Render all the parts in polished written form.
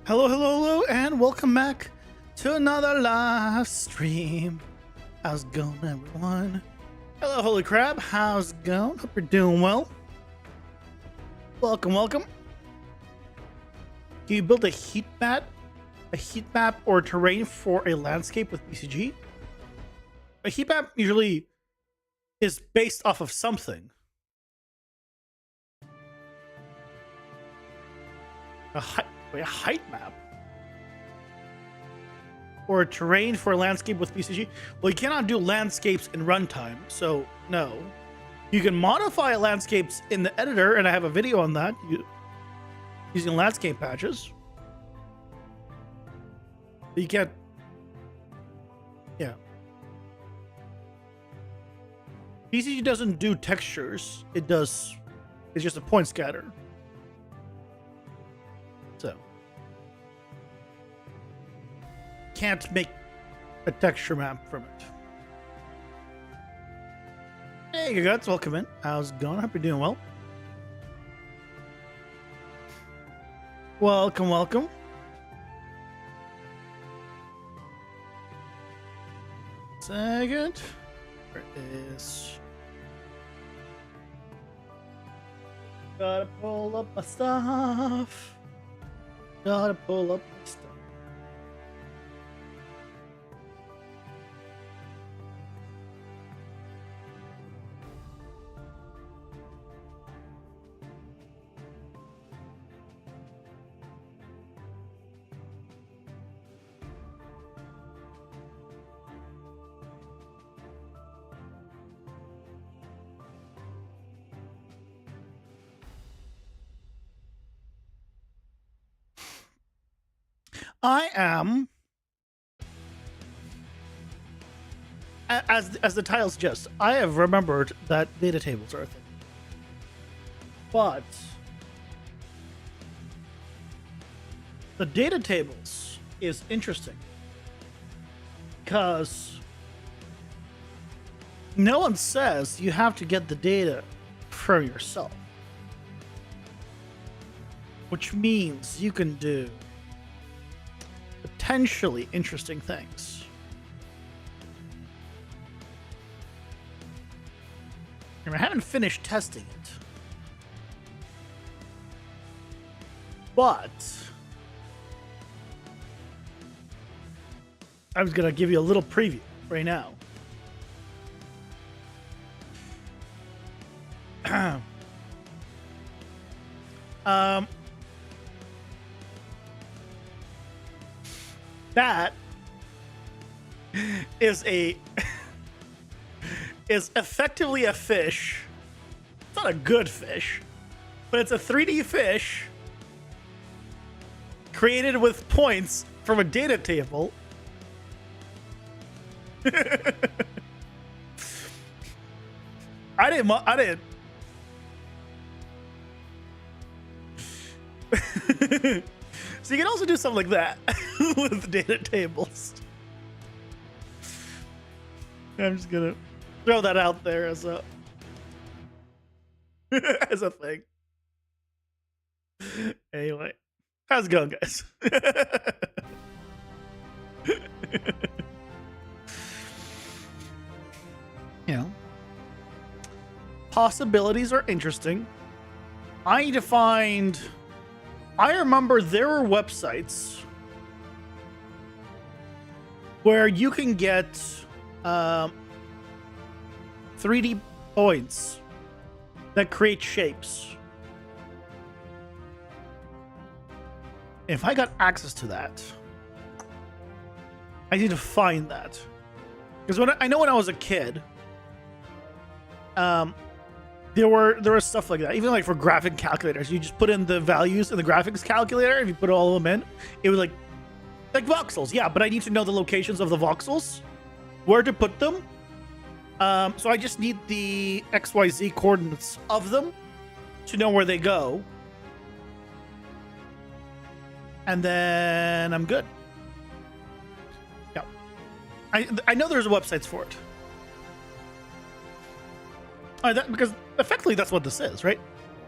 Hello, hello, hello, and welcome back to another live stream. How's it going, everyone? Hello, Holy Crab. How's it going? Hope you're doing well. Welcome, welcome. Do you build a heat map or terrain for a landscape with PCG? A heat map usually is based off of something. A height map? Or a terrain for a landscape with PCG? Well, you cannot do landscapes in runtime, so no. You can modify landscapes in the editor, and I have a video on that, using landscape patches. But you can't... Yeah. PCG doesn't do textures. It's just a point scatter. So can't make a texture map from it. Hey, you guys, welcome in. How's it going? Hope you're doing well. Welcome, welcome. Second. Where is... Gotta pull up my stuff. Gotta pull up my stuff. I am, as the title suggests, I have remembered that data tables are a thing. But the data tables is interesting because no one says you have to get the data for yourself, which means you can do potentially interesting things. And I haven't finished testing it, but I was gonna give you a little preview right now. That is is effectively a fish. It's not a good fish, but it's a 3D fish created with points from a data table. I didn't. So you can also do something like that with data tables. I'm just gonna throw that out there as a as a thing. Anyway, how's it going, guys? You know, possibilities are interesting. I need to find... I remember there were websites where you can get 3D points that create shapes. If I got access to that, I need to find that. Because I know when I was a kid, there was stuff like that. Even like for graphic calculators, you just put in the values in the graphics calculator. If you put all of them in, it was like voxels. Yeah, but I need to know the locations of the voxels, where to put them. So I just need the XYZ coordinates of them to know where they go. And then I'm good. Yeah. I know there's websites for it. Because effectively that's what this is, right?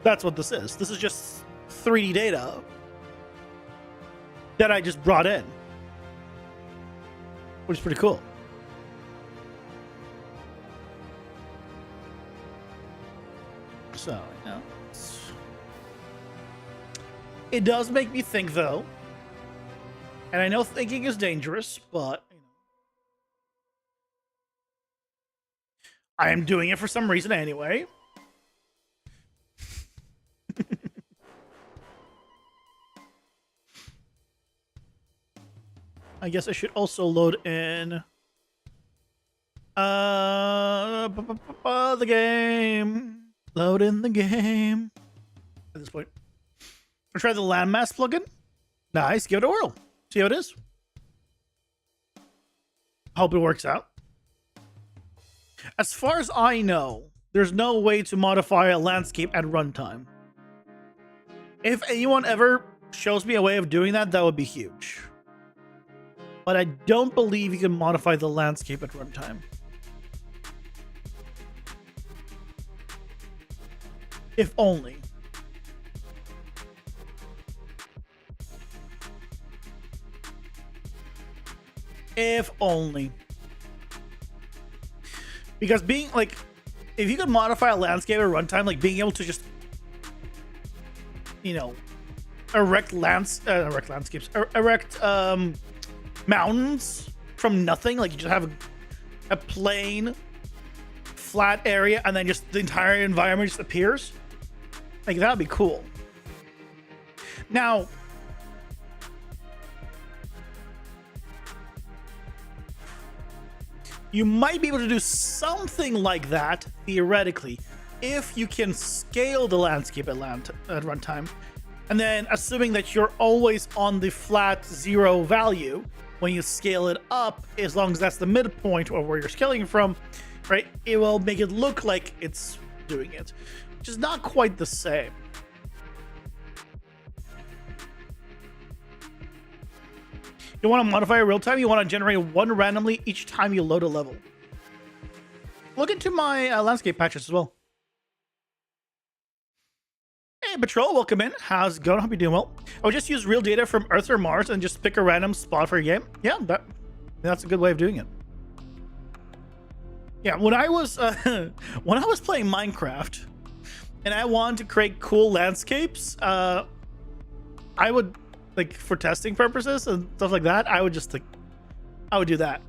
That's what this is. This is just 3D data that I just brought in, which is pretty cool. So, you know, it does make me think, though, and I know thinking is dangerous, but you know, I am doing it for some reason anyway. I guess I should also load in the game. Load in the game. At this point, I'll try the landmass plugin. Nice. Give it a whirl. See how it is. Hope it works out. As far as I know, there's no way to modify a landscape at runtime. If anyone ever shows me a way of doing that, that would be huge. But I don't believe you can modify the landscape at runtime. If only. If only. Because being like, if you could modify a landscape at runtime, like being able to just, you know, erect landscapes, erect mountains from nothing, like you just have a plain, flat area, and then just the entire environment just appears. Like that'd be cool. Now, you might be able to do something like that theoretically if you can scale the landscape at runtime, and then assuming that you're always on the flat 0 value when you scale it up, as long as that's the midpoint of where you're scaling from, right? It will make it look like it's doing it, which is not quite the same. You want to modify it real time? You want to generate one randomly each time you load a level. Look into my landscape patches as well. Hey, Patrol, welcome in. How's it going? Hope you're doing well. I would just use real data from Earth or Mars and just pick a random spot for your game. Yeah, that's a good way of doing it. Yeah, when I was playing Minecraft and I wanted to create cool landscapes, I would, like, for testing purposes and stuff like that, I would just like, I would do that.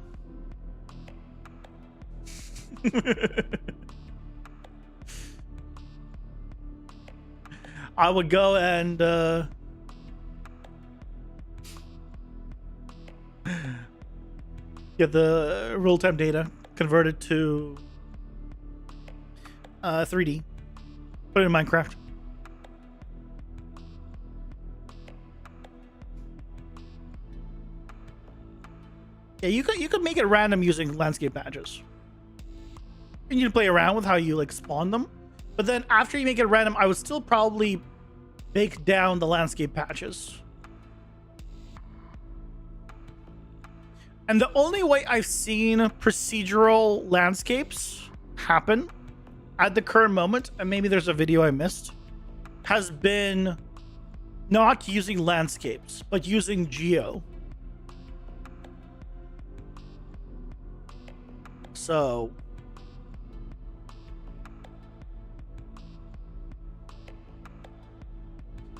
I would go and get the real-time data converted to 3D, put it in Minecraft. Yeah, you could make it random using landscape patches. And you can play around with how you like spawn them. But then after you make it random, I would still probably bake down the landscape patches. And the only way I've seen procedural landscapes happen at the current moment, and maybe there's a video I missed, has been not using landscapes, but using geo. So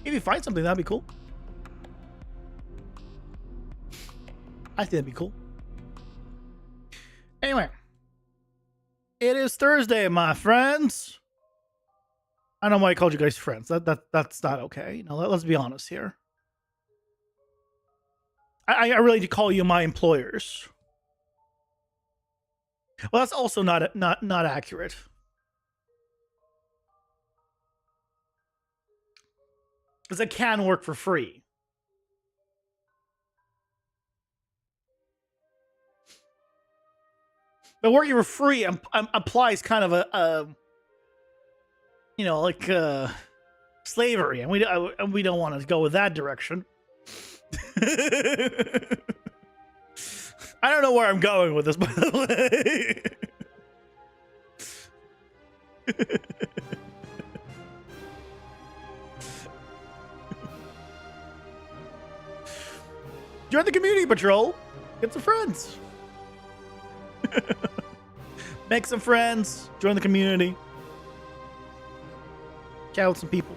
if you find something, that'd be cool. I think that'd be cool. Anyway, it is Thursday, my friends. I don't know why I called you guys friends. That's not okay. You know, let's be honest here. I really do call you my employers. Well, that's also not accurate. Because it can work for free. But working for free applies kind of a you know, like slavery, and we don't want to go with that direction. I don't know where I'm going with this, by the way. Join the community patrol. Get some friends. Make some friends. Join the community. Chat with some people.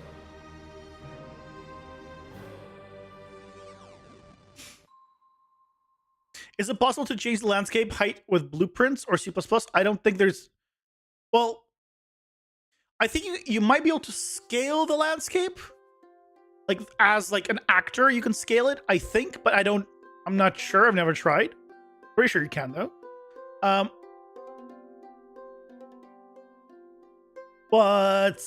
Is it possible to change the landscape height with blueprints or C++? I don't think there's... Well, I think you might be able to scale the landscape. Like, as like an actor, you can scale it, I think, but I'm not sure. I've never tried. Pretty sure you can, though. But,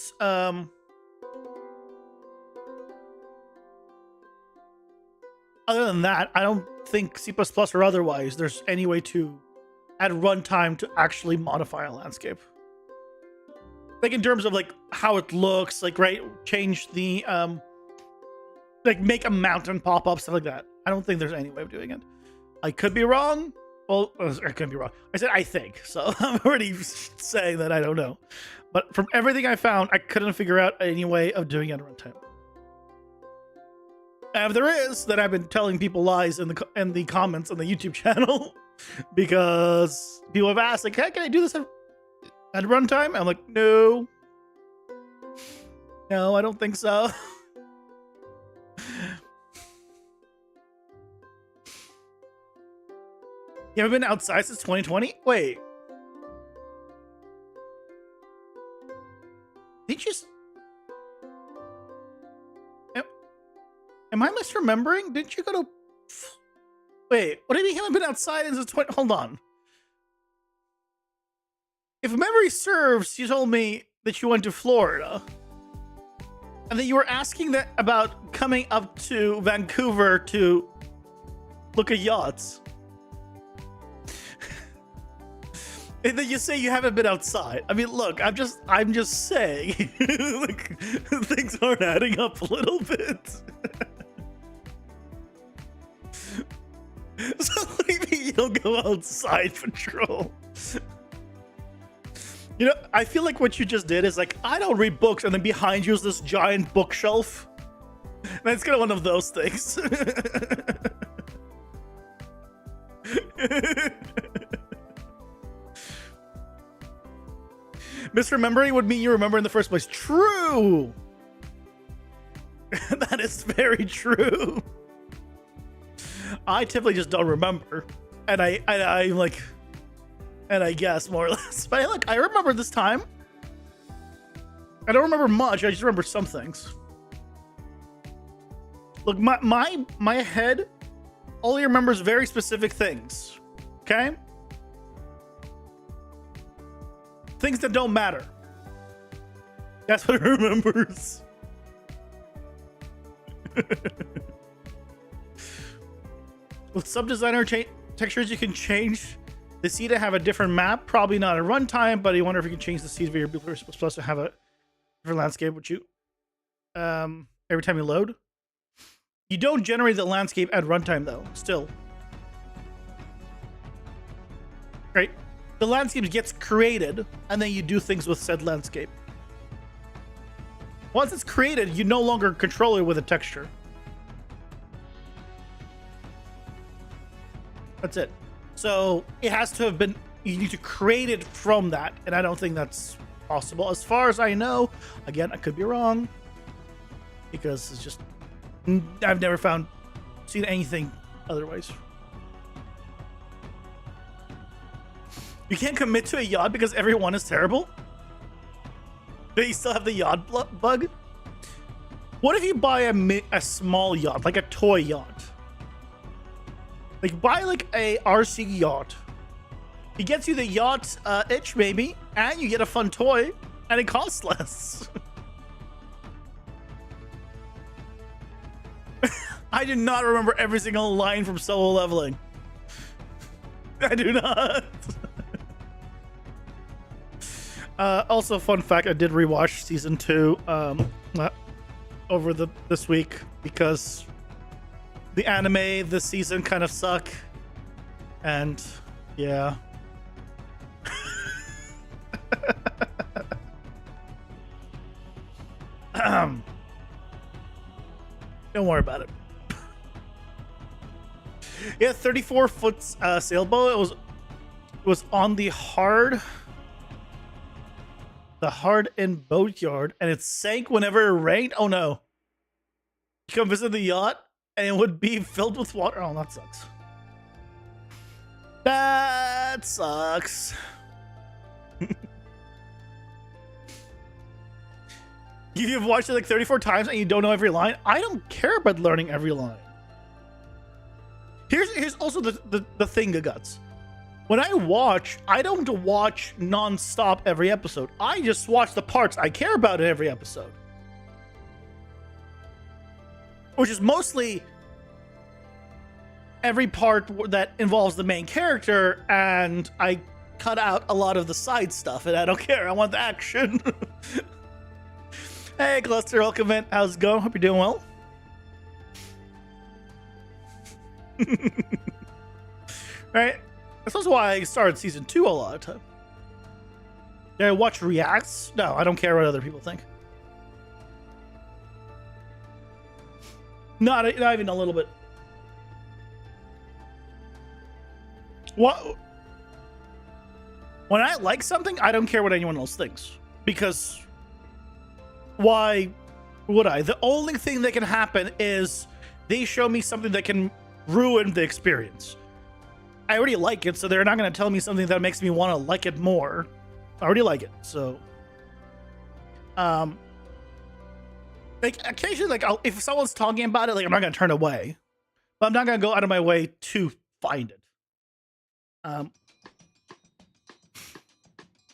other than that, I don't think C++ or otherwise there's any way to, at runtime, to actually modify a landscape. Like in terms of like how it looks, like, right, change the like make a mountain pop up, stuff like that. I don't think there's any way of doing it. I could be wrong. Well, I could be wrong. I said I think, so I'm already saying that I don't know. But from everything I found, I couldn't figure out any way of doing it at runtime. If there is, then I've been telling people lies in the comments on the YouTube channel because people have asked, like, hey, can I do this at runtime? I'm like, no, I don't think so. You haven't been outside since 2020? Wait. Did you... Am I misremembering? Didn't you go to... Wait, what do you mean you haven't been outside since 20... Hold on. If memory serves, you told me that you went to Florida. And that you were asking that about coming up to Vancouver to look at yachts. And then you say you haven't been outside. I mean, look, I'm just saying, like, things aren't adding up a little bit. So what do you mean you don't go outside patrol? You know, I feel like what you just did is like, I don't read books, and then behind you is this giant bookshelf. And it's kind of one of those things. Misremembering would mean you remember in the first place. True. That is very true. I typically just don't remember, and I'm like, and I guess more or less. But look, I remember this time. I don't remember much. I just remember some things. Look, my head only remembers very specific things. Okay. Things that don't matter. That's what it remembers. With sub-designer textures, you can change the sea to have a different map. Probably not at runtime, but you wonder if you can change the sea of your Builder supposed to have a different landscape. Would you? Every time you load, you don't generate the landscape at runtime though. Still, right? The landscape gets created, and then you do things with said landscape. Once it's created, you no longer control it with a texture. That's it. So it has to have been, you need to create it from that, and I don't think that's possible. As far as I know, again, I could be wrong, because it's just, I've never seen anything otherwise. You can't commit to a yacht because everyone is terrible? Do you still have the yacht bug? What if you buy a small yacht, like a toy yacht? Like, buy like a RC yacht. It gets you the yacht itch, maybe, and you get a fun toy, and it costs less. I do not remember every single line from Solo Leveling. I do not. Also, fun fact, I did rewatch season 2 over this week because the anime this season kind of suck, and yeah. Don't worry about it. Yeah, 34-foot sailboat. It was on the hard in boatyard, and it sank whenever it rained. Oh no! You come visit the yacht, and it would be filled with water. Oh, that sucks. That sucks. You've watched it like 34 times and you don't know every line. I don't care about learning every line. Here's also the thing, Guts. When I watch, I don't watch non-stop every episode. I just watch the parts I care about in every episode. Which is mostly every part that involves the main character, and I cut out a lot of the side stuff, and I don't care. I want the action. Hey, Cluster, welcome in. How's it going? Hope you're doing well. Right? That's also why I started season 2 a lot of time. Did I watch reacts? No, I don't care what other people think. Not even a little bit. What? When I like something, I don't care what anyone else thinks. Because why would I? The only thing that can happen is they show me something that can ruin the experience. I already like it, so they're not going to tell me something that makes me want to like it more. I already like it, so like occasionally, like if someone's talking about it, like I'm not going to turn away, but I'm not going to go out of my way to find it.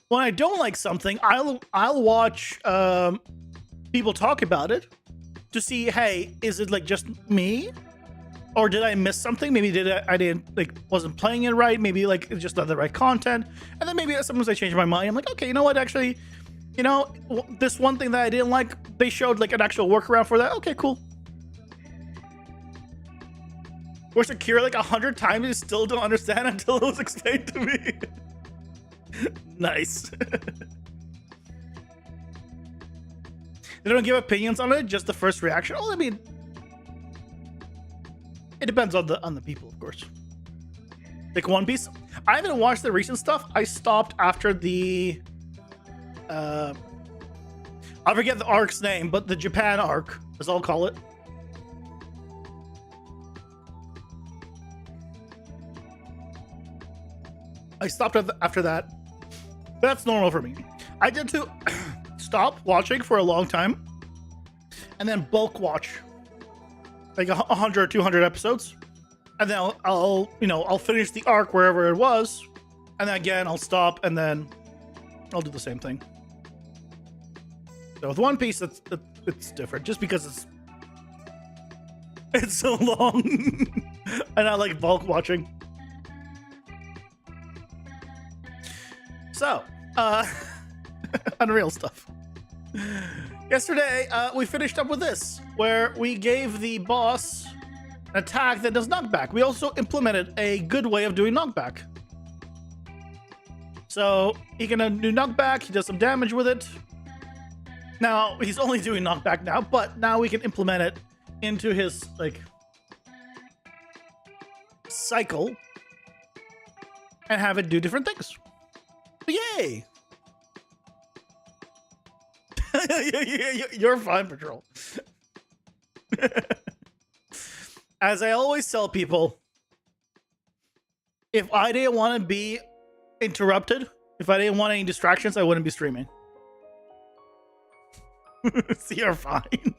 When I don't like something, I'll watch people talk about it to see, hey, is it like just me, or did I miss something? Maybe I didn't like wasn't playing it right. Maybe like it's just not the right content, and then maybe sometimes I change my mind. I'm like, okay, you know what? Actually, you know, this one thing that I didn't like, they showed like an actual workaround for that. Okay, cool. Watched Akira like 100 times and still don't understand until it was explained to me. Nice. They don't give opinions on it, just the first reaction. Oh, I mean, it depends on the people, of course. Like One Piece, I haven't watched the recent stuff. I stopped after the I forget the arc's name, but the Japan arc, as I'll call it. I stopped after that. That's normal for me. I did to stop watching for a long time and then bulk watch like 100 or 200 episodes, and then I'll finish the arc wherever it was, and then again I'll stop and then I'll do the same thing. So with One Piece, it's different just because it's so long and I like bulk watching. So, Unreal stuff. Yesterday, we finished up with this, where we gave the boss an attack that does knockback. We also implemented a good way of doing knockback. So, he can do knockback, he does some damage with it. Now, he's only doing knockback now, but now we can implement it into his, like, cycle and have it do different things. Yay! You're fine, Patrol. As I always tell people, if I didn't want to be interrupted, if I didn't want any distractions, I wouldn't be streaming. So you're fine.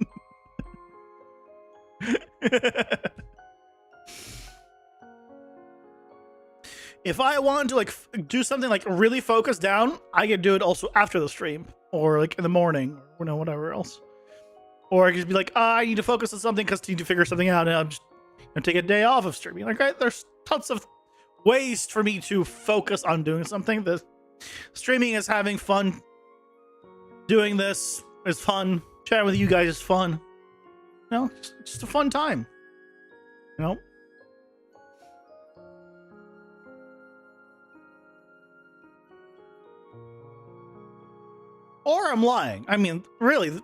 If I wanted to like do something like really focus down, I could do it also after the stream or like in the morning or whatever else. Or I could just be like, I need to focus on something because I need to figure something out, and I'm just gonna take a day off of streaming. Like, right, there's tons of ways for me to focus on doing something. The streaming is having fun. Doing this is fun. Chatting with you guys is fun. You know, just a fun time. You know. Or I'm lying. I mean, really,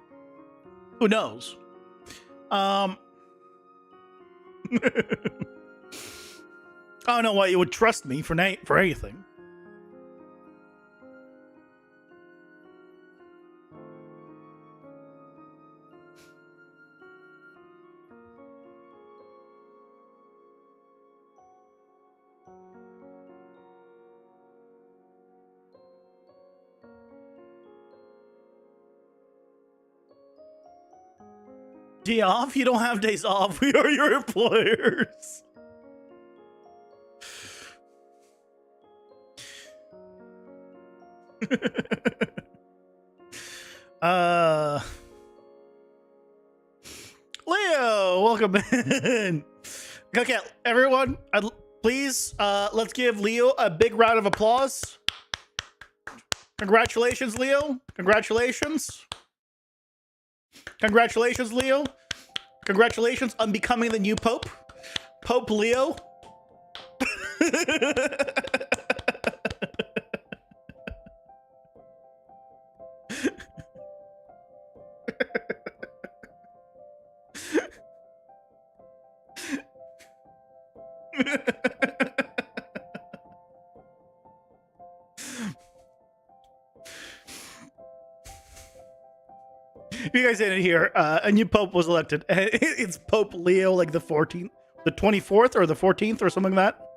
who knows? I don't know why you would trust me for anything. Day off? You don't have days off. We are your employers. Leo, welcome in. Okay, everyone, please let's give Leo a big round of applause. Congratulations, Leo. Congratulations. Congratulations, Leo. Congratulations on becoming the new Pope. Pope Leo. You guys didn't hear, a new Pope was elected. It's Pope Leo, like the 14th, the 24th or the 14th or something like that.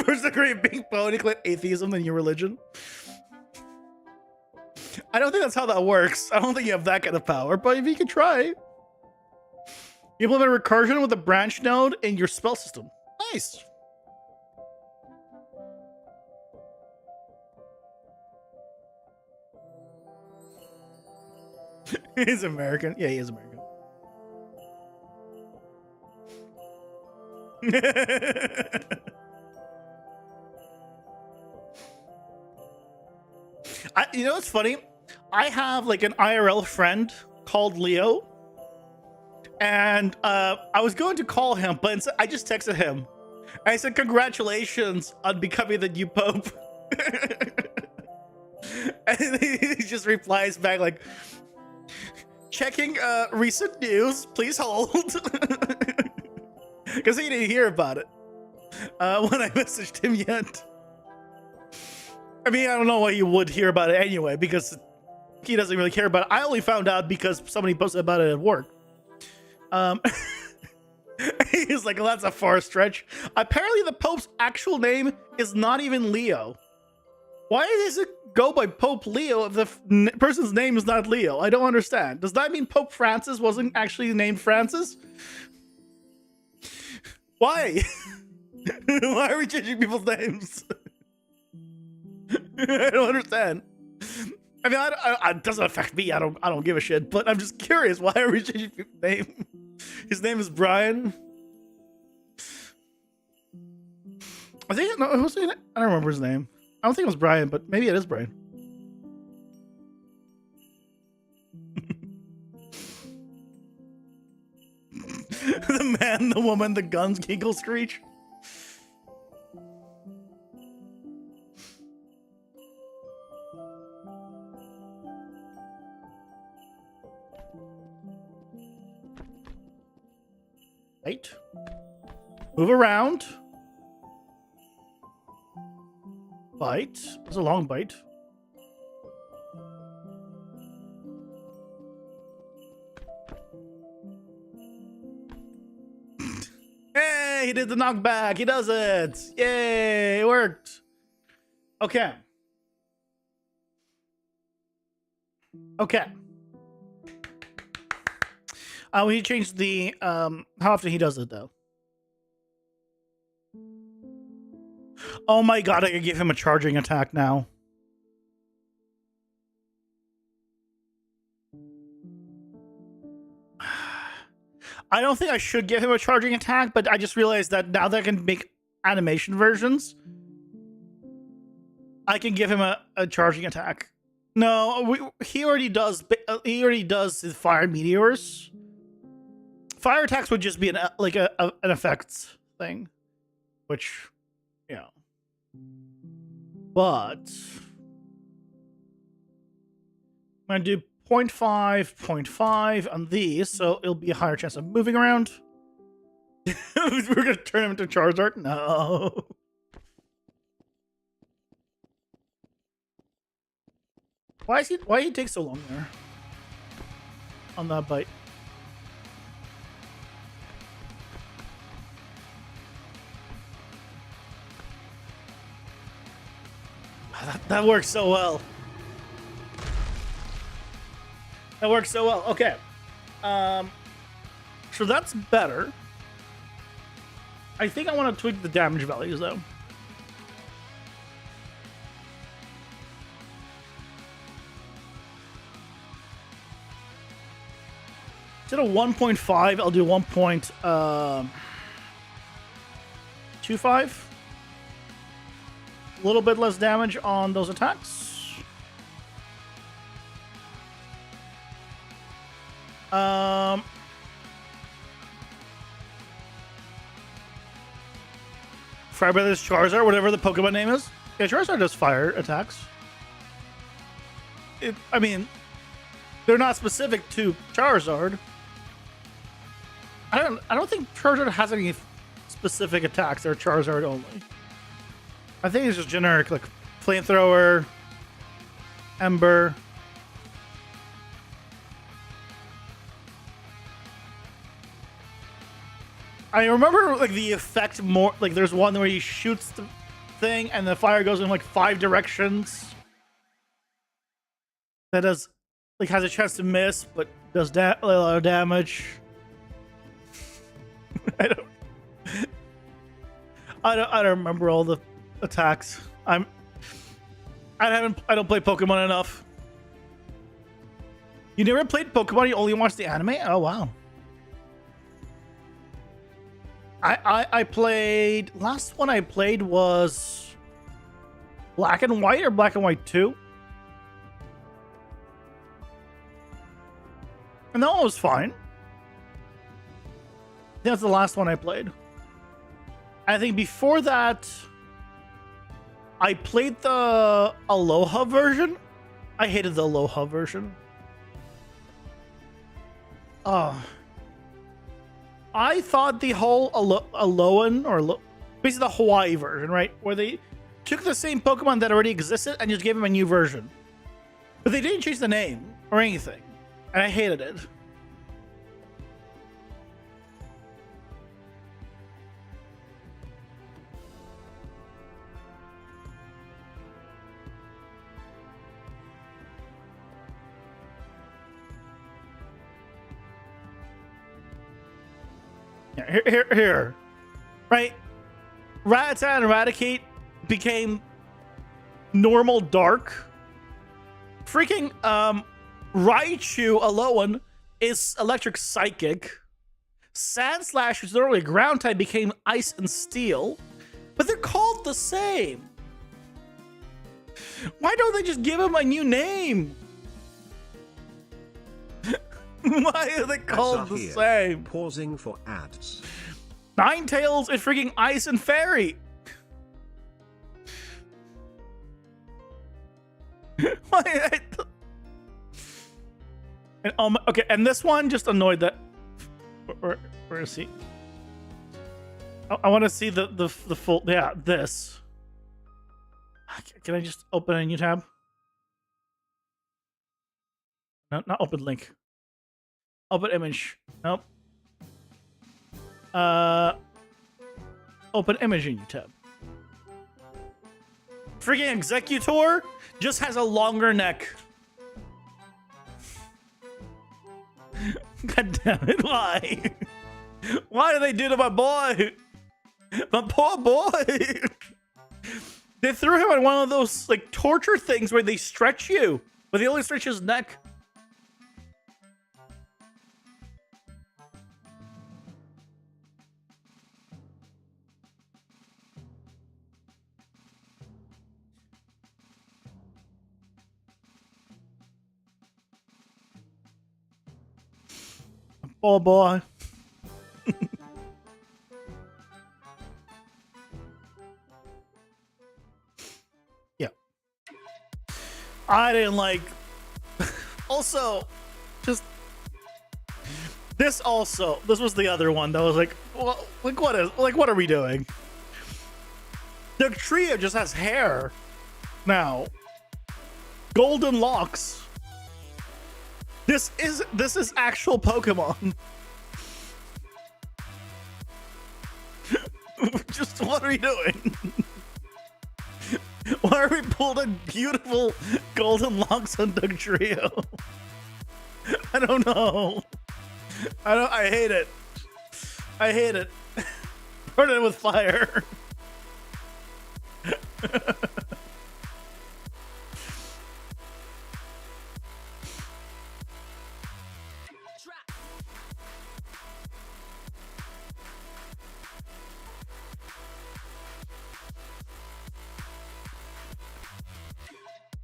First degree of being politically atheism than your religion. I don't think that's how that works. I don't think you have that kind of power, but if you could try. You implement recursion with a branch node in your spell system. Nice. He's American. Yeah, he is American. You know what's funny? I have like an IRL friend called Leo, and I was going to call him, but I just texted him. I said, "Congratulations on becoming the new Pope." And he just replies back like, "Checking recent news. Please hold," because he didn't hear about it when I messaged him yet. I mean, I don't know why you would hear about it anyway, because he doesn't really care about it. I only found out because somebody posted about it at work. He's like, well, that's a far stretch. Apparently the Pope's actual name is not even Leo. Why does it go by Pope Leo if the person's name is not Leo? I don't understand. Does that mean Pope Francis wasn't actually named Francis? Why? Why are we changing people's names? I don't understand. I mean, it doesn't affect me. I don't give a shit. But I'm just curious. Why are we changing people's name? His name is Brian. I think no. Who's it? I don't remember his name. I don't think it was Brian, but maybe it is Brian. The man, the woman, the guns, giggle, screech. Right. Move around. Bite. It's a long bite. Hey, he did the knockback. He does it. Yay, it worked. Okay. Okay. We changed the how often he does it though. Oh my god, I could give him a charging attack now. I don't think I should give him a charging attack, but I just realized that now that I can make animation versions, I can give him a charging attack. No, he already does. He already does his fire meteors. Fire attacks would just be an effects thing, which, you know. But I'm going to do 0.5, 0.5 on these, so it'll be a higher chance of moving around. We're going to turn him into Charizard? No. Why he take so long there? On that bite. That works so well. That works so well. Okay. So that's better. I think I want to tweak the damage values, though. Instead of 1.5, I'll do 1.25. A little bit less damage on those attacks. Fire by this Charizard, whatever the Pokemon name is. Yeah, Charizard does fire attacks. I mean, they're not specific to Charizard. I don't think Charizard has any specific attacks. They're Charizard only. I think it's just generic, like Flamethrower, Ember. I remember like the effect more, like there's one where he shoots the thing and the fire goes in like 5 directions. That does, like, has a chance to miss, but does a lot of damage. I don't remember all the attacks. I don't play Pokemon enough. You never played Pokemon, you only watched the anime? Oh wow. I played, last one I played was Black and White or Black and White 2. And that one was fine. I think that's the last one I played. I think before that, I played the Aloha version. I hated the Aloha version. I thought the whole Alolan, or basically the Hawaii version, right? Where they took the same Pokemon that already existed and just gave them a new version. But they didn't change the name or anything. And I hated it. Here. Right? Rattata and Eradicate became normal dark. Freaking Raichu Alolan is electric psychic. Sandslash, who's normally ground type, became ice and steel. But they're called the same. Why don't they just give him a new name? Why are they called the same? Pausing for ads. Ninetales is freaking Ice and Fairy. Why? And okay, and this one just annoyed that. Where is he? I want to see the full. Yeah, this. Can I just open a new tab? No, not open link. Open image. Nope. Open image in your tab. Freaking Executor just has a longer neck. God damn it, why? Why do they do to my boy? My poor boy. They threw him on one of those like torture things where they stretch you, but they only stretch his neck. Oh boy. Yeah. I didn't like Also, just this was the other one that was like, well, what are we doing? The trio just has hair now. Golden locks. This is actual Pokemon. Just what are we doing? Why are we pulling beautiful golden locks on Doug Trio? I don't know. I hate it. I hate it. Burn it with fire.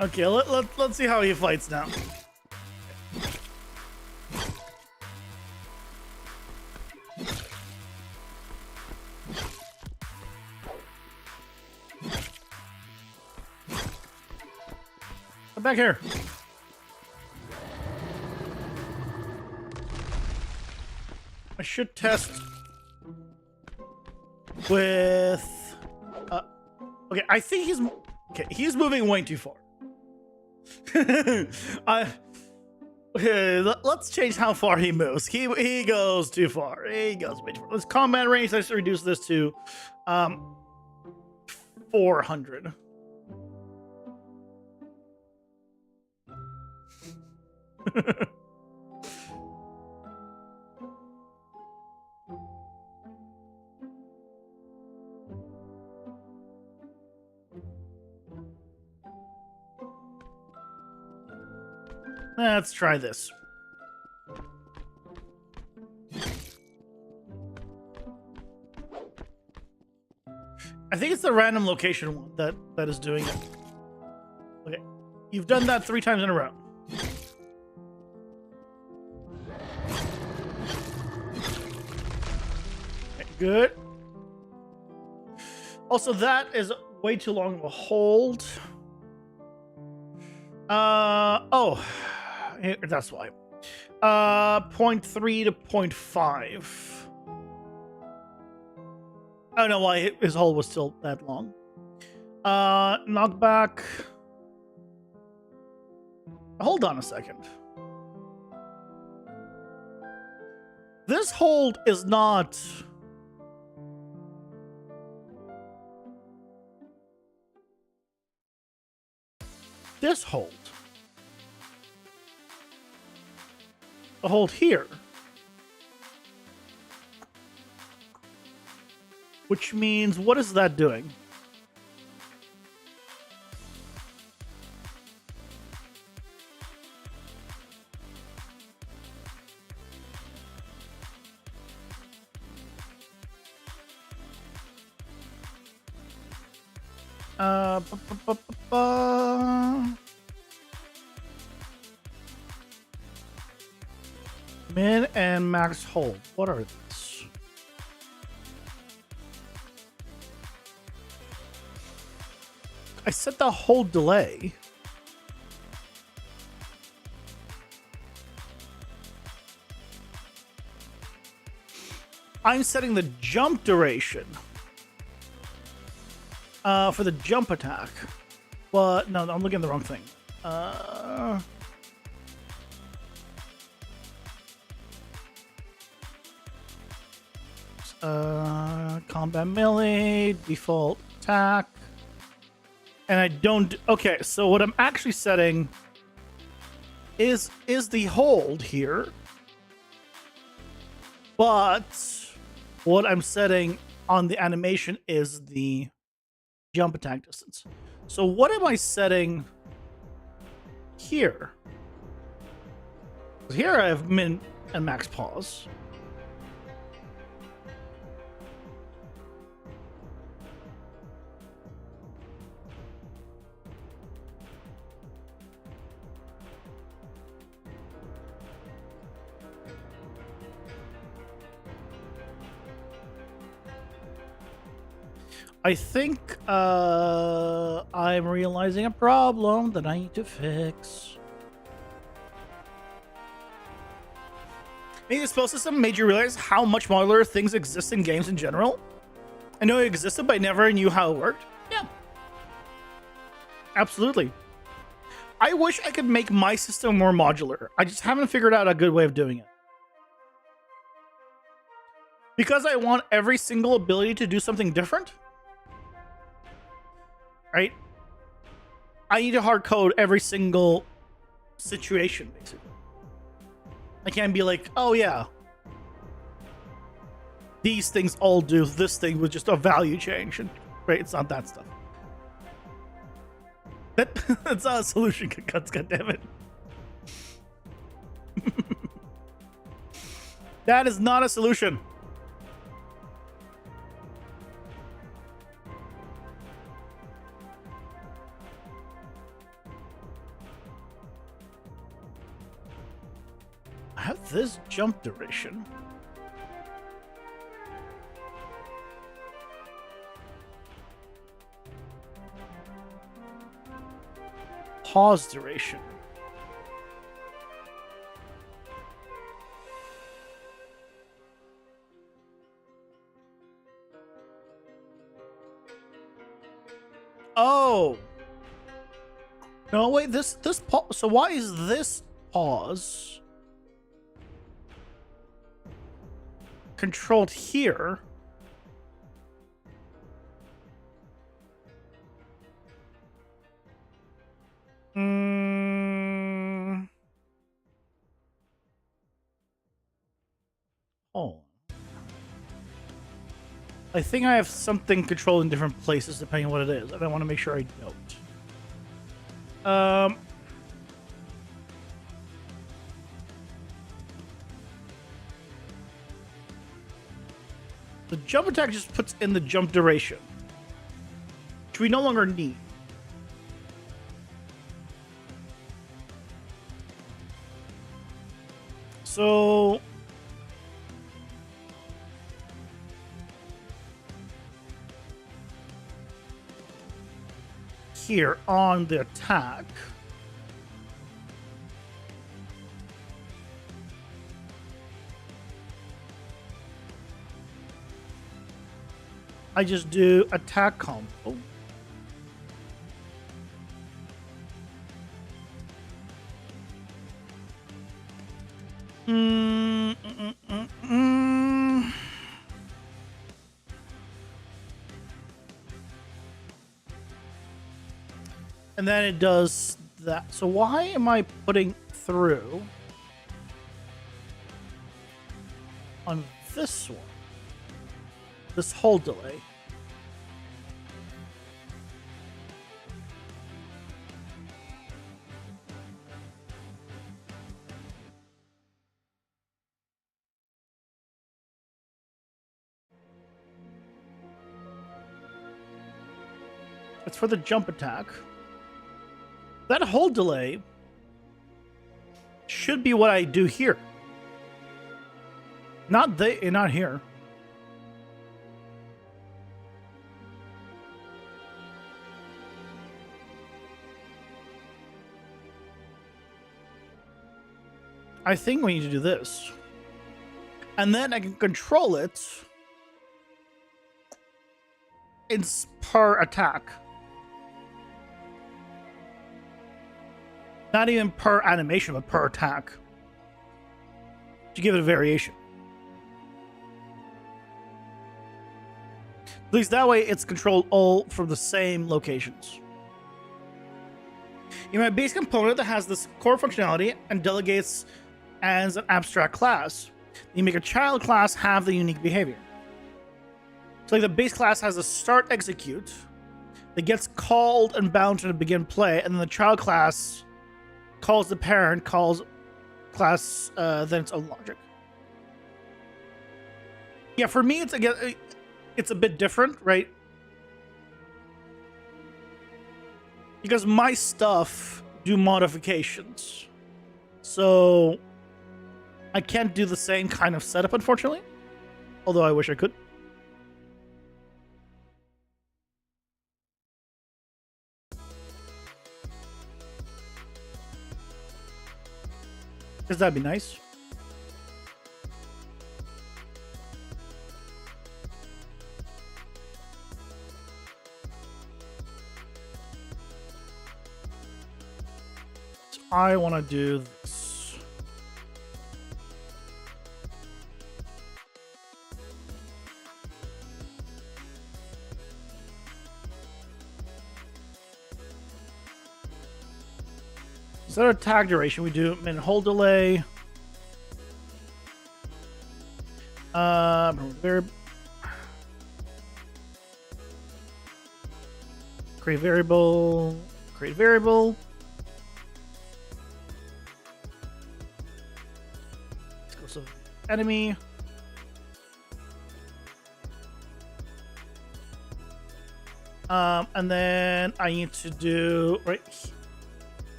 Okay, let's see how he fights now. Come back here. I should test with okay, I think he's moving way too far. Let's change how far he moves. He goes too far. He goes way too far. Let's combat range. Let's reduce this to 400. Let's try this. I think it's the random location one that is doing it. Okay, you've done that 3 times in a row. Okay, good. Also, that is way too long of a hold. Oh, that's why. 0.3 to 0.5. I don't know why his hold was still that long. Knockback. Hold on a second. This hold is not... This hold. A hold here. Which means, what is that doing? Min and max hold. What are these? I set the hold delay. I'm setting the jump duration for the jump attack. But no, I'm looking at the wrong thing. Combat melee, default attack. And I don't... Okay, so what I'm actually setting is the hold here. But what I'm setting on the animation is the jump attack distance. So what am I setting here? Here I have min and max pause. I think I'm realizing a problem that I need to fix. Maybe the spell system made you realize how much modular things exist in games in general. I know it existed, but I never knew how it worked. Yeah. Absolutely. I wish I could make my system more modular. I just haven't figured out a good way of doing it. Because I want every single ability to do something different, right? I need to hard code every single situation, basically. I can't be like, oh yeah, these things all do this thing with just a value change, and, right? It's not that stuff. That's not a solution, God damn it. That is not a solution. I have this jump duration. Pause duration. Oh. No, wait, this pause. So why is this pause controlled here? Oh. I think I have something controlled in different places depending on what it is, and I want to make sure I don't. The jump attack just puts in the jump duration, which we no longer need. So here on the attack, I just do attack combo. And then it does that. So why am I putting through on this one? This whole delay. It's for the jump attack. That whole delay should be what I do here. Not here. I think we need to do this. And then I can control it in per attack. Not even per animation, but per attack. To give it a variation. At least that way it's controlled all from the same locations. In my base component that has this core functionality and delegates as an abstract class, you make a child class have the unique behavior. So like the base class has a start execute that gets called and bound to begin play, and then the child class calls the parent, calls class, then its own logic. Yeah, for me, it's a bit different, right? Because my stuff do modifications. So I can't do the same kind of setup, unfortunately. Although I wish I could. Because that'd be nice. I want to do this. Instead of tag duration, we do min hold delay. Create variable. Create variable. Exclusive enemy. And then I need to do right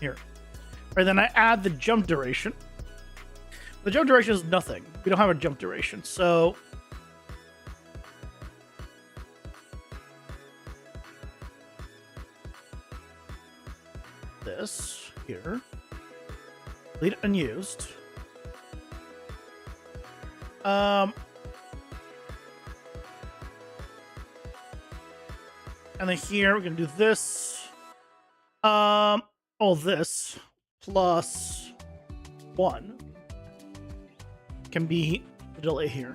here. Right, then I add the jump duration. The jump duration is nothing. We don't have a jump duration, so this here, delete unused. And then here we're gonna do this. All this plus 1 can be the delay here.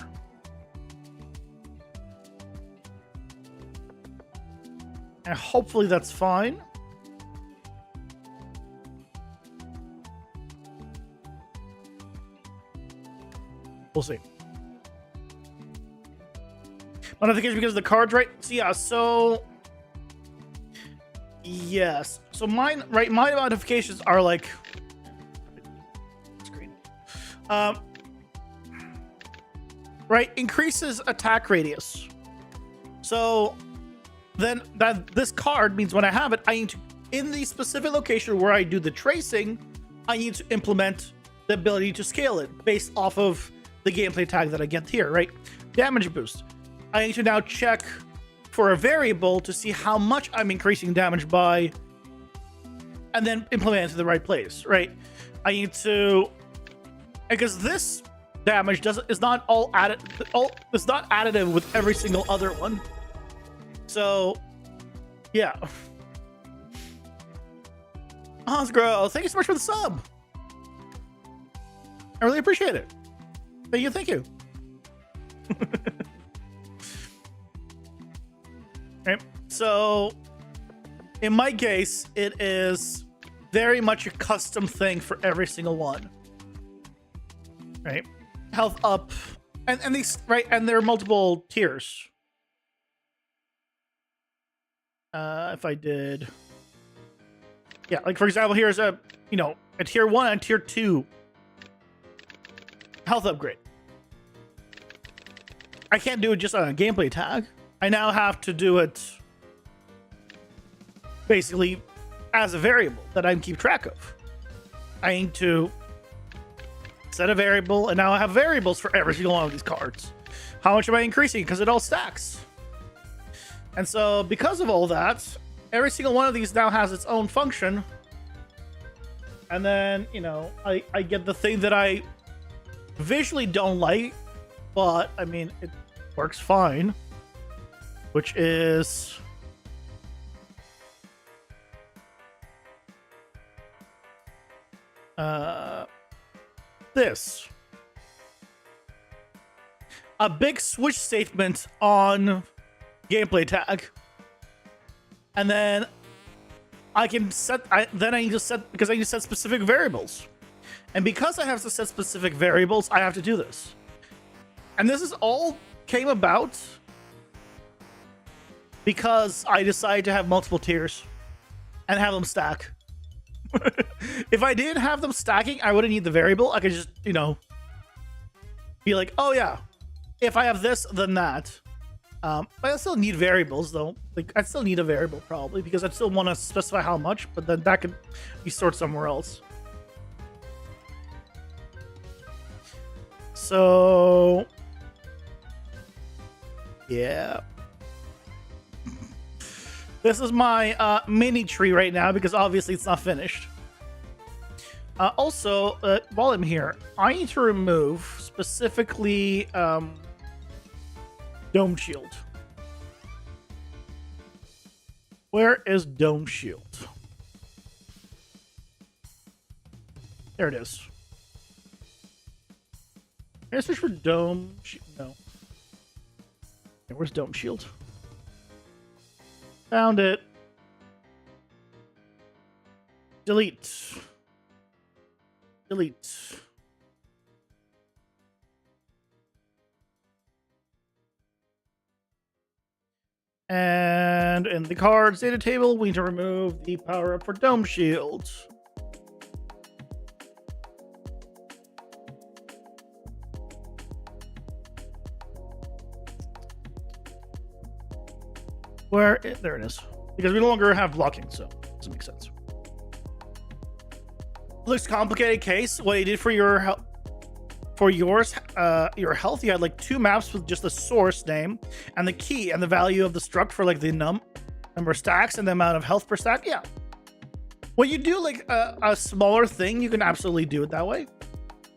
And hopefully that's fine. We'll see. Modification because of the cards, right? So yeah, so yes. So mine, right? My modifications are like screen. Right, increases attack radius. So then this card means when I have it, I need to, in the specific location where I do the tracing, I need to implement the ability to scale it based off of the gameplay tag that I get here, right? Damage boost. I need to now check for a variable to see how much I'm increasing damage by, and then implement it to the right place, right? I need to, because this damage is not all added. It's not additive with every single other one. So, yeah. Osgro, thank you so much for the sub. I really appreciate it. Thank you, thank you. Right. So, in my case, it is very much a custom thing for every single one. Right. Health up, and these, right, and there are multiple tiers. If I did, yeah, like for example, here's a, you know, a tier 1 and tier 2 health upgrade. I can't do it just on a gameplay tag. I now have to do it basically as a variable that I can keep track of. I need to set a variable, and now I have variables for every single one of these cards. How much am I increasing? Because it all stacks. And so because of all that, every single one of these now has its own function. And then, you know, I get the thing that I visually don't like, but I mean, it works fine, which is this. A big switch statement on gameplay tag. And then I can set, then I need to set, because I need to set specific variables. And because I have to set specific variables, I have to do this. And this is all came about because I decided to have multiple tiers and have them stack. If I didn't have them stacking, I wouldn't need the variable. I could just, you know, be like, oh yeah, if I have this, then that. But I still need variables though. Like, I still need a variable probably because I still want to specify how much, but then that could be stored somewhere else. So yeah, this is my mini tree right now because obviously it's not finished. Also, while I'm here, I need to remove specifically Dome Shield. Where is Dome Shield? There it is. Can I search for Dome Shield? No. Okay, where's Dome Shield? Found it. Delete. Delete. And in the cards data table, we need to remove the power up for Dome Shield. There it is. Because we no longer have blocking, so it doesn't make sense. Looks complicated case. What you did for your health, your health, you had like 2 maps with just the source name and the key and the value of the struct for like the number of stacks and the amount of health per stack. Yeah. When you do like a smaller thing, you can absolutely do it that way,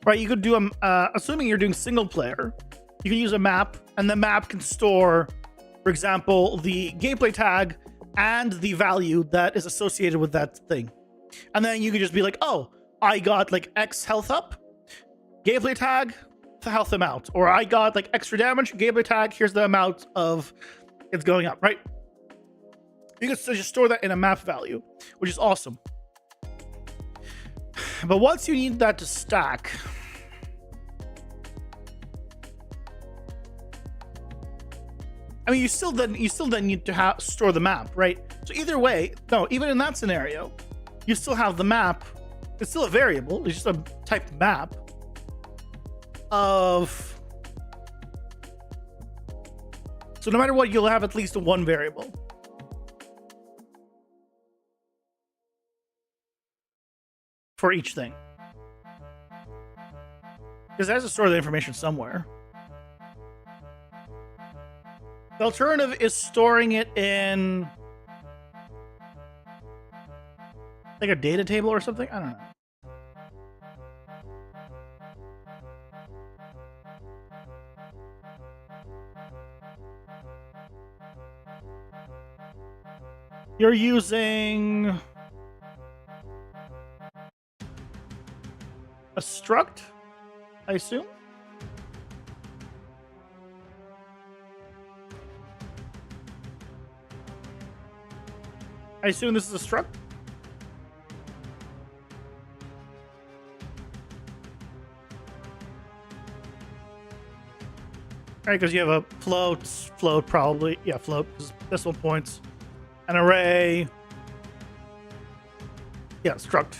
right? You could do assuming you're doing single player, you can use a map, and the map can store, for example, the gameplay tag and the value that is associated with that thing. And then you could just be like, oh, I got like X health up, gameplay tag, the health amount. Or I got like extra damage, gameplay tag, here's the amount of it's going up, right? You can just store that in a map value, which is awesome. But once you need that to stack, I mean, you still then need to store the map, right? So either way, no, even in that scenario, you still have the map. It's still a variable. It's just a type map of. So no matter what, you'll have at least one variable. For each thing. Because it has to store the information somewhere. The alternative is storing it in like a data table or something. I don't know. You're using a struct, I assume. I assume this is a struct. Right, because you have a float probably. Yeah, float, because decimal points. An array. Yeah, struct.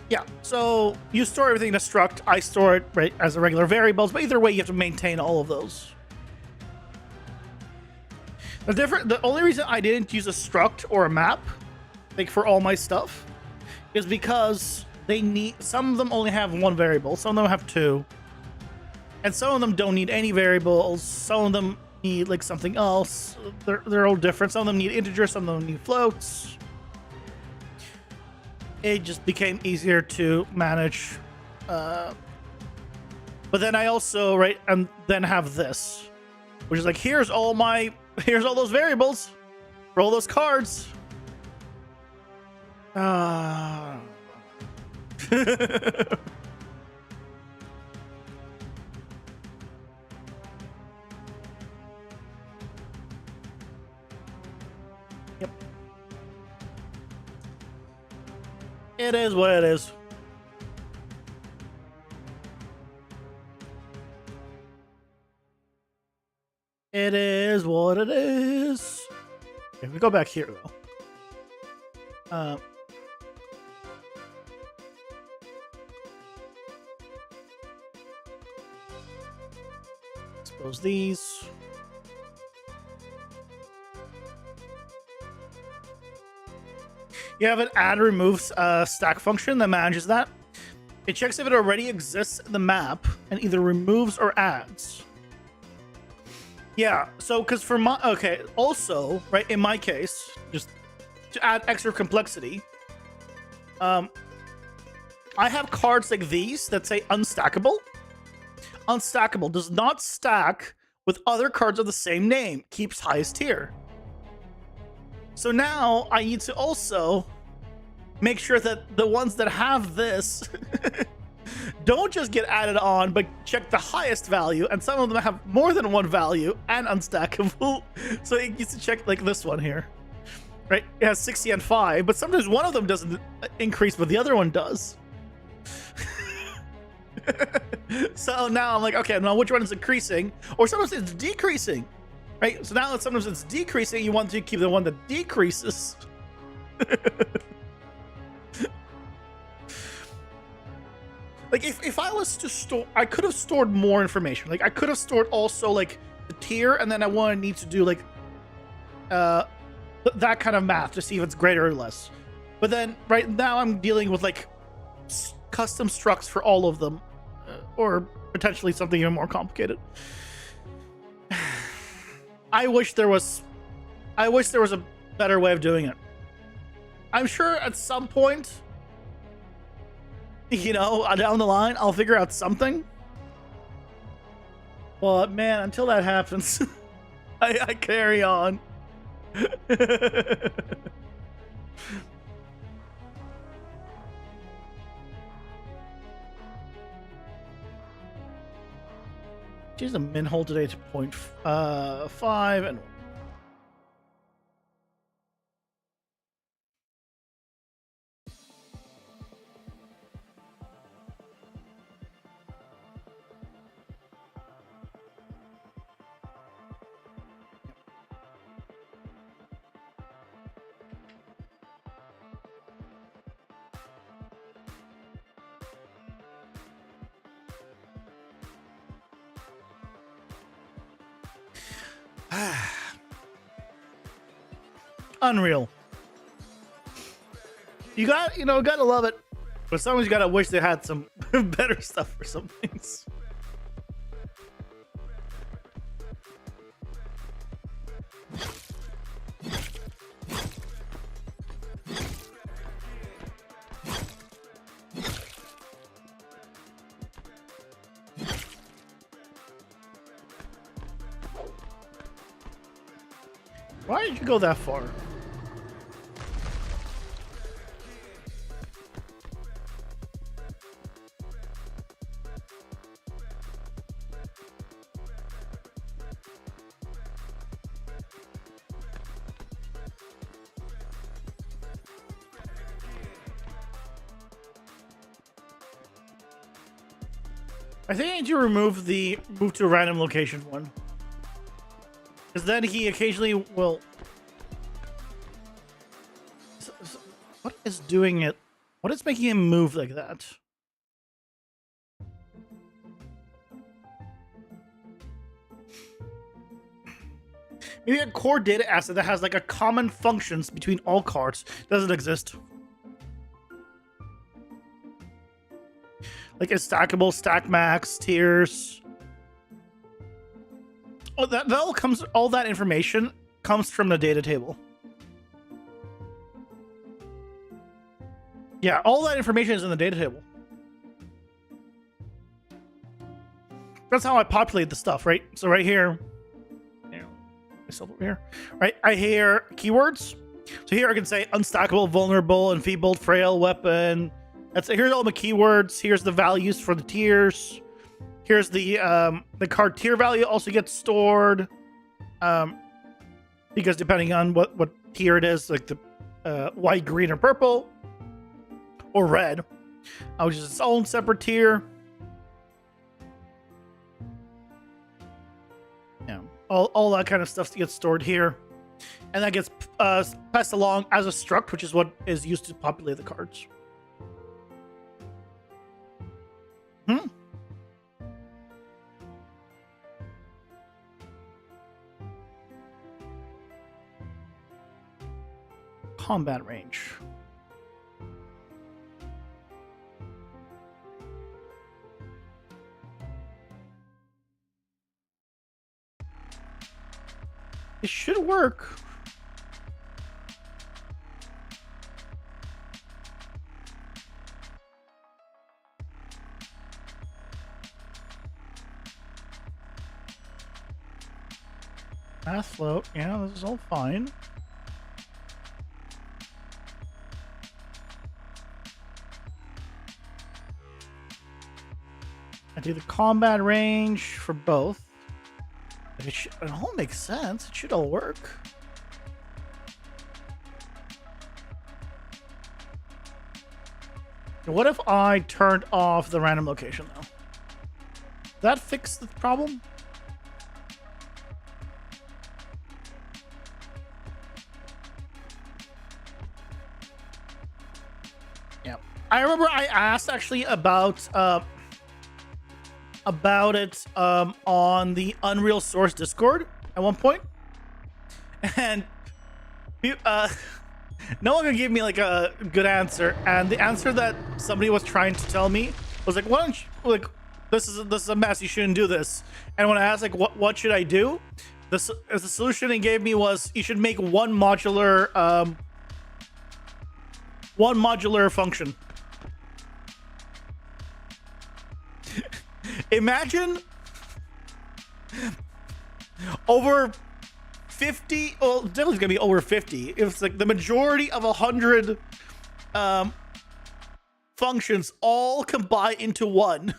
Yeah, so you store everything in a struct. I store it right as a regular variables, but either way, you have to maintain all of those. The only reason I didn't use a struct or a map, like for all my stuff, is because some of them only have one variable, some of them have 2, and some of them don't need any variables. Some of them need like something else. They're all different. Some of them need integers, some of them need floats. It just became easier to manage. But then I also and then have this, which is like here's all those variables for all those cards. Yep. It is what it is. It is what it is. Okay, we go back here though. Expose these. You have an add remove stack function that manages that. It checks if it already exists in the map and either removes or adds. Yeah, so because for my also right in my case, just to add extra complexity, I have cards like these that say unstackable. Unstackable does not stack with other cards of the same name. Keeps highest tier. So now I need to also make sure that the ones that have this don't just get added on, but check the highest value. And some of them have more than one value and unstackable. So it needs to check like this one here, right? It has 60 and 5, but sometimes one of them doesn't increase, but the other one does. So now I'm like, okay, now which one is increasing? Or sometimes it's decreasing, right? So now sometimes it's decreasing. You want to keep the one that decreases. Like if I was to store, I could have stored more information. Like I could have stored also like the tier, and then I want to need to do like that kind of math to see if it's greater or less. But then right now I'm dealing with like custom structs for all of them, or potentially something even more complicated. I wish there was a better way of doing it. I'm sure at some point, you know, down the line, I'll figure out something. But man, until that happens, I carry on. Choose the min hole today to 0.5 and unreal. Gotta love it. But someone's gotta wish they had some better stuff for some things. Why did you go that far? I think I need to remove the move to a random location one. Because then he occasionally will... What is doing it? What is making him move like that? Maybe a core data asset that has like a common functions between all cards doesn't exist. Like a stackable, stack max, tiers. Oh, that all comes. All that information comes from the data table. Yeah, all that information is in the data table. That's how I populate the stuff, right? So right here, myself over here, right? I hear keywords. So here I can say unstackable, vulnerable, enfeebled, frail, weapon. Here's all the keywords. Here's the values for the tiers. Here's the card tier value also gets stored, because depending on what tier it is, like the white, green, or purple, or red, which is its own separate tier. Yeah, all that kind of stuff gets stored here, and that gets passed along as a struct, which is what is used to populate the cards. Combat range. It should work. Math float. Yeah, this is all fine. I do the combat range for both. It all makes sense. It should all work. What if I turned off the random location, though? That fix the problem? Yeah. I remember I asked actually about it on the Unreal Source Discord at one point, and no one could give me like a good answer. And the answer that somebody was trying to tell me was like, "Why don't you like this is a mess? You shouldn't do this." And when I asked like, "What should I do?" The solution he gave me was you should make one modular function. Imagine over 50, well, definitely gonna be over 50. It's like the majority of 100 functions all combine into one.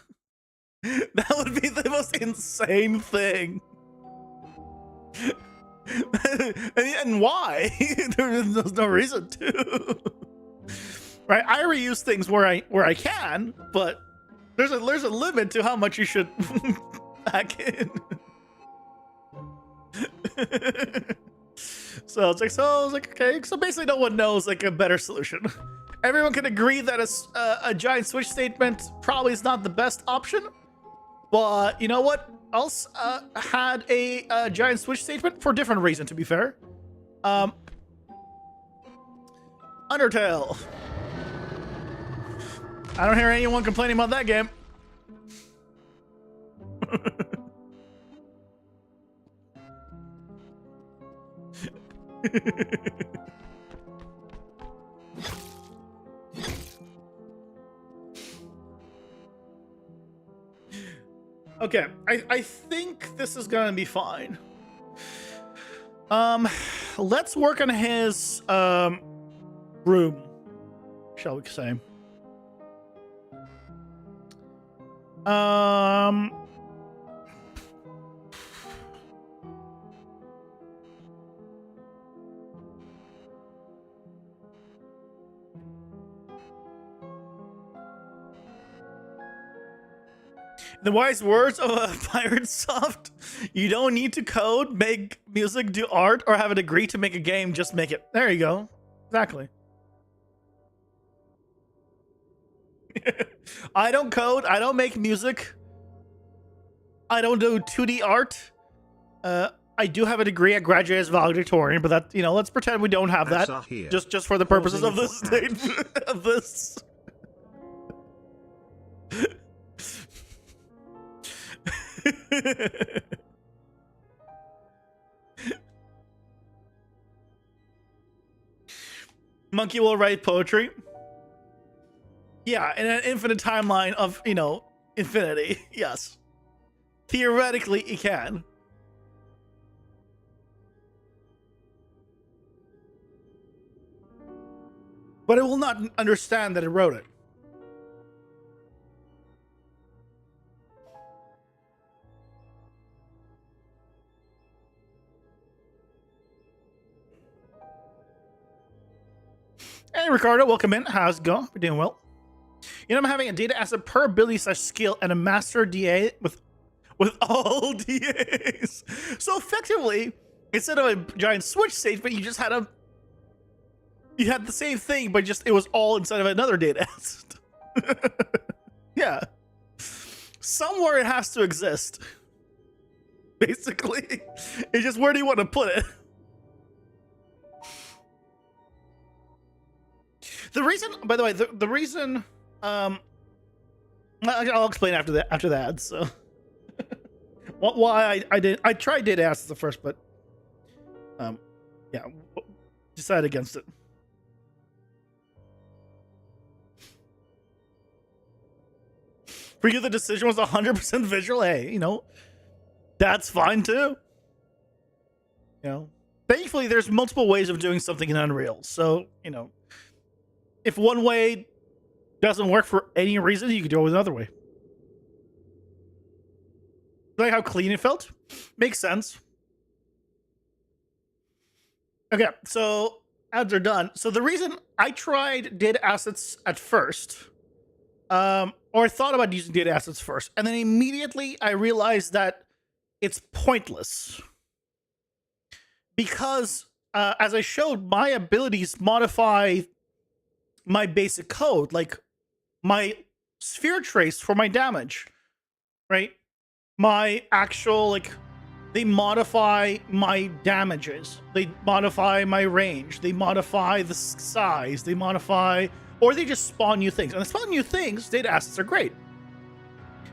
That would be the most insane thing. And why? There's no reason to. Right? I reuse things where I can, but there's a limit to how much you should pack in. So it's like, okay, so basically no one knows like a better solution. Everyone can agree that a giant switch statement probably is not the best option, but you know what else had a giant switch statement for a different reason, to be fair? Undertale. I don't hear anyone complaining about that game. Okay, I think this is gonna be fine. Let's work on his room, shall we say. The wise words of a pirate soft: you don't need to code, make music, do art, or have a degree to make a game. Just make it. There you go. Exactly. I don't code. I don't make music. I don't do 2D art. I do have a degree. I graduated as valedictorian, but that, you know, let's pretend we don't have that. Just for the purposes of this statement of this. Monkey will write poetry. Yeah, in an infinite timeline of, you know, infinity. Yes. Theoretically, he can. But it will not understand that it wrote it. Hey, Ricardo, welcome in. How's it going? We're doing well. You know, I'm having a data asset per ability / skill and a master DA with all DAs. So effectively, instead of a giant switch statement, you just had the same thing, but just it was all inside of another data asset. Yeah. Somewhere it has to exist. Basically. It's just, where do you want to put it? The reason, by the way, the reason, I'll explain after the ads. So, why I tried data assets at first, but, yeah, decided against it. For you, the decision was 100% visual. Hey, you know, that's fine too. You know, thankfully, there's multiple ways of doing something in Unreal. So, you know, if one way doesn't work for any reason, you can do it another way. like how clean it felt. Makes sense. Okay, so ads are done. So the reason I tried data assets at first, or thought about using data assets first, and then immediately I realized that it's pointless because, as I showed, my abilities modify my basic code, like my sphere trace for my damage, right? My actual, like, they modify my damages, they modify my range, they modify the size, they modify, or they just spawn new things. And the spawn new things, data assets are great.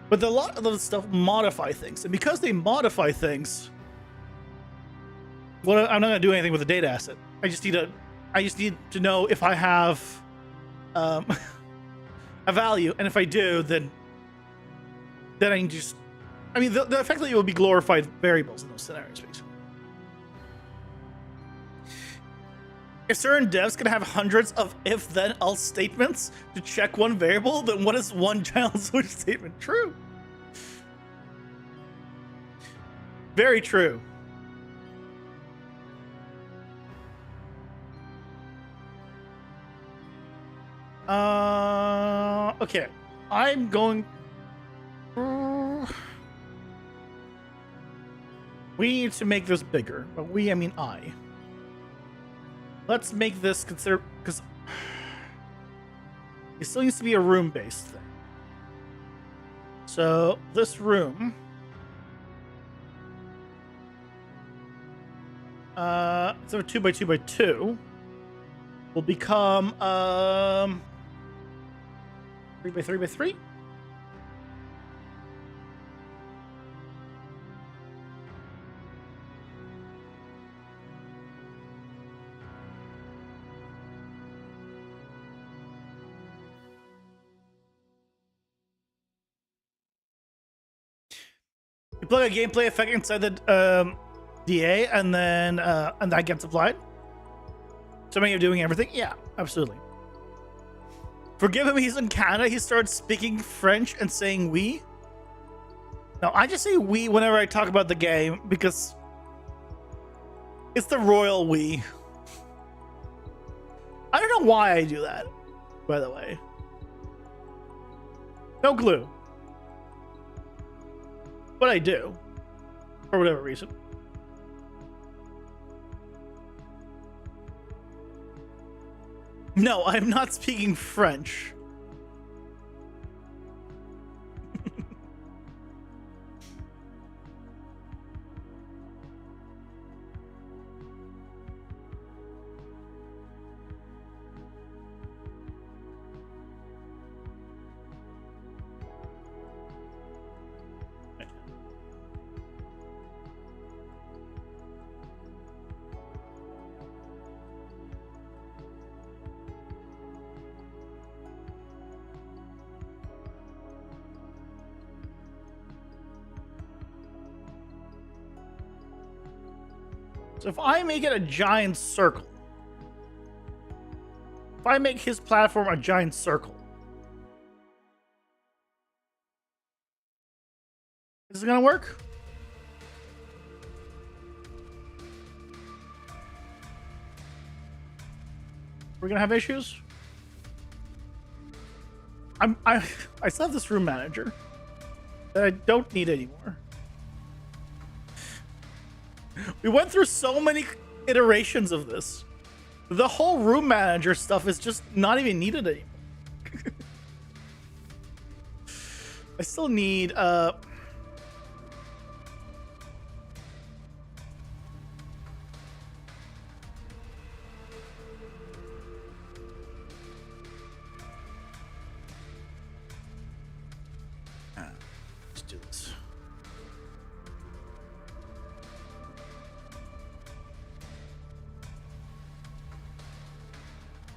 But a lot of those stuff modify things. And because they modify things, well, I'm not gonna do anything with a data asset. I just need to know if I have a value, and if I do, then I can just, I mean, the effectively it will be glorified variables in those scenarios, basically. If certain devs can have hundreds of if then else statements to check one variable, then what is one child switch statement? True. Very true. Okay. I'm going. We need to make this bigger, but we, I mean I. Let's make this consider, because it still needs to be a room-based thing. So this room, instead of 2x2x2, will become 3x3x3. You plug a gameplay effect inside the DA, and then and that gets applied. So many of doing everything. Yeah, absolutely. Forgive him. He's in Canada. He starts speaking French and saying "we." No, I just say "we" whenever I talk about the game because it's the royal "we." I don't know why I do that. By the way, no clue. But I do, for whatever reason. No, I'm not speaking French. So if I make it a giant circle, if I make his platform a giant circle, is it gonna work? We're gonna have issues. I still have this room manager that I don't need anymore. We went through so many iterations of this. The whole room manager stuff is just not even needed anymore. I still need let's do this.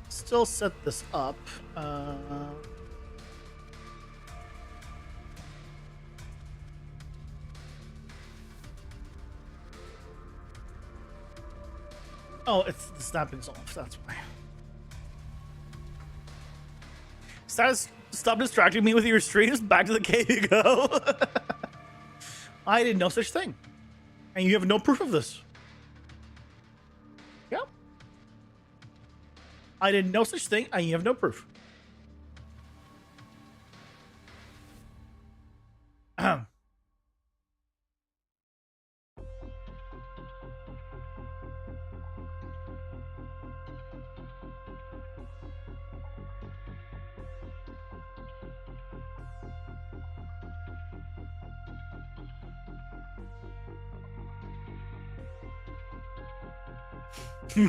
Still set this up. Oh, it's the snapping's off. That's why. Stop distracting me with your streams. Back to the cave you go. I did no such thing. And you have no proof of this. Yep. I did no such thing, and you have no proof.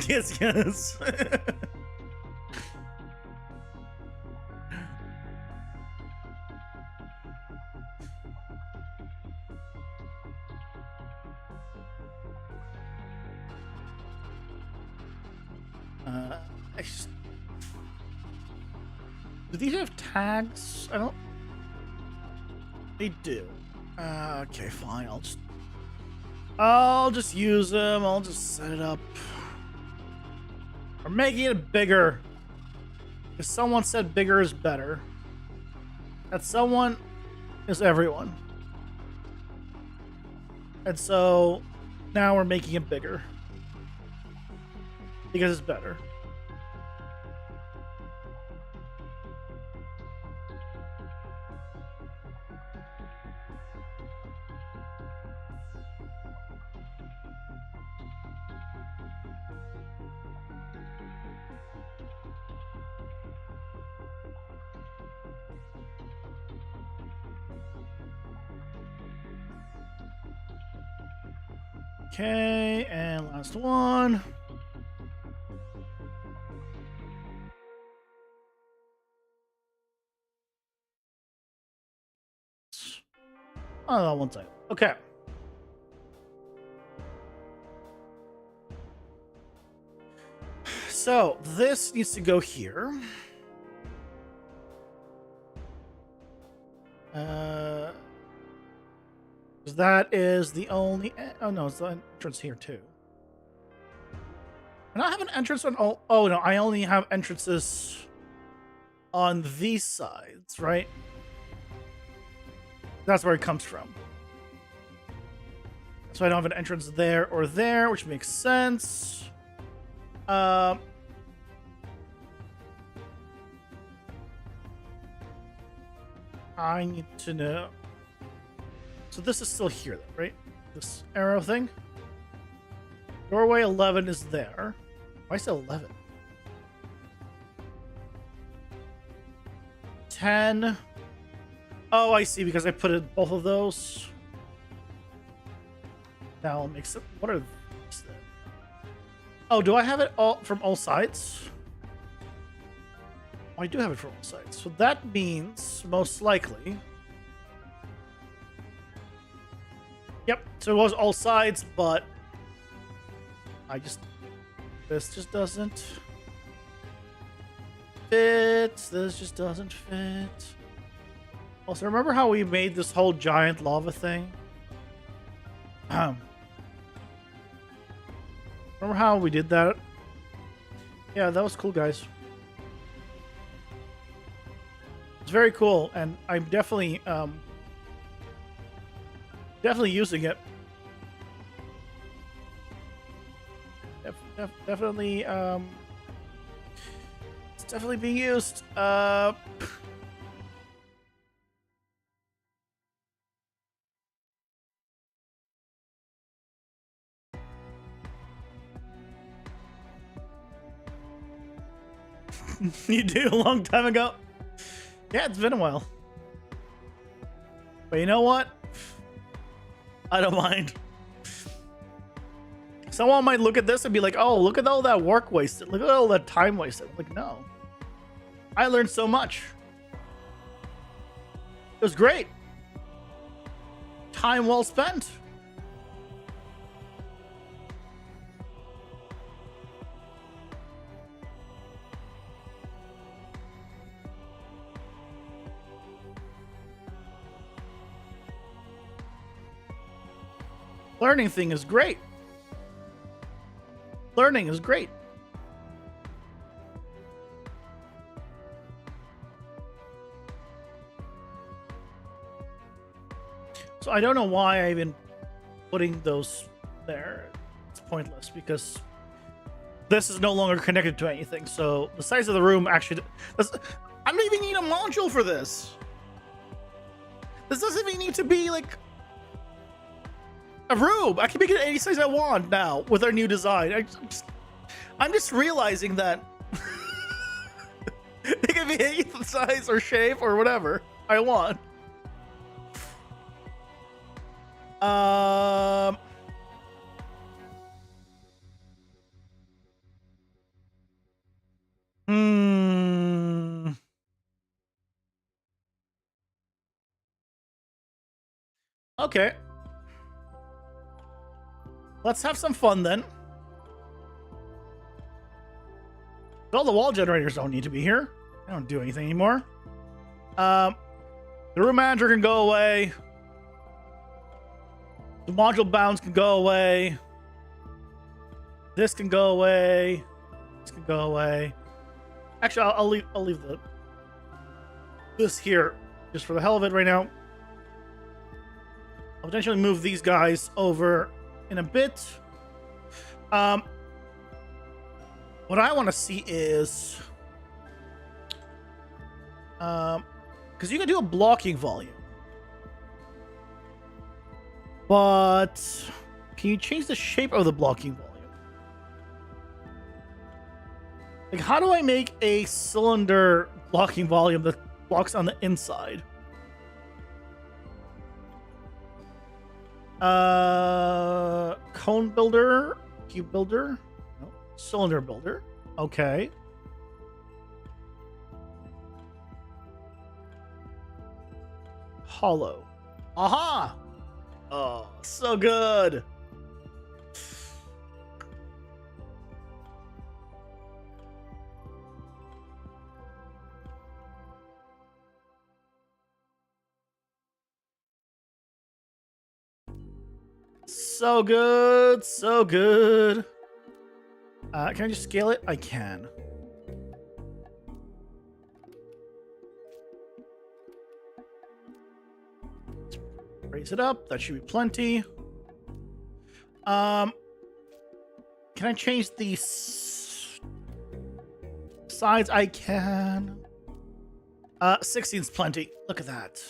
Yes, yes. I just... Do these have tags? I don't... They do. Okay, fine. I'll just use them. I'll just set it up. We're making it bigger. Because someone said bigger is better. That someone is everyone. And so now we're making it bigger. Because it's better. Okay, and last one. Oh, that one side. Okay. So this needs to go here. That is the only... Oh, no, it's the entrance here, too. And I have an entrance on all... Oh, no, I only have entrances on these sides, right? That's where it comes from. So I don't have an entrance there or there, which makes sense. I need to know... So this is still here, right? This arrow thing. Doorway 11 is there. Why is it 11? 10. Oh, I see, because I put in both of those. Now it makes it... What are these then? Oh, do I have it all from all sides? Oh, I do have it from all sides. So that means, most likely... Yep, so it was all sides, but this just doesn't fit. This just doesn't fit. Also, remember how we made this whole giant lava thing? Remember how we did that? Yeah, that was cool, guys. It's very cool, and I'm definitely using it. Definitely, it's definitely being used. You do a long time ago. Yeah, it's been a while. But you know what? I don't mind. Someone might look at this and be like, oh, look at all that work wasted. Look at all that time wasted. I'm like, no. I learned so much. It was great. Time well spent. Learning thing is great. Learning is great. So I don't know why I even putting those there. It's pointless because this is no longer connected to anything. So the size of the room actually, I don't even need a module for this. This doesn't even need to be like a room. I can make it any size I want now with our new design. I'm just realizing that it can be any size or shape or whatever I want. Okay. Let's have some fun then. All the wall generators don't need to be here. They don't do anything anymore. The room manager can go away. The module bounds can go away. This can go away. This can go away. Actually, I'll leave this here just for the hell of it right now. I'll potentially move these guys over in a bit. What I want to see is because you can do a blocking volume, but can you change the shape of the blocking volume? Like, how do I make a cylinder blocking volume that blocks on the inside? Cone builder, cube builder, no, cylinder builder. Okay. Hollow. Aha! Oh, so good. So good, so good. Can I just scale it? I can. Let's raise it up. That should be plenty. Can I change the sides? I can. 16's plenty. Look at that.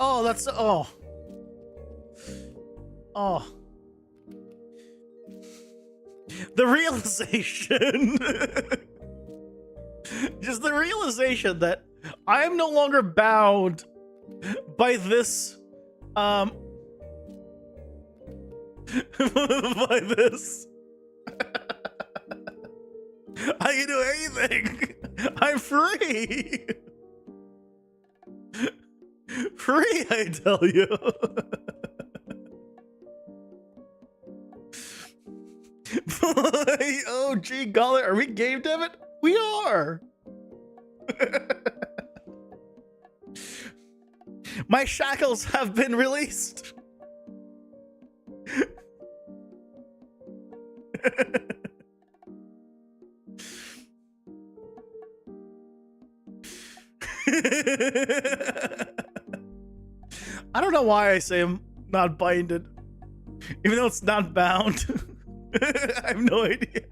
Oh, that's oh. The realization. Just the realization that I am no longer bound by this by this. I can do anything. I'm free. Free, I tell you. Boy, oh gee golly, are we game dev it? We are. My shackles have been released. I don't know why I say I'm not binded, even though it's not bound. I have no idea.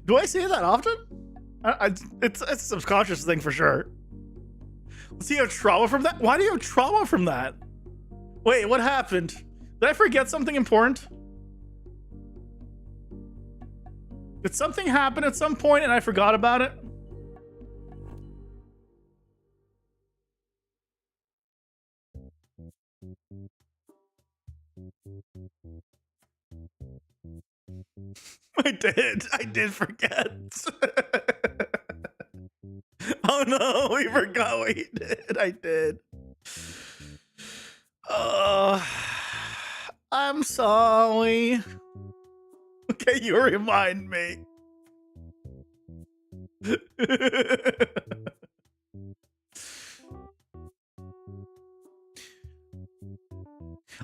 Do I say that often? It's a subconscious thing for sure. Does he have trauma from that? Why do you have trauma from that? Wait, what happened? Did I forget something important? Did something happen at some point and I forgot about it? I did forget. Oh no, we forgot what he did. I did. I'm sorry. Okay, you remind me.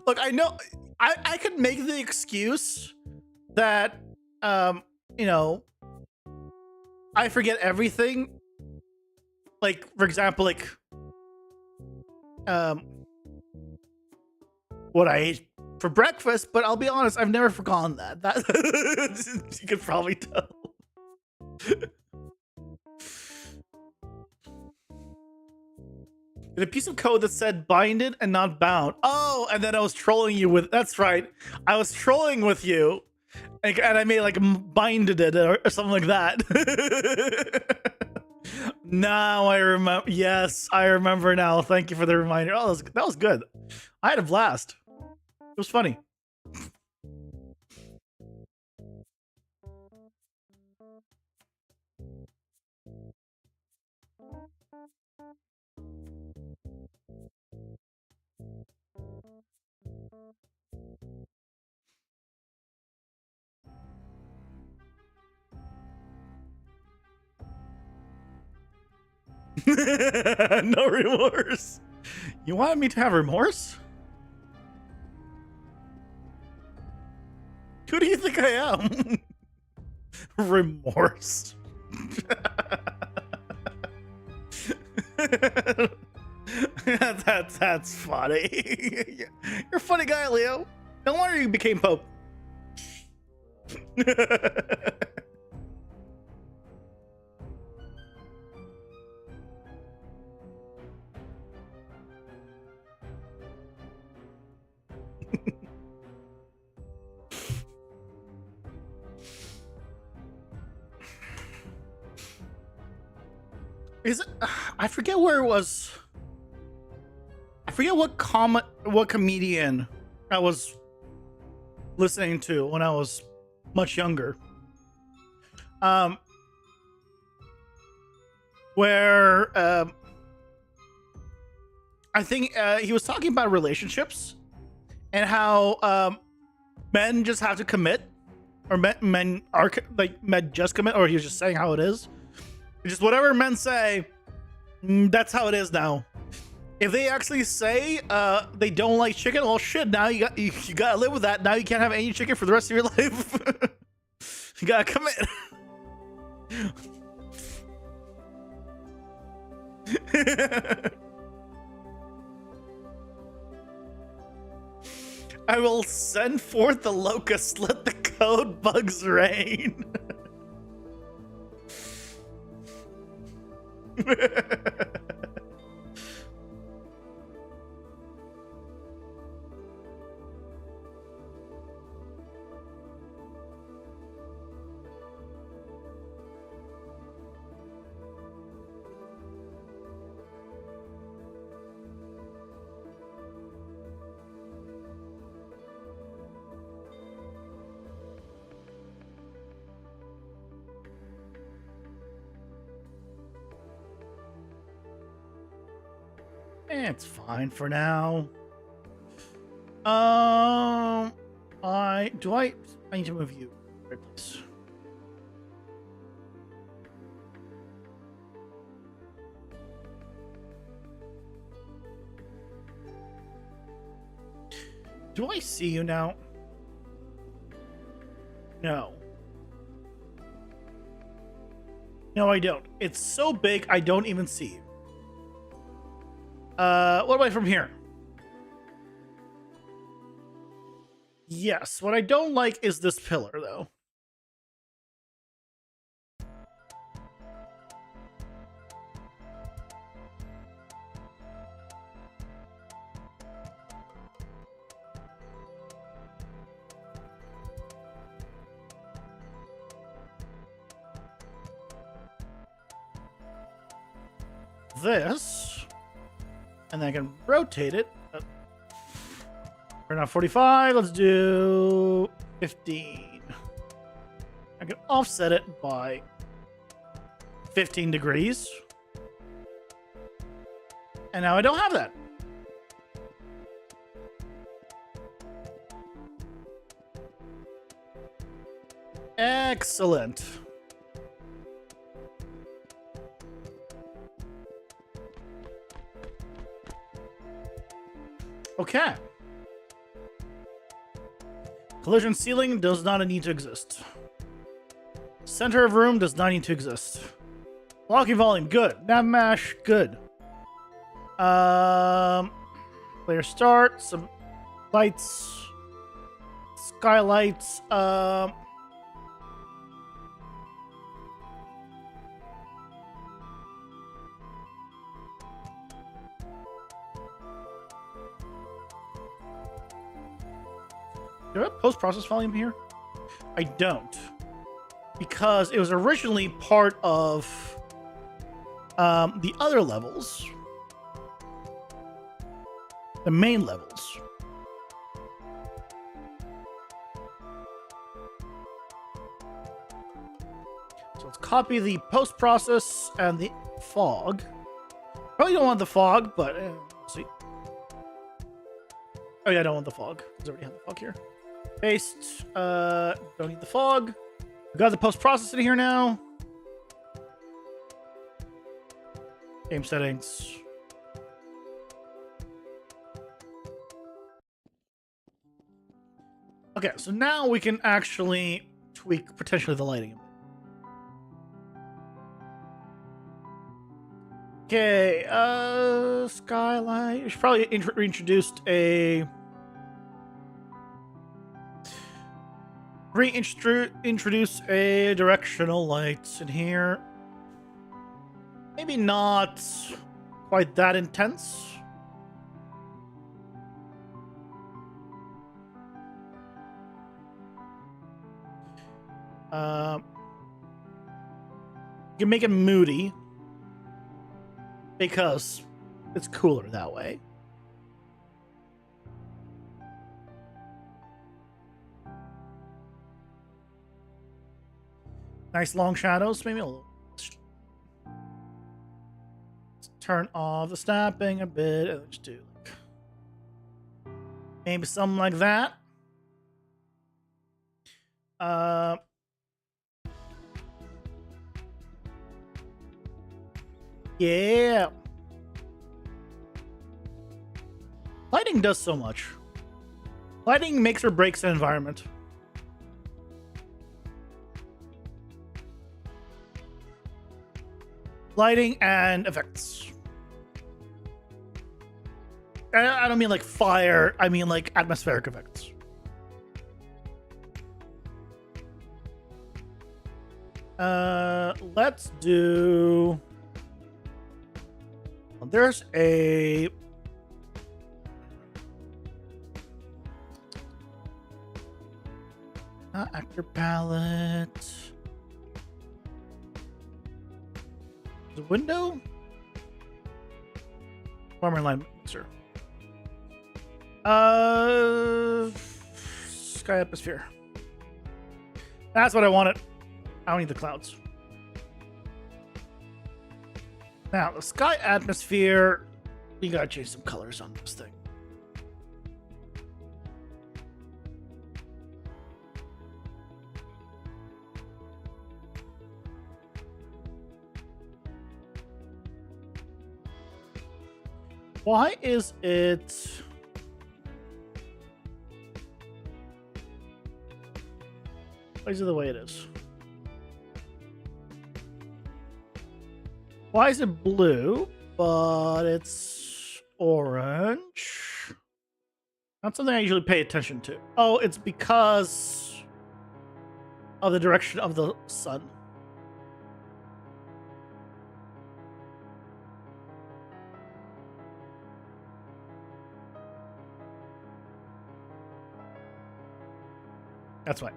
Look, I know I could make the excuse that you know, I forget everything. Like, for example, like um what I ate for breakfast, but I'll be honest, I've never forgotten that. That you could probably tell. In a piece of code that said binded and not bound. Oh, and then I was trolling you with. That's right. I was trolling with you, and I made like binded it or something like that. Now I remember. Yes, I remember now. Thank you for the reminder. Oh, that was good. I had a blast. It was funny. No remorse. You wanted me to have remorse? Who do you think I am? Remorse. That's funny. You're a funny guy, Leo. No wonder you became Pope. Is it? I forget where it was. I forget what comedian I was listening to when I was much younger. Where I think he was talking about relationships and how men just have to commit, or men are like men just commit, or he was just saying how it is. Just whatever men say, that's how it is now. If they actually say they don't like chicken, well, shit. Now you gotta live with that. Now you can't have any chicken for the rest of your life. You gotta commit. I will send forth the locust. Let the code bugs rain. It's fine for now. I need to move you. Right, please. Do I see you now? No. No, I don't. It's so big, I don't even see you. What about from here? Yes, what I don't like is this pillar, though. This, and then I can rotate it. We're now 45. Let's do 15. I can offset it by 15 degrees. And now I don't have that. Excellent. Okay. Collision ceiling does not need to exist. Center of room does not need to exist. Blocking volume, good. Nav mash, good. Player start, some lights, skylights. Do I have post-process volume here? I don't. Because it was originally part of the other levels. The main levels. So let's copy the post-process and the fog. Probably don't want the fog, but let's see. Oh yeah, I don't want the fog. Because I already have the fog here. Paste. Don't need the fog. We got the post-process in here now. Game settings. Okay, so now we can actually tweak potentially the lighting. Okay, skylight. We should probably reintroduced a introduce a directional light in here. Maybe not quite that intense. You can make it moody because it's cooler that way. Nice long shadows, maybe a little. Let's turn off the snapping a bit and just do like maybe something like that. Yeah. Lighting does so much. Lighting makes or breaks an environment. Lighting and effects. I don't mean like fire, I mean like atmospheric effects. Let's do... Well, there's a... actor palette. The window? Farmer line mixer. Sky atmosphere. That's what I wanted. I don't need the clouds. Now, the sky atmosphere, you gotta change some colors on this thing. Why is it... Why is it the way it is? Why is it blue, but it's orange? Not something I usually pay attention to. Oh, it's because of the direction of the sun. That's right.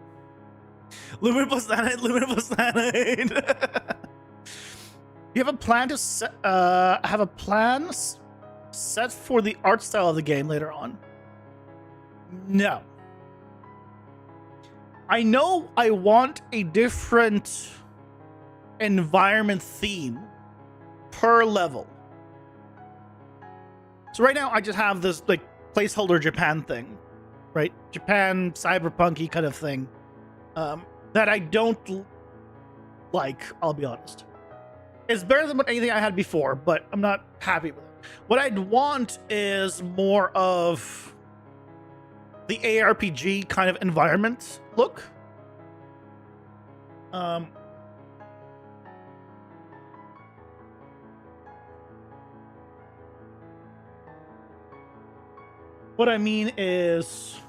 Lumen plus nanite, lumen plus nanite. You have a plan to set, have a plan set for the art style of the game later on? No. I know I want a different environment theme per level. So right now I just have this like placeholder Japan thing, right? Japan cyberpunky kind of thing that I don't like, I'll be honest. It's better than anything I had before, but I'm not happy with it. What I'd want is more of the ARPG kind of environment look. What I mean is,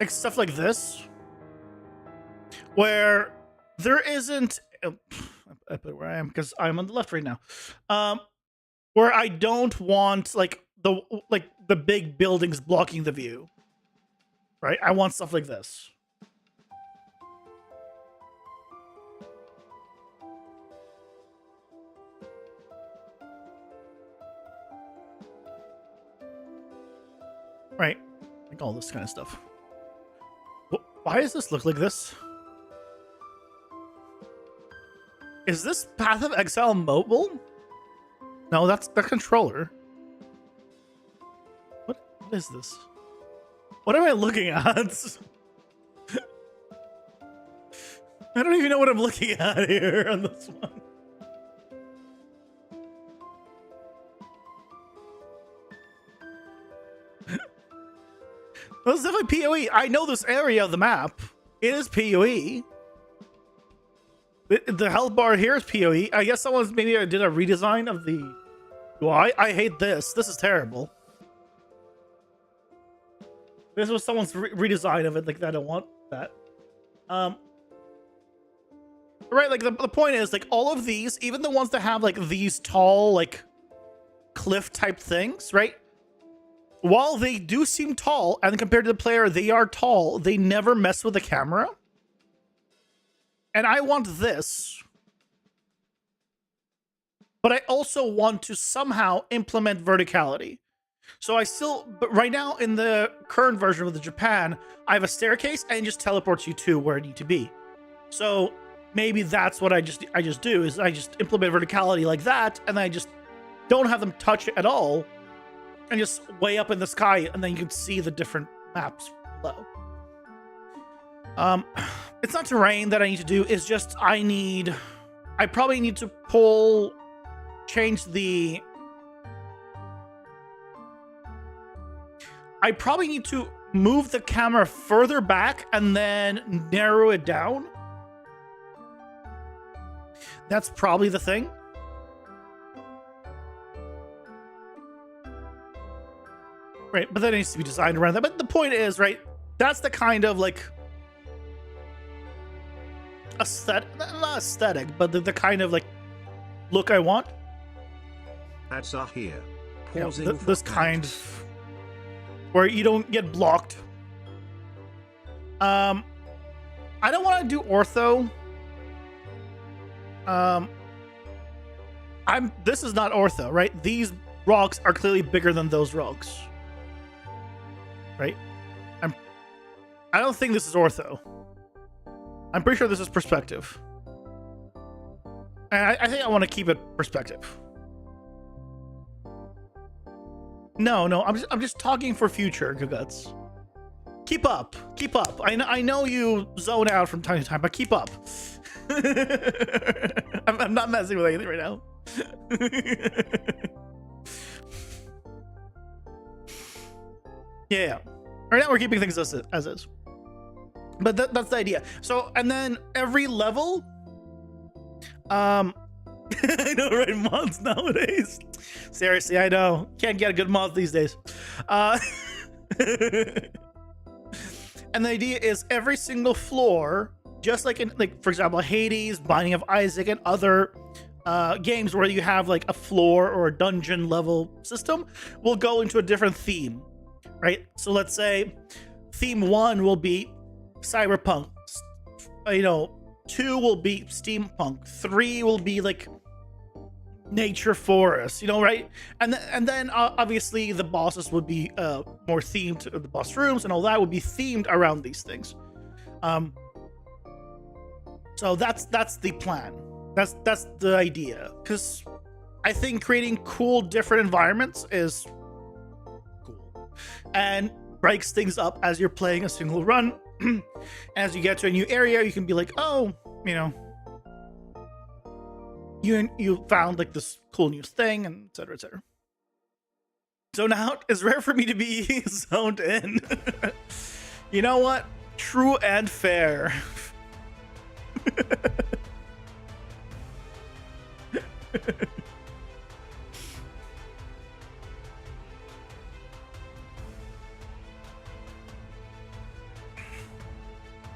like stuff like this, where there isn't. I put where I am because I'm on the left right now. Where I don't want like the big buildings blocking the view. Right? I want stuff like this. Right? Like all this kind of stuff. Why does this look like this? Is this Path of Exile mobile? No, that's the controller. What is this? What am I looking at? I don't even know what I'm looking at here on this one. Well, it's definitely PoE. I know this area of the map. It is PoE. The health bar here is PoE. I guess someone's maybe did a redesign of the UI. I hate this. This is terrible. This was someone's redesign of it. Like, I don't want that. Right, like the point is, like, all of these, even the ones that have like these tall, like cliff type things, right? While they do seem tall, and compared to the player, they are tall, they never mess with the camera. And I want this. But I also want to somehow implement verticality. So I still, but right now in the current version of the Japan, I have a staircase and it just teleports you to where you need to be. So maybe that's what I just do, is I just implement verticality like that, and I just don't have them touch it at all, and just way up in the sky, and then you can see the different maps below. It's not terrain that I need to do, it's just I probably need to change the, I probably need to move the camera further back and then narrow it down. That's probably the thing. Right, but that needs to be designed around that. But the point is, right, that's the kind of like not aesthetic, but the kind of like look I want. Ads are here. Pausing, you know, this kind of where you don't get blocked. I don't want to do ortho. This is not ortho, right? These rocks are clearly bigger than those rocks. Right? I don't think this is ortho. I'm pretty sure this is perspective. And I think I want to keep it perspective. No, I'm just talking for future, Guguts. Keep up. I know you zone out from time to time, but keep up. I'm not messing with anything right now. Yeah. Right now we're keeping things as is. But that's the idea. So, and then every level, I know, right? Mods nowadays. Seriously, I know. Can't get a good mod these days. And the idea is every single floor, just like in, like, for example, Hades, Binding of Isaac, and other games where you have like a floor or a dungeon level system, will go into a different theme, right? So let's say theme 1 will be cyberpunk, 2 will be steampunk, 3 will be like nature forest, right? And then obviously the bosses would be more themed, the boss rooms and all that would be themed around these things. So that's the plan. That's the idea, because I think creating cool different environments is cool and breaks things up as you're playing a single run As you get to a new area, you can be like, oh, you know, you found like this cool new thing, and et cetera, et cetera. So now it's rare for me to be zoned in. You know what? True and fair.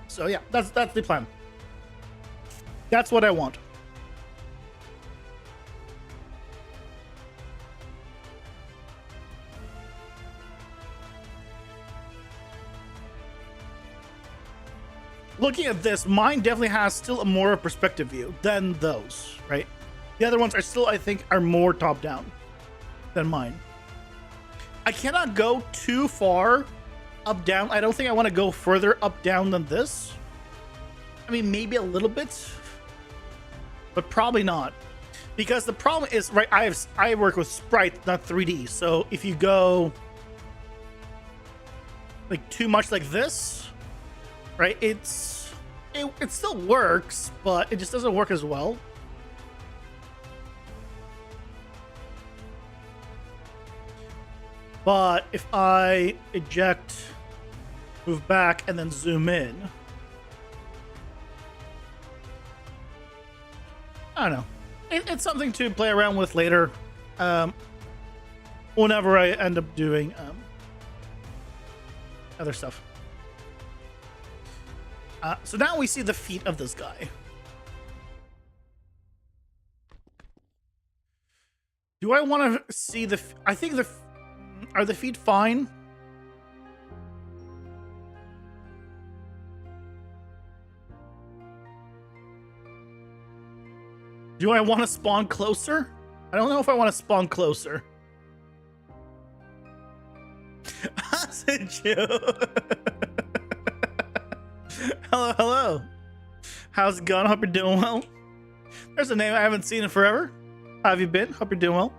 So yeah, that's the plan. That's what I want. Looking at this, mine definitely has still a more perspective view than those, right? The other ones are still, I think, are more top down than mine. I cannot go too far up down. I don't think I want to go further up down than this. I mean, maybe a little bit, but probably not. Because the problem is, right, I work with sprites, not 3D. So if you go like too much like this, right, it still works, but it just doesn't work as well. But if I eject, move back, and then zoom in, I don't know. It's something to play around with later, whenever I end up doing other stuff. So now we see the feet of this guy. Do I want to see the? I think are the feet fine? Do I want to spawn closer? I don't know if I want to spawn closer. Hello, hello. How's it going? Hope you're doing well. There's a name I haven't seen in forever. How have you been? Hope you're doing well.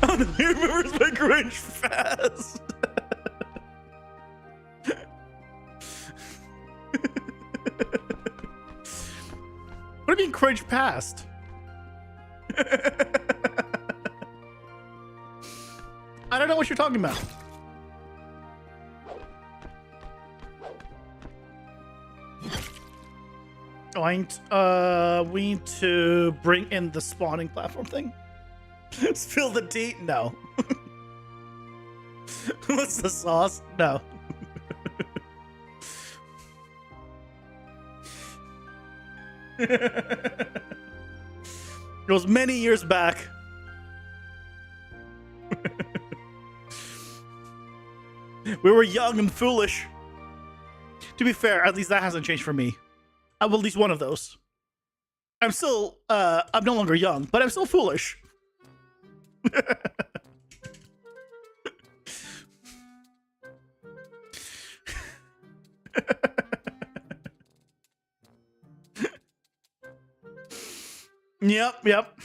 Oh, no, he remembers my cringe fast. What do you mean cringe past? I don't know what you're talking about. We need to bring in the spawning platform thing. Spill the tea? No. What's the sauce? No. It was many years back. We were young and foolish. To be fair, at least that hasn't changed for me. I'm at least one of those. I'm still, I'm no longer young, but I'm still foolish. Yep.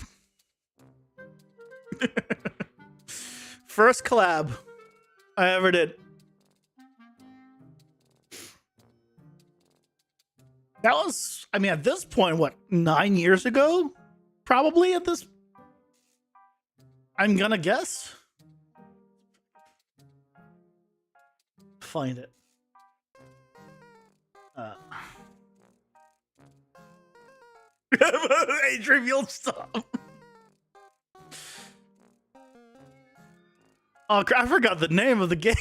First collab I ever did. That was, I mean, at this point, what, 9 years ago? Probably at this, I'm gonna guess. Find it. Age reveal stuff. Oh, I forgot the name of the game.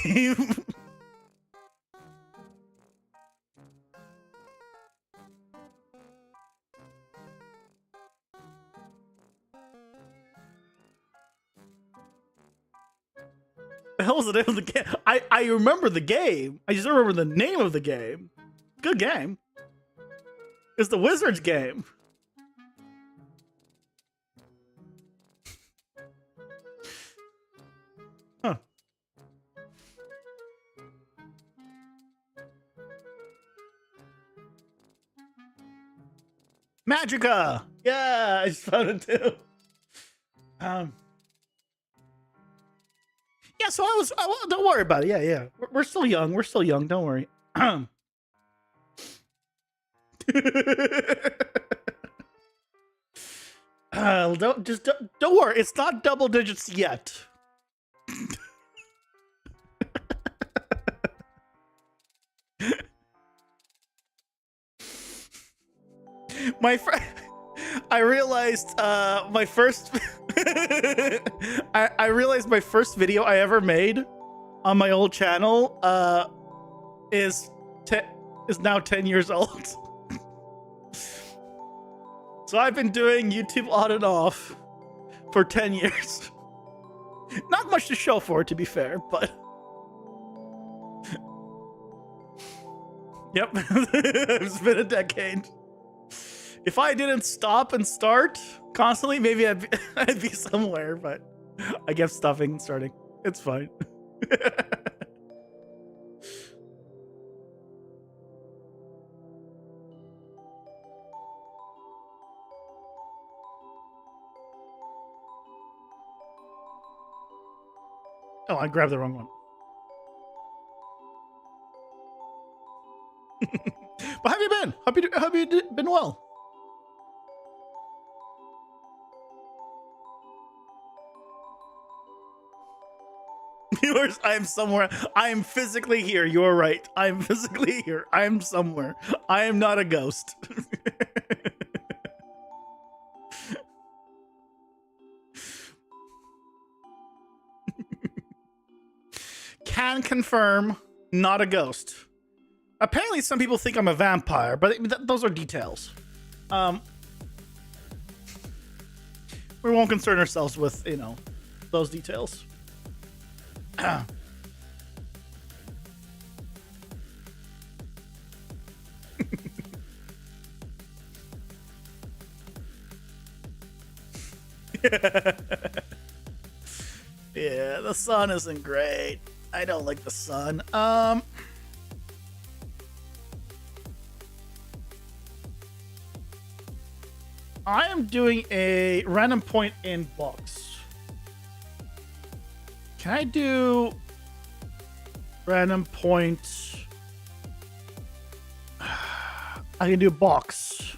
The hell was the name of the game? I remember the game. I just don't remember the name of the game. Good game. It's the Wizards game. Huh. Magica. Yeah, I just found it too. Yeah, so don't worry about it. Yeah. We're still young. We're still young. Don't worry. Don't worry. It's not double digits yet. My friend, I realized my first I realized my first video I ever made on my old channel is now 10 years old. So I've been doing YouTube on and off for 10 years. Not much to show for it, to be fair, but yep. It's been a decade. If I didn't stop and start constantly, maybe I'd be somewhere, but I kept stopping and starting. It's fine. Oh, I grabbed the wrong one. But how have you been? Have you been well? Viewers, I am somewhere. I am physically here. You're right. I am physically here. I am somewhere. I am not a ghost. Can confirm, not a ghost. Apparently, some people think I'm a vampire, but those are details. We won't concern ourselves with, those details. Yeah, the sun isn't great. I don't like the sun. I am doing a random point in box. Can I do random point? I can do box.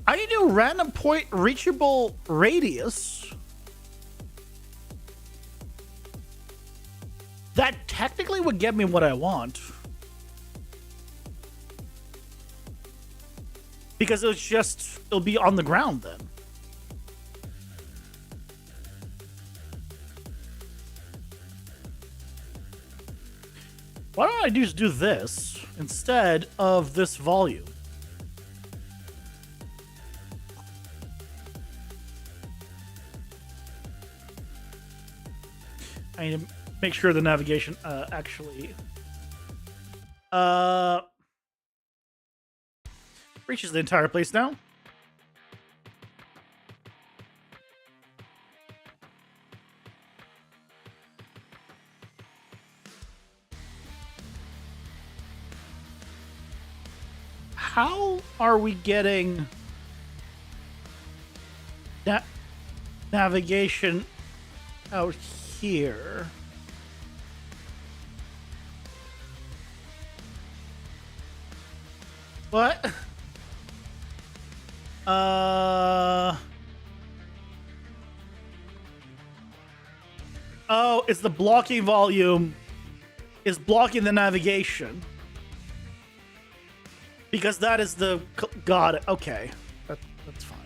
I can do random point reachable radius. That technically would get me what I want. Because it'll be on the ground then. Why don't I just do this instead of this volume? I need to make sure the navigation actually reaches the entire place now. How are we getting that navigation out here? What? Oh, it's the blocking volume is blocking the navigation. Because that is the... Got it. Okay. That's fine.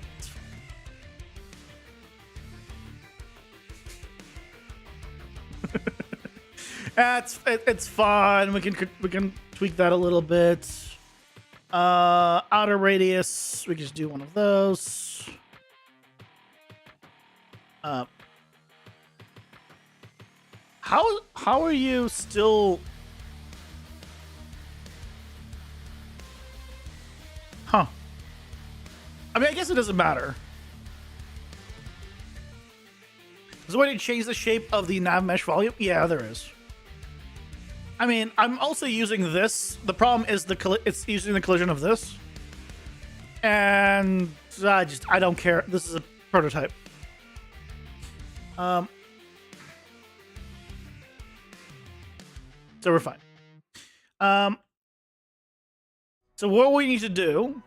That's fine. It's fine. We can tweak that a little bit. Outer radius. We can just do one of those. How are you still... Huh. I mean, I guess it doesn't matter. Is there a way to change the shape of the nav mesh volume? Yeah, there is. I mean, I'm also using this. The problem is it's using the collision of this. And I don't care. This is a prototype. So we're fine. So what we need to do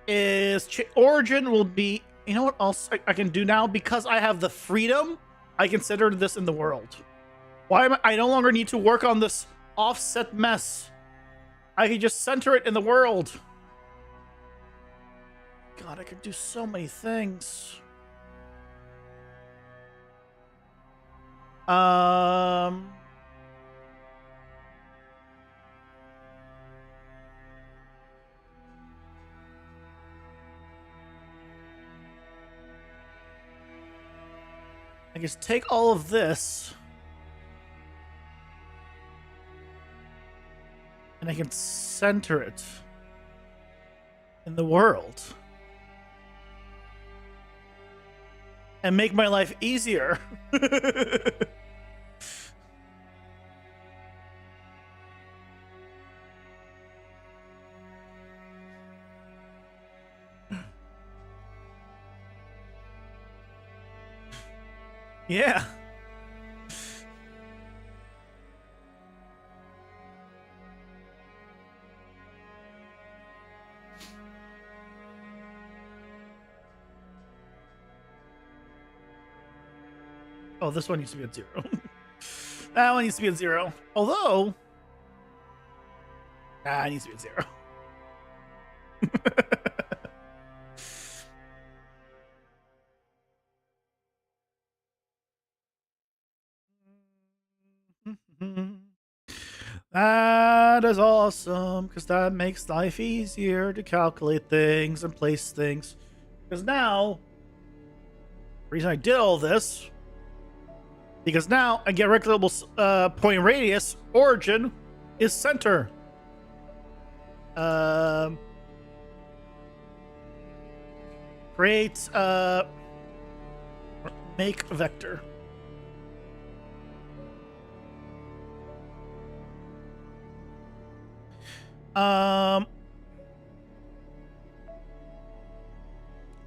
is origin will be, you know what else I can do now? Because I have the freedom, I consider this in the world. Why am I no longer need to work on this offset mess. I can just center it in the world. God, I could do so many things. I just take all of this and I can center it in the world and make my life easier. Yeah. Oh, this one needs to be at 0. That one needs to be at 0. Although, it needs to be at 0. That is awesome, because that makes life easier to calculate things and place things. Because now, the reason I did all this, because now I get rectangular point radius, origin is center. Create make vector.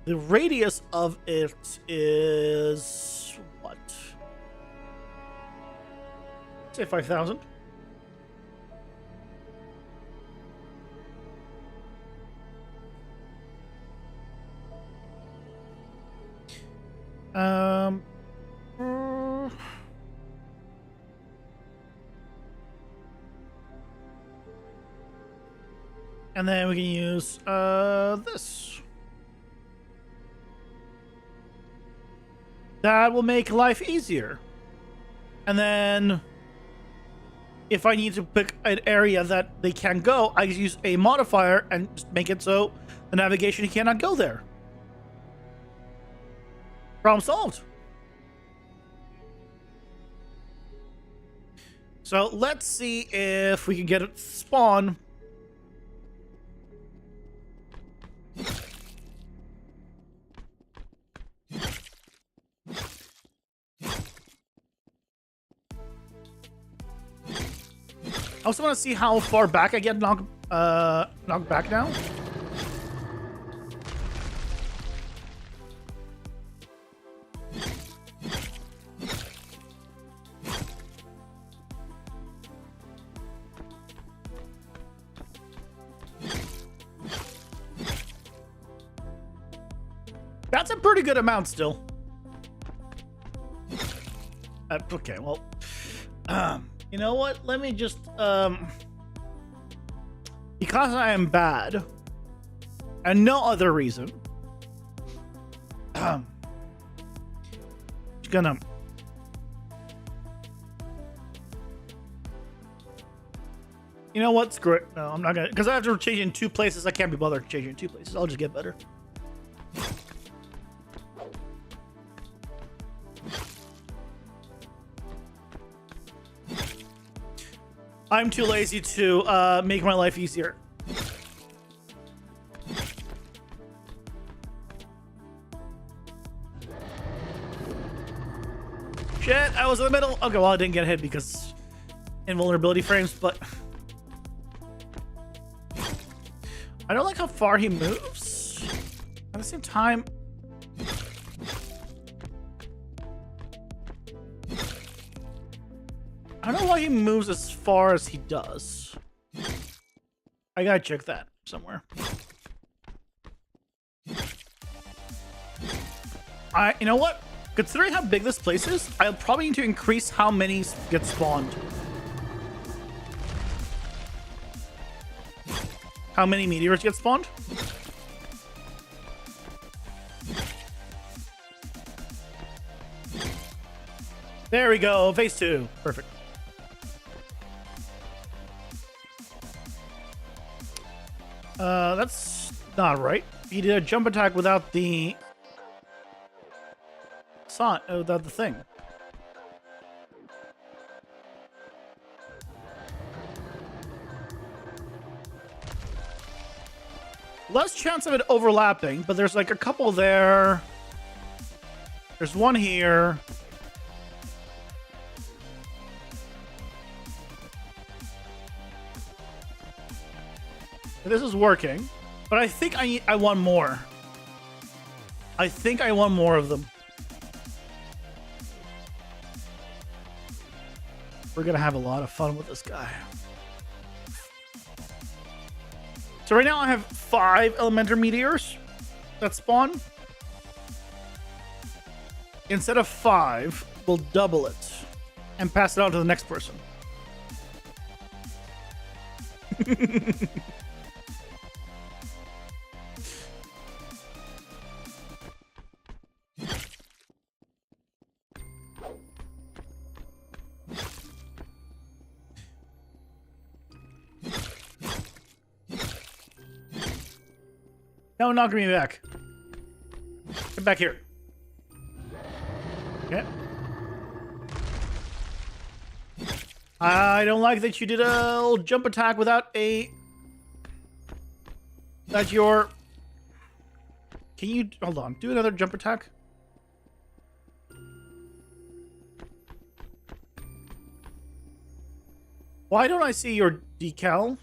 The radius of it is what? Say 5,000. And then we can use this. That will make life easier. And then if I need to pick an area that they can't go, I just use a modifier and just make it so the navigation cannot go there. Problem solved. So let's see if we can get it spawn. I also want to see how far back I get knocked back now. That's a pretty good amount still. Okay, well, you know what? Let me just, because I am bad, and no other reason, just gonna, you know what? Screw it. No, I'm not gonna, because I have to change in 2 places. I can't be bothered changing in 2 places. I'll just get better. I'm too lazy to make my life easier. Shit, I was in the middle. Okay, well, I didn't get hit because invulnerability frames, but I don't like how far he moves. At the same time, I don't know why he moves as far as he does. I gotta check that somewhere. You know what? Considering how big this place is, I'll probably need to increase how many get spawned. How many meteors get spawned? There we go, phase 2. Perfect. That's not right. He did a jump attack without the without the thing. Less chance of it overlapping, but there's like a couple there. There's one here. This is working, but I think I want more. I think I want more of them. We're gonna have a lot of fun with this guy. So right now I have 5 elemental meteors that spawn. Instead of 5, we'll double it and pass it on to the next person. No, not bring me back. Get back here. Okay. I don't like that you did a little jump attack without a... That your... Can you... Hold on. Do another jump attack. Why don't I see your decal?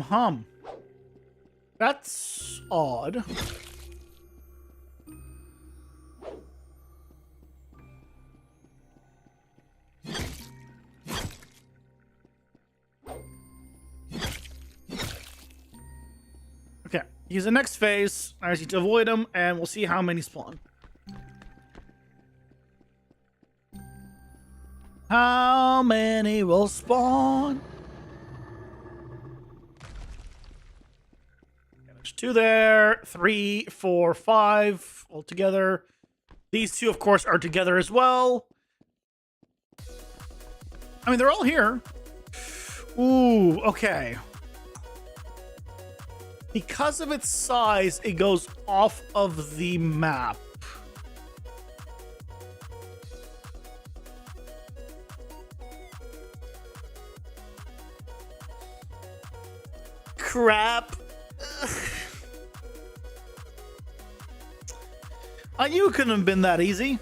Hum. That's odd. Okay, use the next phase. I just need to avoid them, and we'll see how many spawn. How many will spawn? There's 2 there, 3, 4, 5 all together. These 2, of course, are together as well. I mean, they're all here. Ooh, okay. Because of its size, it goes off of the map. Crap. I knew it couldn't have been that easy.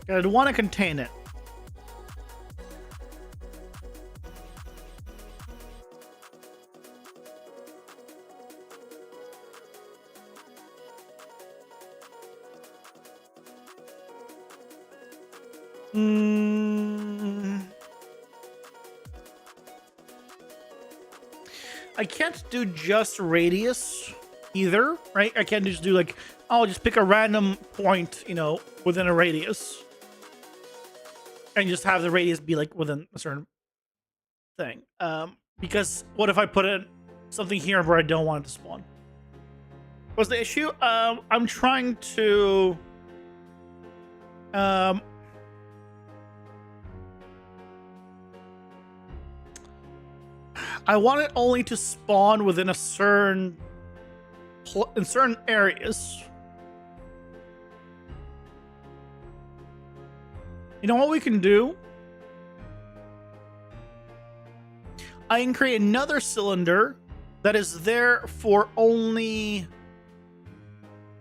I'd want to contain it. I can't do just radius either, right? I can't just do like, oh, just pick a random point, you know, within a radius. And just have the radius be like within a certain thing. Because what if I put in something here where I don't want it to spawn? What's the issue? I'm trying to Um, I want it only to spawn within a certain in certain areas. You know what we can do? I can create another cylinder that is there for only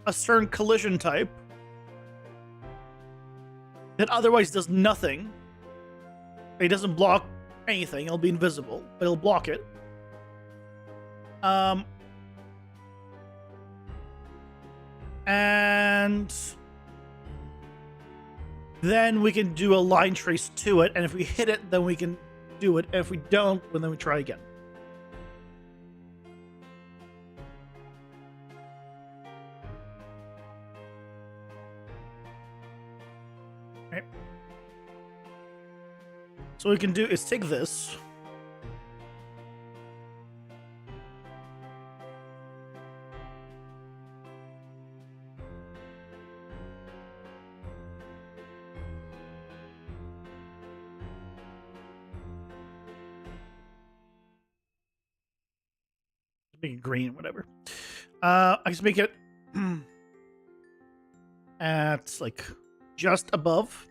a certain collision type that otherwise does nothing. It doesn't block anything. It'll be invisible, but it'll block it. And then we can do a line trace to it, and if we hit it, then we can do it. If we don't, well, then we try again. Okay. So what we can do is take this. Make it green, whatever. I just make it at like just above.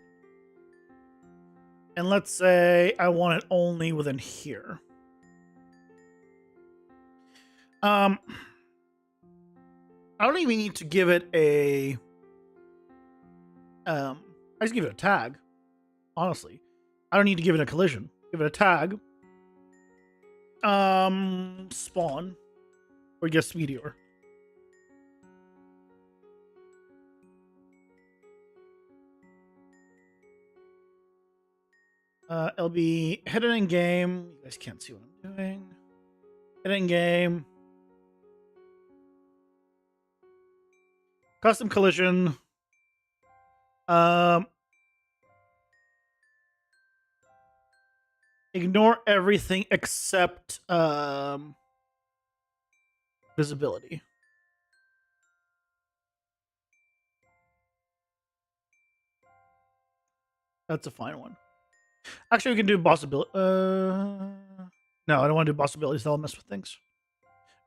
And let's say I want it only within here. I don't even need to give it a I just give it a tag. Honestly. I don't need to give it a collision. Give it a tag. Spawn. Or guess meteor. It'll be hidden in game. You guys can't see what I'm doing. Hidden in game. Custom collision. Ignore everything except visibility. That's a fine one. Actually, we can do possibility. No, I don't want to do possibilities. That'll mess with things.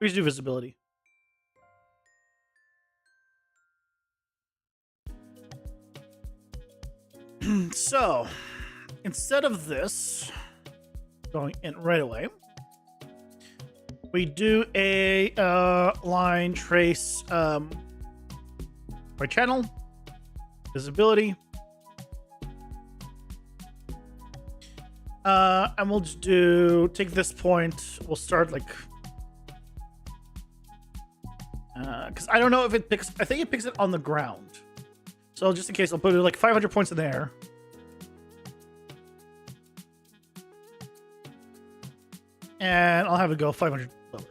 We just do visibility. So, instead of this going in right away, we do a line trace by channel, visibility, and we'll just take this point. We'll start like because I don't know if it picks. I think it picks it on the ground. So just in case, I'll put it like 500 points in there. And I'll have it go 500 lower.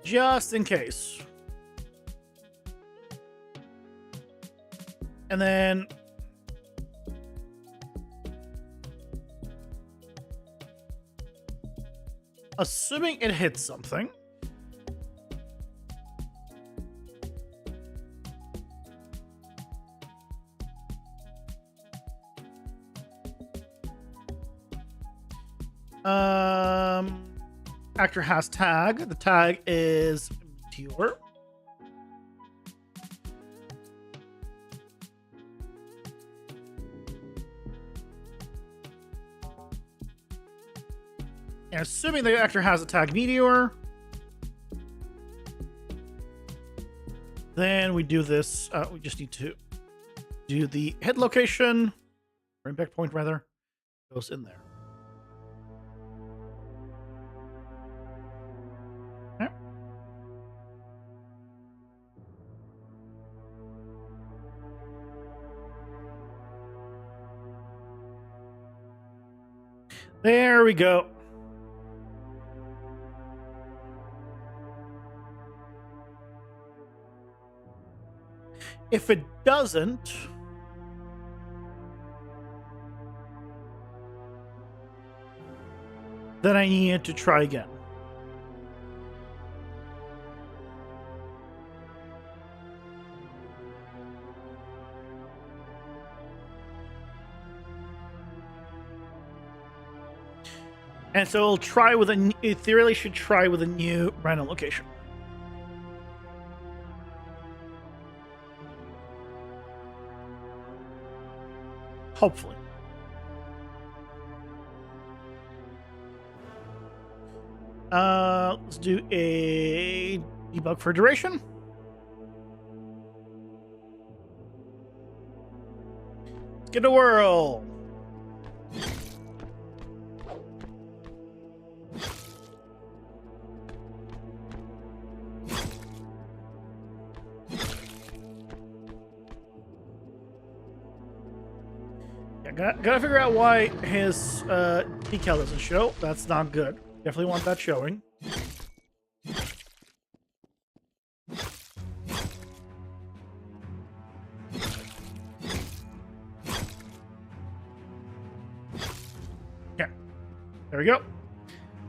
Just in case. And then assuming it hits something. Actor has tag. The tag is meteor. And assuming the actor has a tag meteor, then we do this. We just need to do the hit location, or impact point rather, goes in there. Okay. There we go. If it doesn't, then I need to try again. And so it'll try with it theoretically should try with a new random location. Hopefully. Let's do a debug for duration. Let's get a whirl. Gotta figure out why his decal doesn't show. That's not good. Definitely want that showing. Yeah. There we go.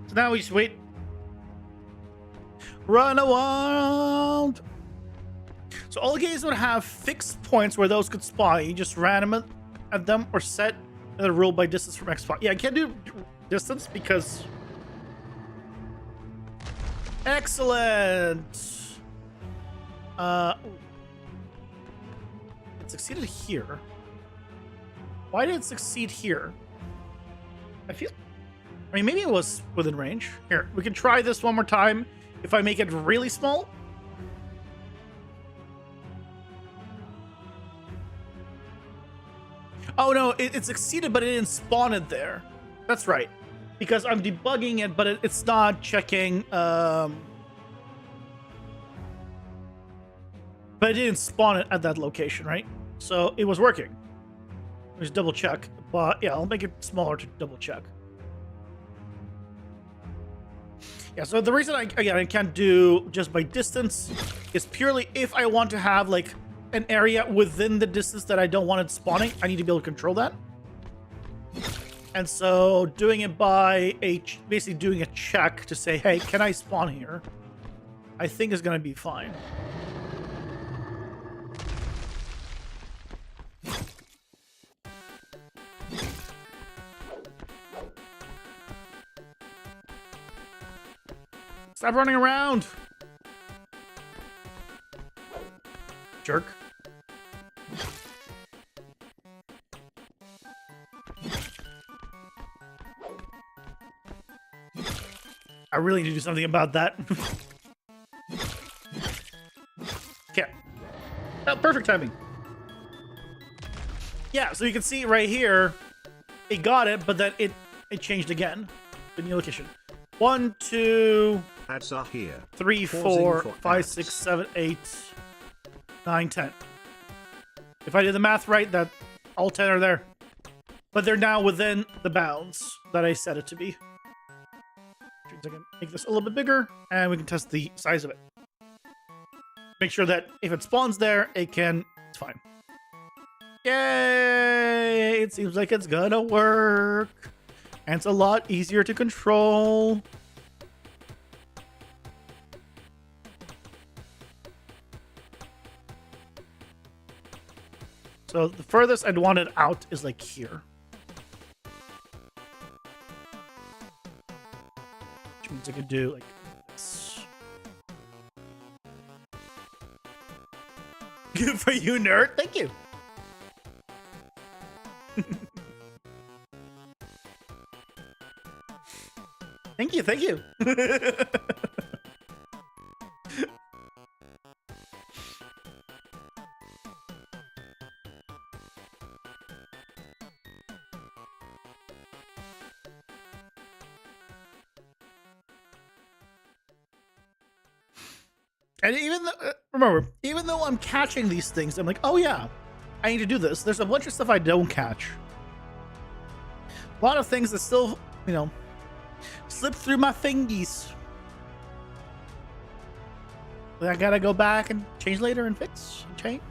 So now we just wait. Run around. So all games would have fixed points where those could spawn. You just random at them or set the rule by distance from X spot. Yeah, I can't do distance because... Excellent! It succeeded here. Why did it succeed here? I mean, maybe it was within range. Here, we can try this one more time. If I make it really small. Oh no, it succeeded, but it didn't spawn it there. That's right. Because I'm debugging it, but it's not checking. But it didn't spawn it at that location, right? So it was working. Just double check. But yeah, I'll make it smaller to double check. Yeah, so the reason I can't do just by distance is purely if I want to have like an area within the distance that I don't want it spawning, I need to be able to control that. And so doing it by basically doing a check to say, hey, can I spawn here? I think is going to be fine. Stop running around. Jerk. I really need to do something about that. Okay. Oh, perfect timing. Yeah, so you can see right here, it got it, but then it changed again. The new location. 1, 2, Ads are here. 3, 4, 5, 6, 7, 8, 9, 10. If I did the math right, that all 10 are there. But they're now within the bounds that I set it to be. I can make this a little bit bigger, and we can test the size of it. Make sure that if it spawns there, it's fine. Yay! It seems like it's gonna work. And it's a lot easier to control. So the furthest I'd want it out is like here. Which means I could do like this. Good for you, nerd. Thank you. Thank you, thank you. And even though, remember, even though I'm catching these things, I'm like, oh yeah, I need to do this. There's a bunch of stuff I don't catch. A lot of things that still, you know, slip through my fingies. But I gotta go back and change later and fix and change.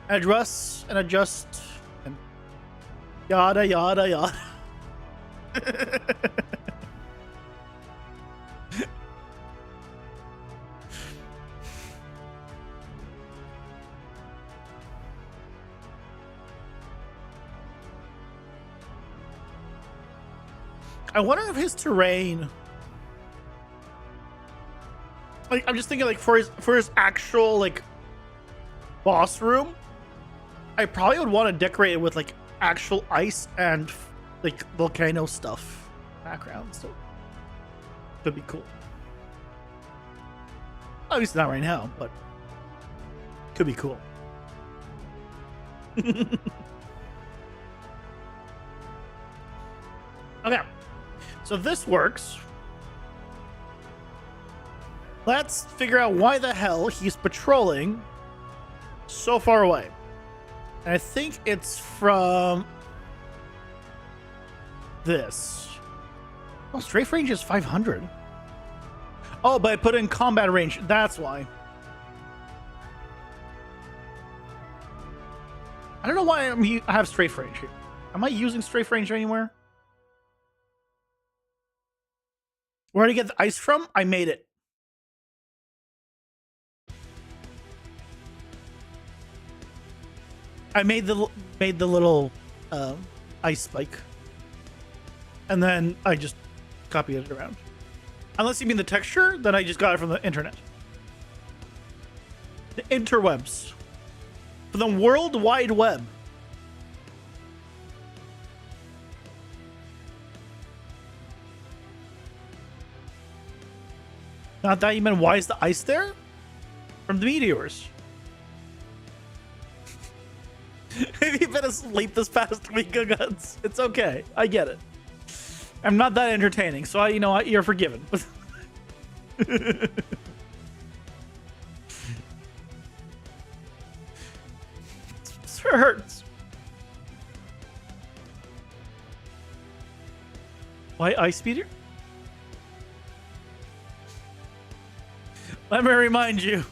And address and adjust and yada yada yada. I wonder if his terrain. Like, I'm just thinking, like, for his actual, like, boss room, I probably would want to decorate it with, like, actual ice and, like, volcano stuff background. So could be cool. Obviously not right now, but could be cool. Okay, so this works. Let's figure out why the hell he's patrolling so far away. And I think it's from this. Oh, strafe range is 500. Oh, but I put in combat range. That's why. I don't know why I have strafe range here. Am I using strafe range anywhere? Where did I get the ice from? I made it. I made the little ice spike, and then I just copied it around. Unless you mean the texture, then I just got it from the internet. The interwebs. For the World Wide Web. Not that you meant why is the ice there? From the meteors. Have you been asleep this past week, Guts? It's okay. I get it. I'm not that entertaining, so you know what? You're forgiven. It hurts. Why ice speeder? Let me remind you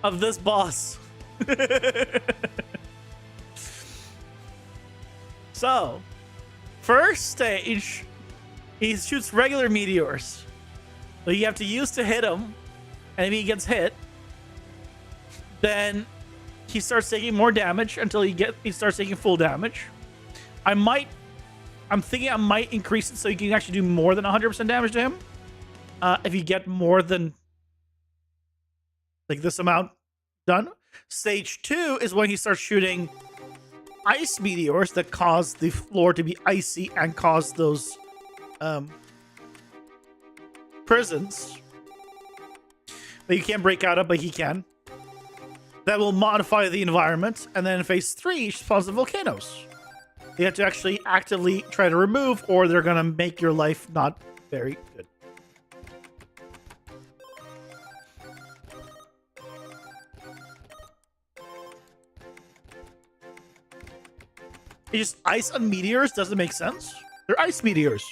of this boss. So, first stage, he shoots regular meteors. So you have to use to hit him, and if he gets hit, then he starts taking more damage until he starts taking full damage. I'm thinking I might increase it so you can actually do more than 100% damage to him. If you get more than like this amount done. Stage 2 is when he starts shooting ice meteors that cause the floor to be icy and cause those prisons that you can't break out of, but he can. That will modify the environment. And then in phase 3, spawns the volcanoes. You have to actually actively try to remove, or they're gonna make your life not very good. It's just ice on meteors doesn't make sense. They're ice meteors.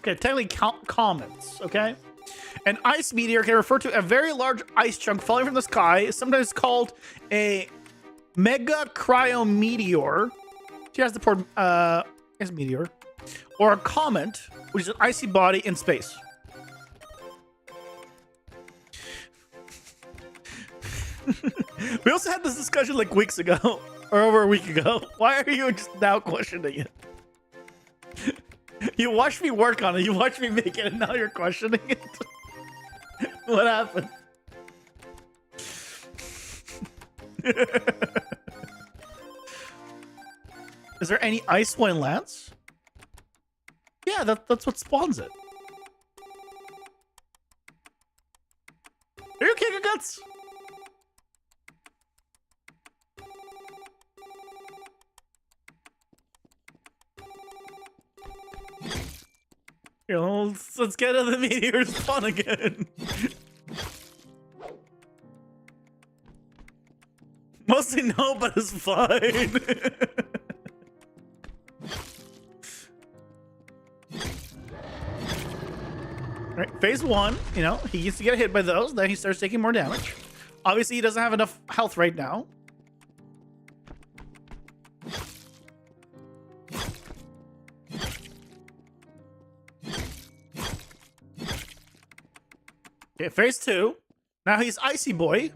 Okay, technically comments, okay? An ice meteor can refer to a very large ice chunk falling from the sky, sometimes called a mega cryometeor. She has the port as meteor, or a comet, which is an icy body in space. We also had this discussion like weeks ago, or over a week ago. Why are you just now questioning it? You watched me work on it, you watched me make it, and now you're questioning it? What happened? Is there any ice when it lands? Yeah, that's what spawns it. Are you okay, Guts? Here, let's get to the meteor spawn again. Mostly no, but it's fine. Alright, phase 1, you know, he gets to get hit by those, then he starts taking more damage. Obviously, he doesn't have enough health right now. Okay, phase 2. Now he's Icy Boy.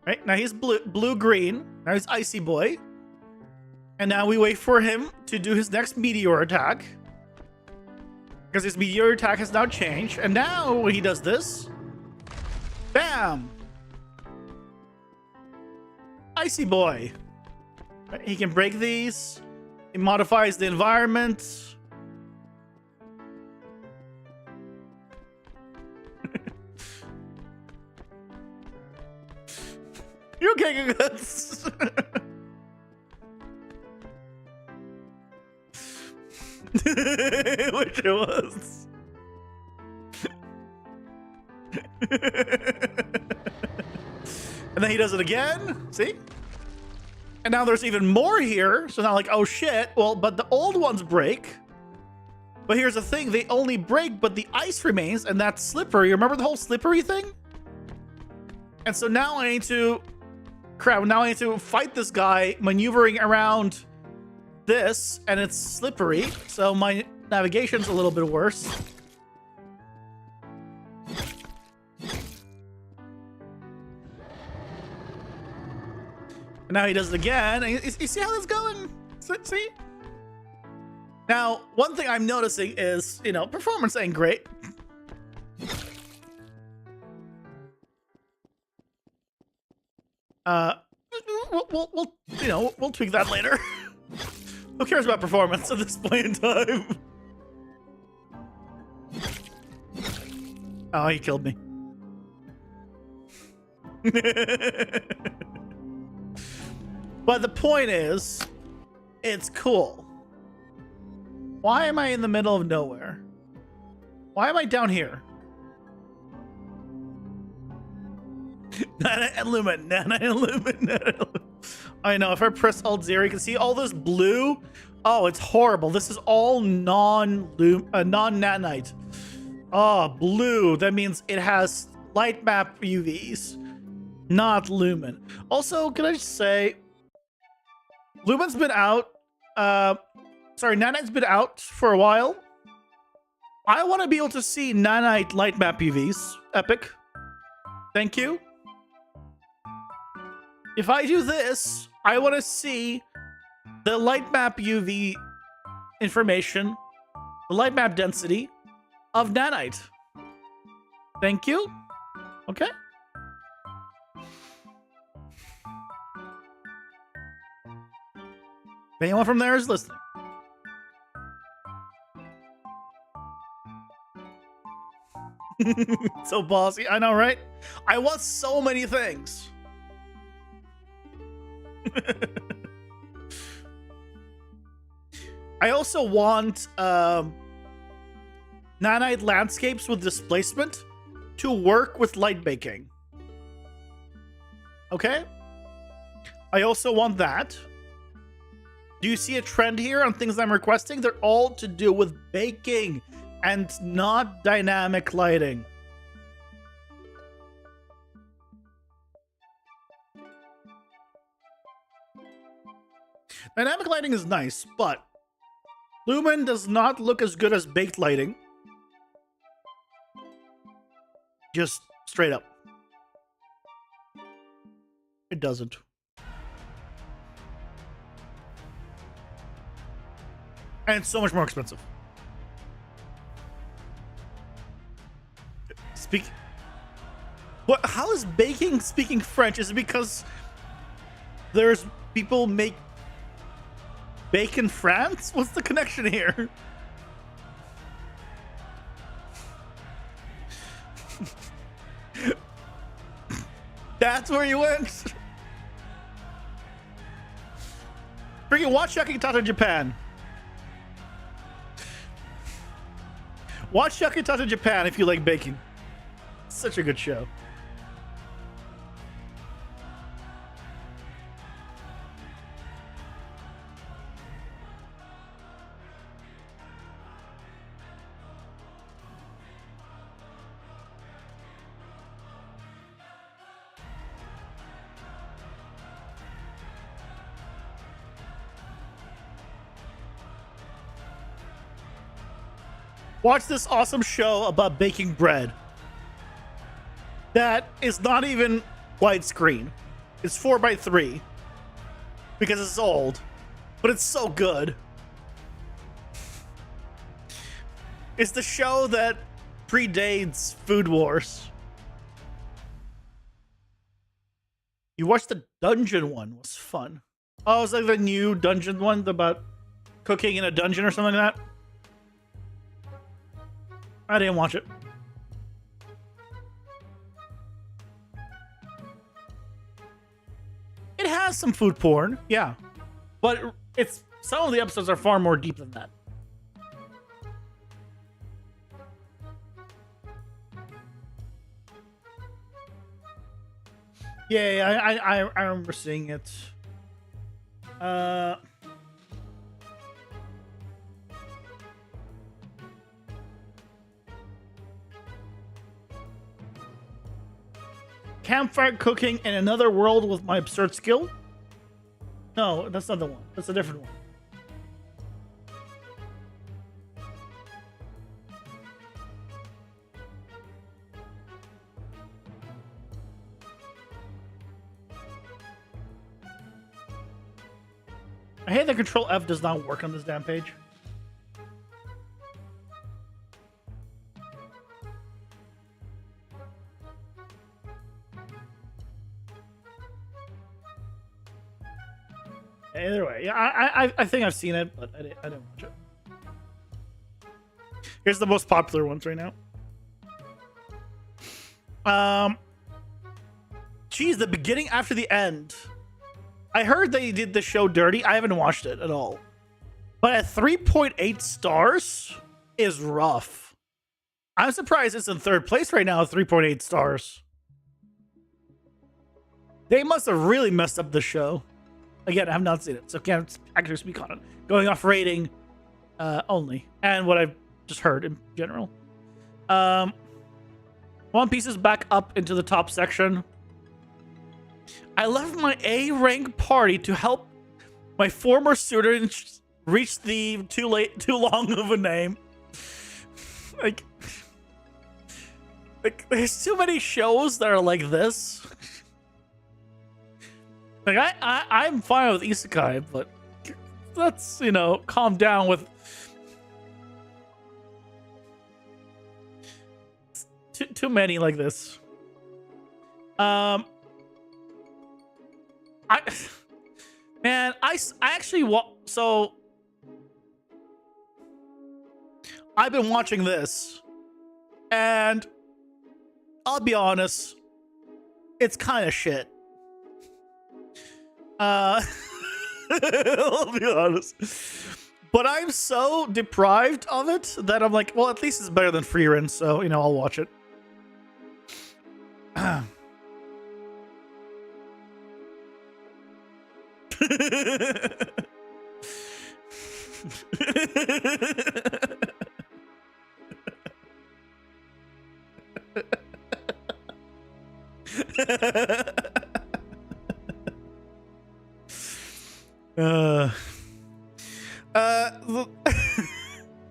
Right? Now he's blue-green. Now he's Icy Boy. And now we wait for him to do his next meteor attack. Because his meteor attack has now changed. And now when he does this, bam! Icy Boy. Right? He can break these. He modifies the environment. You okay, guys? Which it was. And then he does it again. See? And now there's even more here. So now, like, oh shit. Well, but the old ones break. But here's the thing. They only break, but the ice remains. And that's slippery. Remember the whole slippery thing? And so now I need to... Crap, now I need to fight this guy maneuvering around this, and it's slippery, so my navigation's a little bit worse. And now he does it again. And you see how that's going? See? Now, one thing I'm noticing is, you know, performance ain't great. We'll tweak that later. Who cares about performance at this point in time? Oh, he killed me. But the point is, it's cool. Why am I in the middle of nowhere? Why am I down here? Nana and Lumen, Nana and Lumen, Nana and Lumen. I know, if I press Alt-0, you can see all this blue. Oh, it's horrible. This is all non-nanite. Oh, blue. That means it has light map UVs, not Lumen. Also, can I just say, Lumen's been out. Nanite's been out for a while. I want to be able to see nanite light map UVs. Epic. Thank you. If I do this, I want to see the light map UV information, the light map density of nanite. Thank you. Okay. If anyone from there is listening. So bossy. I know, right? I want so many things. I also want nanite landscapes with displacement to work with light baking. Okay? I also want that. Do you see a trend here on things I'm requesting? They're all to do with baking and not dynamic lighting. Dynamic lighting is nice, but Lumen does not look as good as baked lighting. Just straight up. It doesn't. And it's so much more expensive. What? How is baking speaking French? Is it because there's people make bake in France? What's the connection here? That's where you went. Freaking watch Yakitata Japan. Watch Yakitata Japan if you like baking. Such a good show. Watch this awesome show about baking bread. that is not even widescreen. It's 4:3 because it's old, but it's so good. It's the show that predates Food Wars. You watched the dungeon one, was fun. Oh, it's like the new dungeon one about cooking in a dungeon or something like that. I didn't watch it. It has some food porn, yeah. But it's some of the episodes are far more deep than that. Yeah, I remember seeing it. Campfire cooking in another world with my absurd skill? No, that's not the one. That's a different one. I hate that Control F does not work on this damn page. Either way, yeah, I think I've seen it, but I didn't watch it. Here's the most popular ones right now. Geez, the beginning after the end. I heard they did the show dirty. I haven't watched it at all. But at 3.8 stars is rough. I'm surprised it's in third place right now at 3.8 stars. They must have really messed up the show. Again, I have not seen it, so can't actually speak on it. Going off rating only, and what I've just heard in general. One Piece is back up into the top section. I left my A-rank party to help my former students reach the too long of a name. Like there's too many shows that are like this. Like I'm fine with isekai, but let's, you know, calm down with too many like this. I actually so I've been watching this, and I'll be honest, it's kind of shit. I'll be honest, but I'm so deprived of it that I'm like, well, at least it's better than Freerun, so, you know, I'll watch it.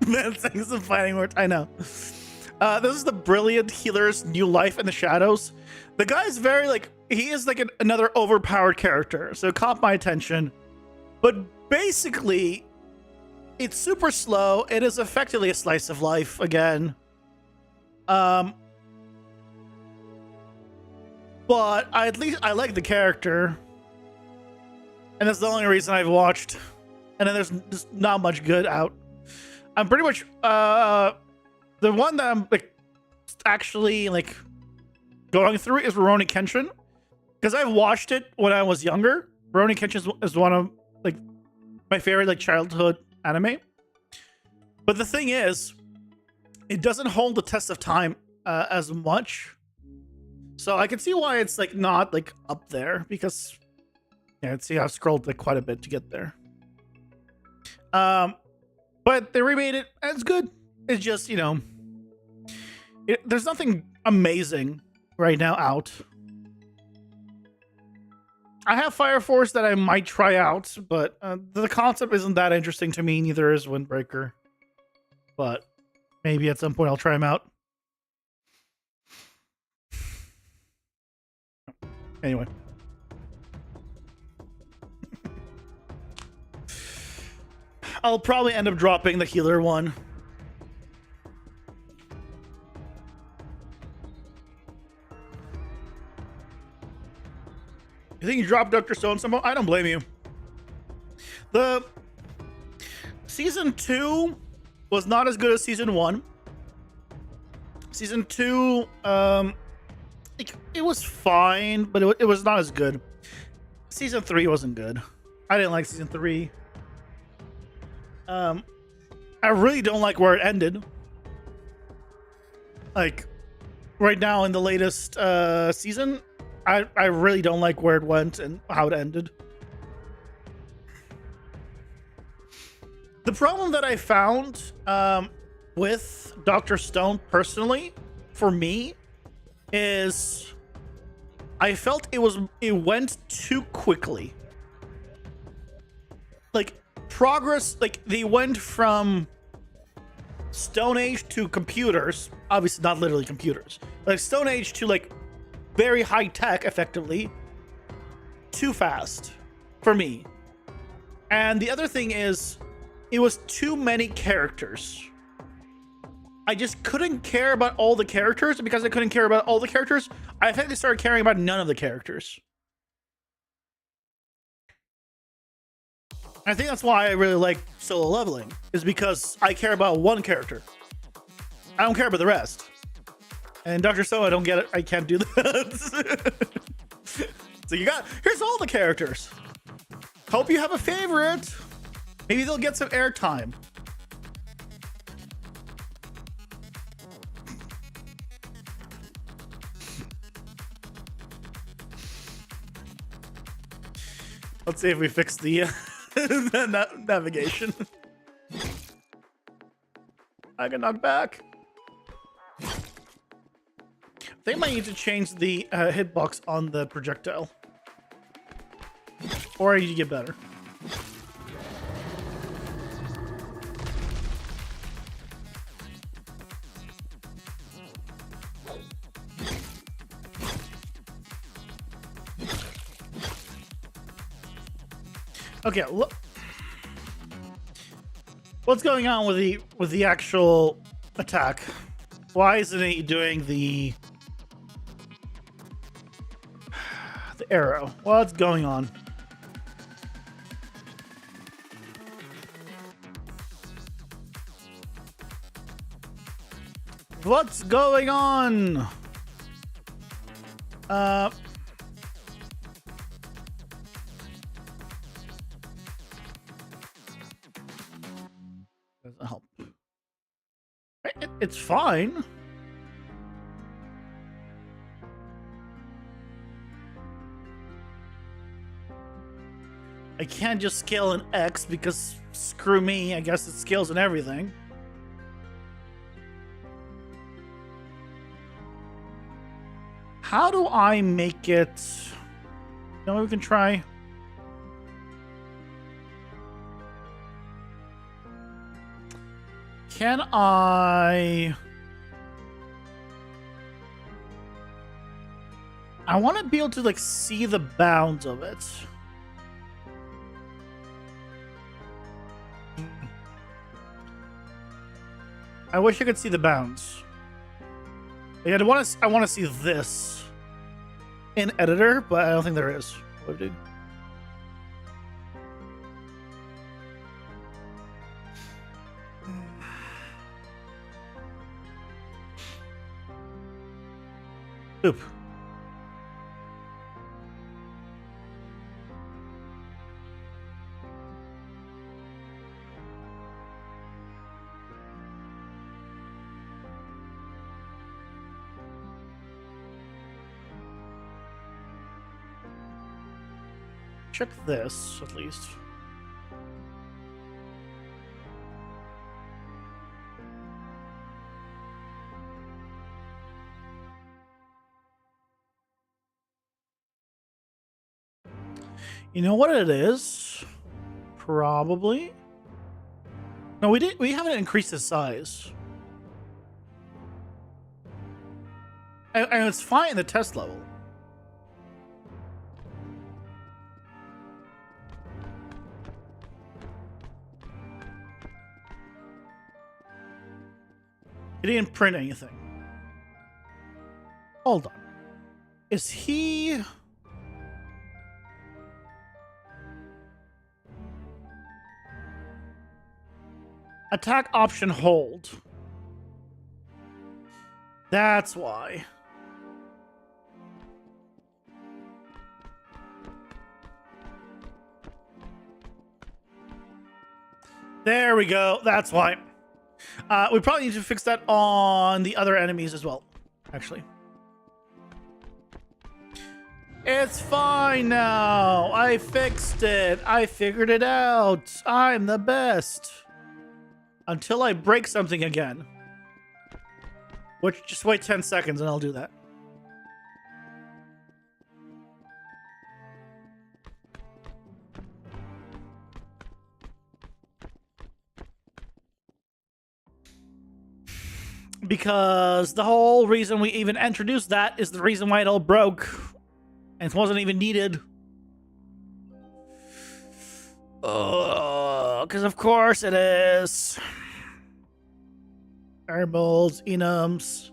Man, saying some fighting words. I know. This is the brilliant healer's new life in the shadows. The guy's very, like, he is like another overpowered character, so it caught my attention. But basically, it's super slow. It is effectively a slice of life again. But at least I like the character, and that's the only reason I've watched. And then there's just not much good out. I'm pretty much the one that I'm like actually like going through is Rurouni Kenshin, because I've watched it when I was younger. Rurouni Kenshin is one of like my favorite like childhood anime. But the thing is, it doesn't hold the test of time as much. So I can see why it's like not like up there, because yeah, let's see, I've scrolled like quite a bit to get there. But they remade it, and it's good. It's just, you know, there's nothing amazing right now out. I have Fire Force that I might try out, but the concept isn't that interesting to me. Neither is Windbreaker. But maybe at some point I'll try them out. Anyway. I'll probably end up dropping the healer one. You think you dropped Dr. Stone somehow? I don't blame you. The season 2 was not as good as season 1. Season 2, it was fine, but it was not as good. Season 3 wasn't good. I didn't like season 3. I really don't like where it ended. Like, right now in the latest season, I really don't like where it went and how it ended. The problem that I found with Dr. Stone personally, for me, is I felt it went too quickly. Like, progress, like they went from Stone Age to computers, obviously not literally computers, like Stone Age to like very high tech, effectively, too fast for me. And the other thing is, it was too many characters. I just couldn't care about all the characters, and because I couldn't care about all the characters, I effectively started caring about none of the characters. I think that's why I really like solo leveling, is because I care about one character. I don't care about the rest. And Dr. Stone, I don't get it. I can't do that. So here's all the characters. Hope you have a favorite. Maybe they'll get some airtime. Let's see if we fix the navigation. I can knock back. They might need to change the hitbox on the projectile. Or I need to get better. Okay, look. What's going on with the actual attack? Why isn't it doing the arrow? What's going on? What's going on? Doesn't help. It's fine. I can't just scale an X because screw me, I guess it scales in everything. How do I make it? You know, we can try. Can I want to be able to like see the bounds of it. I wish I could see the bounds. Like, I want to see this in editor, but I don't think there is. What did? Oop. Check this, at least. You know what it is? Probably. No, we haven't increased the size. And it's fine in the test level. He didn't print anything. Hold on. Is he... Attack option hold. That's why. There we go. That's why. We probably need to fix that on the other enemies as well, actually. It's fine now. I fixed it. I figured it out. I'm the best. Until I break something again. Which, just wait 10 seconds and I'll do that. Because the whole reason we even introduced that is the reason why it all broke. And it wasn't even needed. Because of course it is. Fireballs, enums.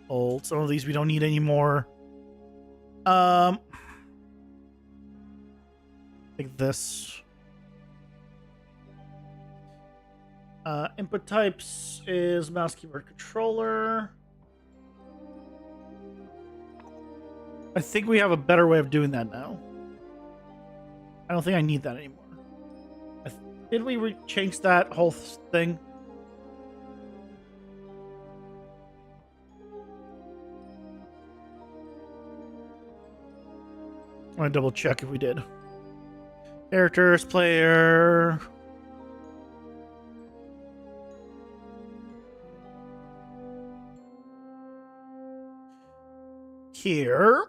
Old. Some of these we don't need anymore. Like this. Input types is mouse, keyboard, controller. I think we have a better way of doing that now. I don't think I need that anymore. Did we change that whole thing? I want to double check if we did. Characters, player. Here,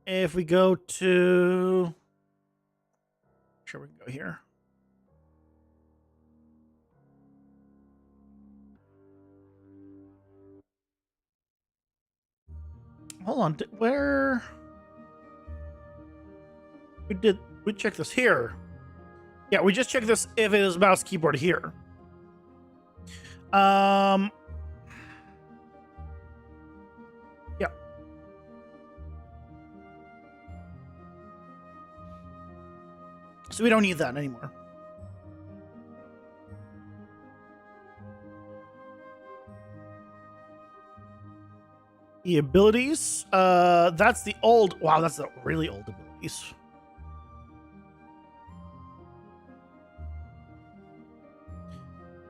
if we go to, sure, we can go here. Hold on, where? We checked this here. Yeah, we just checked this if it is mouse keyboard here. Yeah. So we don't need that anymore. The abilities, that's the old, wow, that's the really old abilities.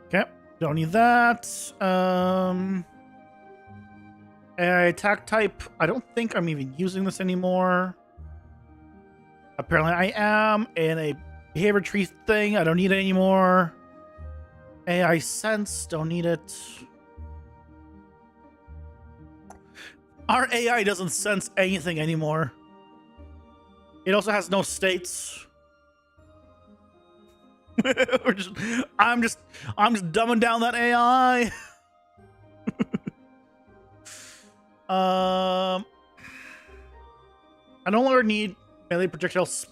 Okay, don't need that. Attack type, I don't think I'm even using this anymore. Apparently I am. And a behavior tree thing, I don't need it anymore. AI sense, don't need it. Our AI doesn't sense anything anymore. It also has no states. I'm just dumbing down that AI. I no longer need melee projectiles.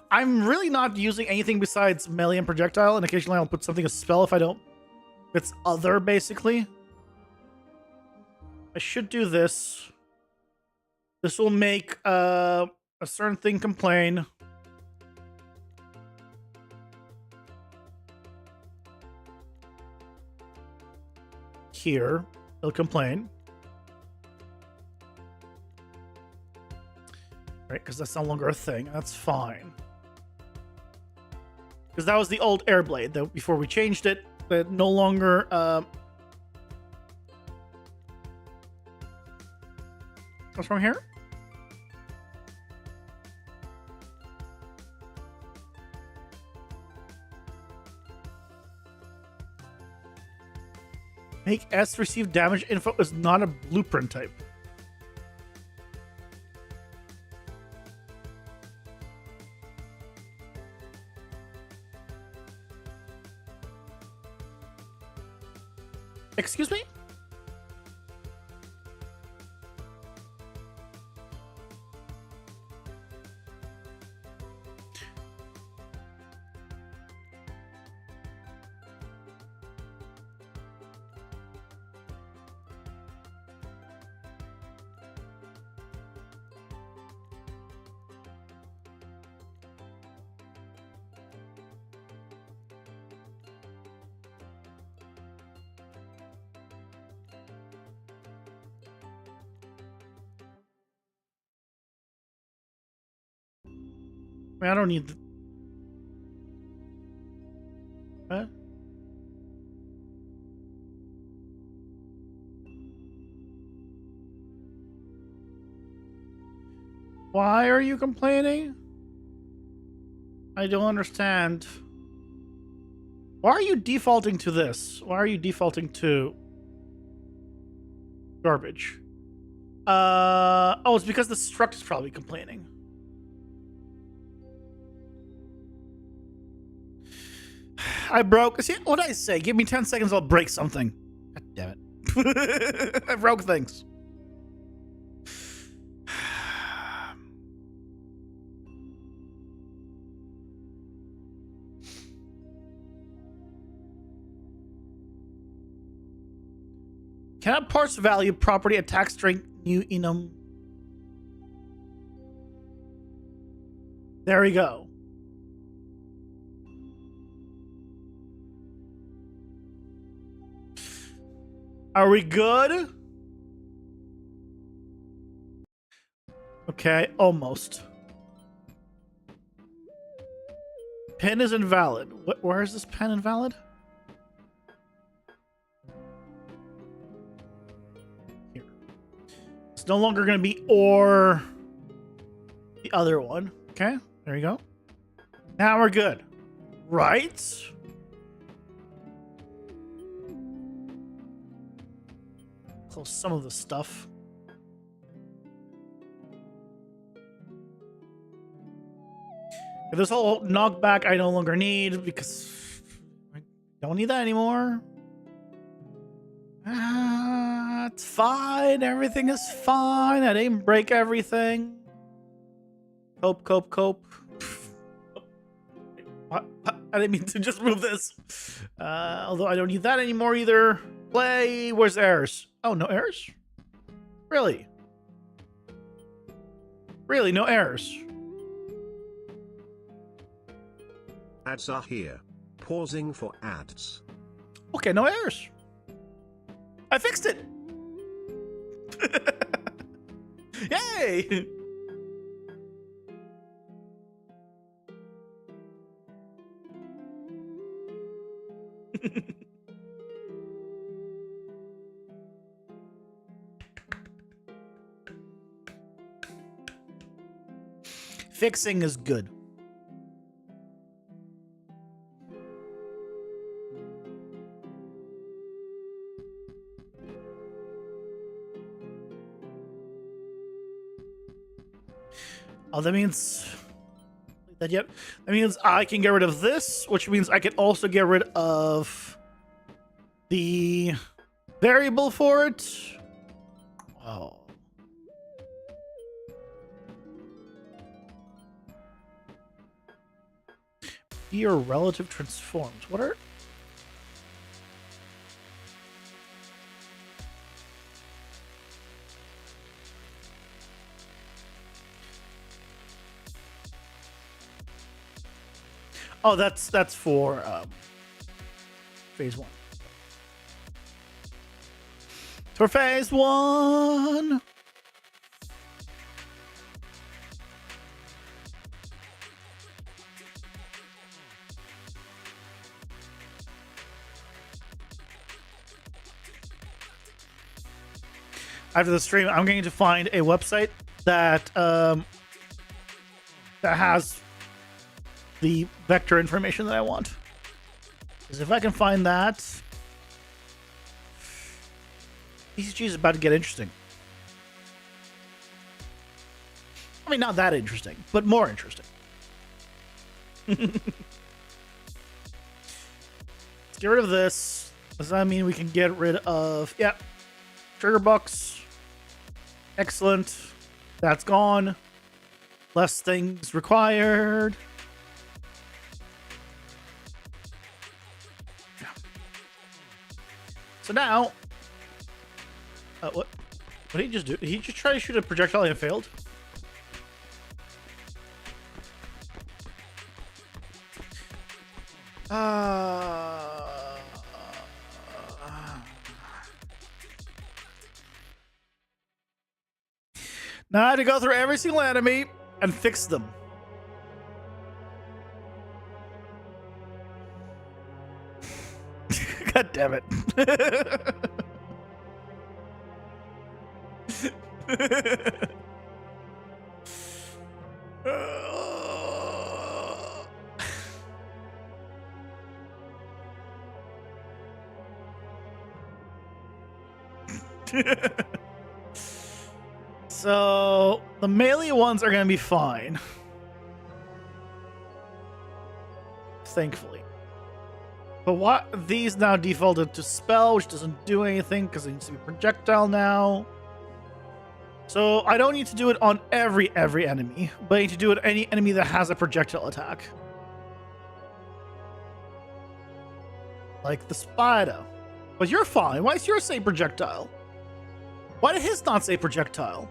I'm really not using anything besides melee and projectile, and occasionally I'll put something a spell if I don't. It's other, basically. I should do this. This will make a certain thing complain. Here, it'll complain. Right, because that's no longer a thing. That's fine. Because that was the old Airblade, though, before we changed it. But no longer... What's wrong here? Make S receive damage info is not a blueprint type. Excuse me? I mean, I don't need the... What? Why are you complaining? I don't understand. Why are you defaulting to this? Why are you defaulting to garbage? Oh, it's because the struct is probably complaining. I broke. See what I say? Give me 10 seconds, I'll break something. God damn it. I broke things. Cannot parse value property attack strength new enum. There we go. Are we good? Okay, almost. Pen is invalid. Where is this pen invalid? Here. It's no longer going to be or the other one. Okay, there you go. Now we're good. Right? Close some of the stuff. This whole knockback I no longer need because I don't need that anymore. It's fine. Everything is fine. I didn't break everything. Cope. What? I didn't mean to just move this. Although I don't need that anymore either. Play. Where's errors? Oh, no errors? Really? Really, no errors? Ads are here. Pausing for ads. Okay, no errors. I fixed it. Yay! Fixing is good. Oh, that means that yet. That means I can get rid of this, which means I can also get rid of the variable for it. Oh. Your relative transforms. What are... Oh, that's for phase 1. For phase 1. After the stream, I'm going to find a website that that has the vector information that I want. Because if I can find that, PCG is about to get interesting. I mean, not that interesting, but more interesting. Let's get rid of this. Does that mean we can get rid of... Yeah. Trigger box. Excellent. That's gone. Less things required. So now, what did he just do? Did he just try to shoot a projectile and it failed? Now I have to go through every single enemy and fix them. Damn it. So the melee ones are gonna be fine. Thankfully. But what these now defaulted to spell, which doesn't do anything because it needs to be projectile now. So I don't need to do it on every enemy, but I need to do it on any enemy that has a projectile attack. Like the spider. But you're fine. Why does yours say projectile? Why did his not say projectile?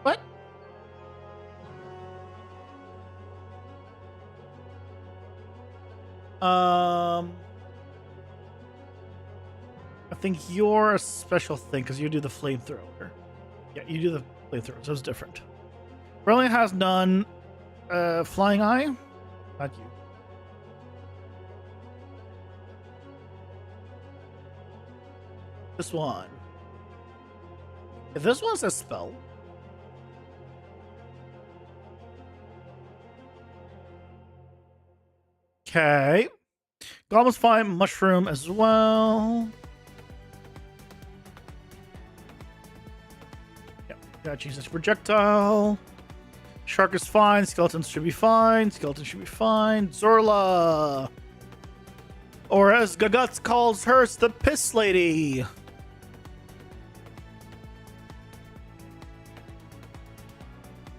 What? I think you're a special thing because you do the flamethrower. Yeah, you do the flamethrower, so it's different. Brilliant has none. Flying Eye? Not you. This one. If this one says spell. Okay. Goblin's fine. Mushroom as well. Yep. Gotta change this projectile. Shark is fine. Skeletons should be fine. Skeleton should be fine. Zorla. Or as Gaguts calls hers, the Piss Lady.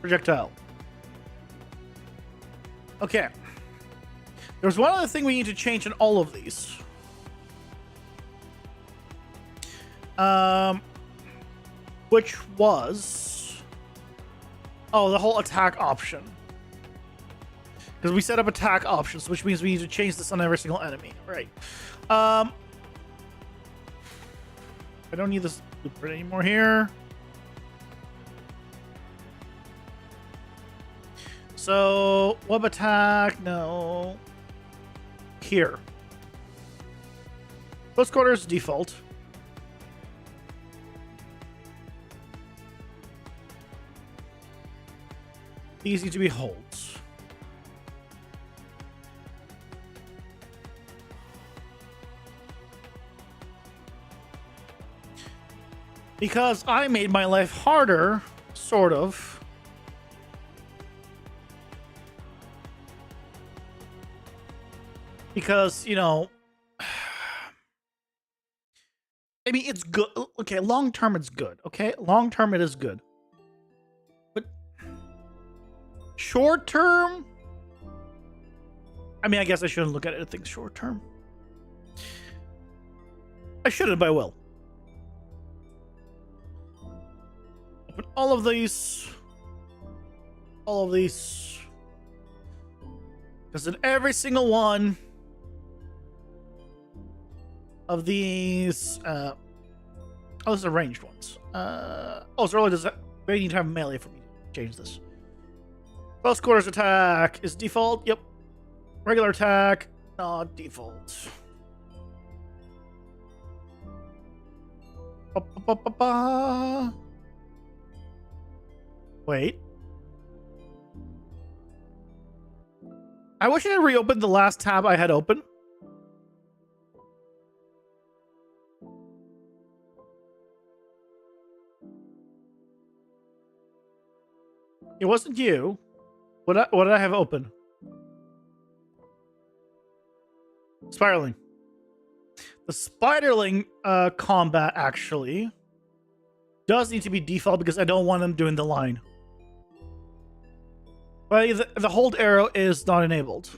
Projectile. Okay. There's one other thing we need to change in all of these. Which was... Oh, the whole attack option. Because we set up attack options, which means we need to change this on every single enemy. Right. I don't need this blueprint anymore here. So, web attack, no. Here. Close quarters, default. These need to be holds. Because I made my life harder, sort of. Because, you know, I mean, it's good. Okay, long term, it's good. Okay, long term, it is good. But short term, I mean, I guess I shouldn't look at it things short term. I shouldn't, but I will. Open all of these. All of these. Because in every single one of these, oh, those are ranged ones. Oh, so early does that? We need to have melee for me to change this. Close quarters attack is default. Yep. Regular attack, not default. Wait. I wish I had reopened the last tab I had open. It wasn't you. What did I have open? Spiraling. The Spiderling combat actually does need to be default because I don't want them doing the line. But the hold arrow is not enabled.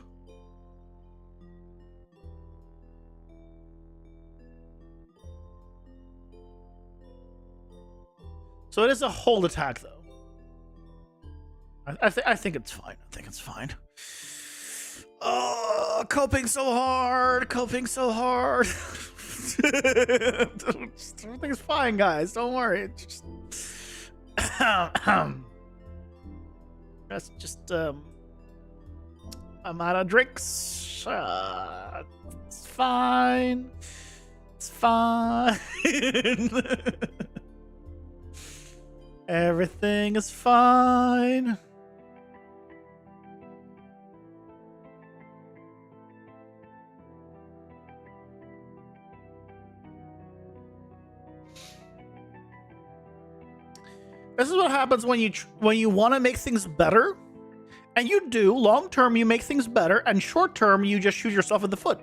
So it is a hold attack though. I think it's fine. I think it's fine. Oh, coping so hard. Coping so hard. Everything's fine, guys. Don't worry. That's just I'm out of drinks. It's fine. It's fine. Everything is fine. This is what happens when you want to make things better, and you do. Long term, you make things better, and short term, you just shoot yourself in the foot.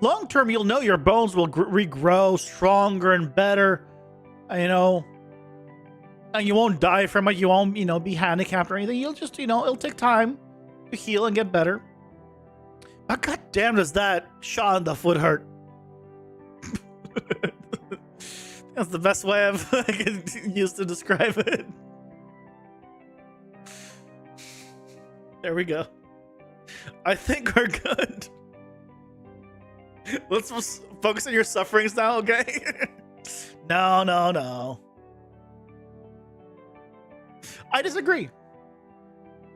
Long term, you'll know your bones will regrow stronger and better, you know, and you won't die from it. You won't, be handicapped or anything. You'll just, it'll take time to heal and get better. But goddamn, does that shot in the foot hurt? That's the best way I can use to describe it. There we go. I think we're good. Let's focus on your sufferings now, okay? No. I disagree.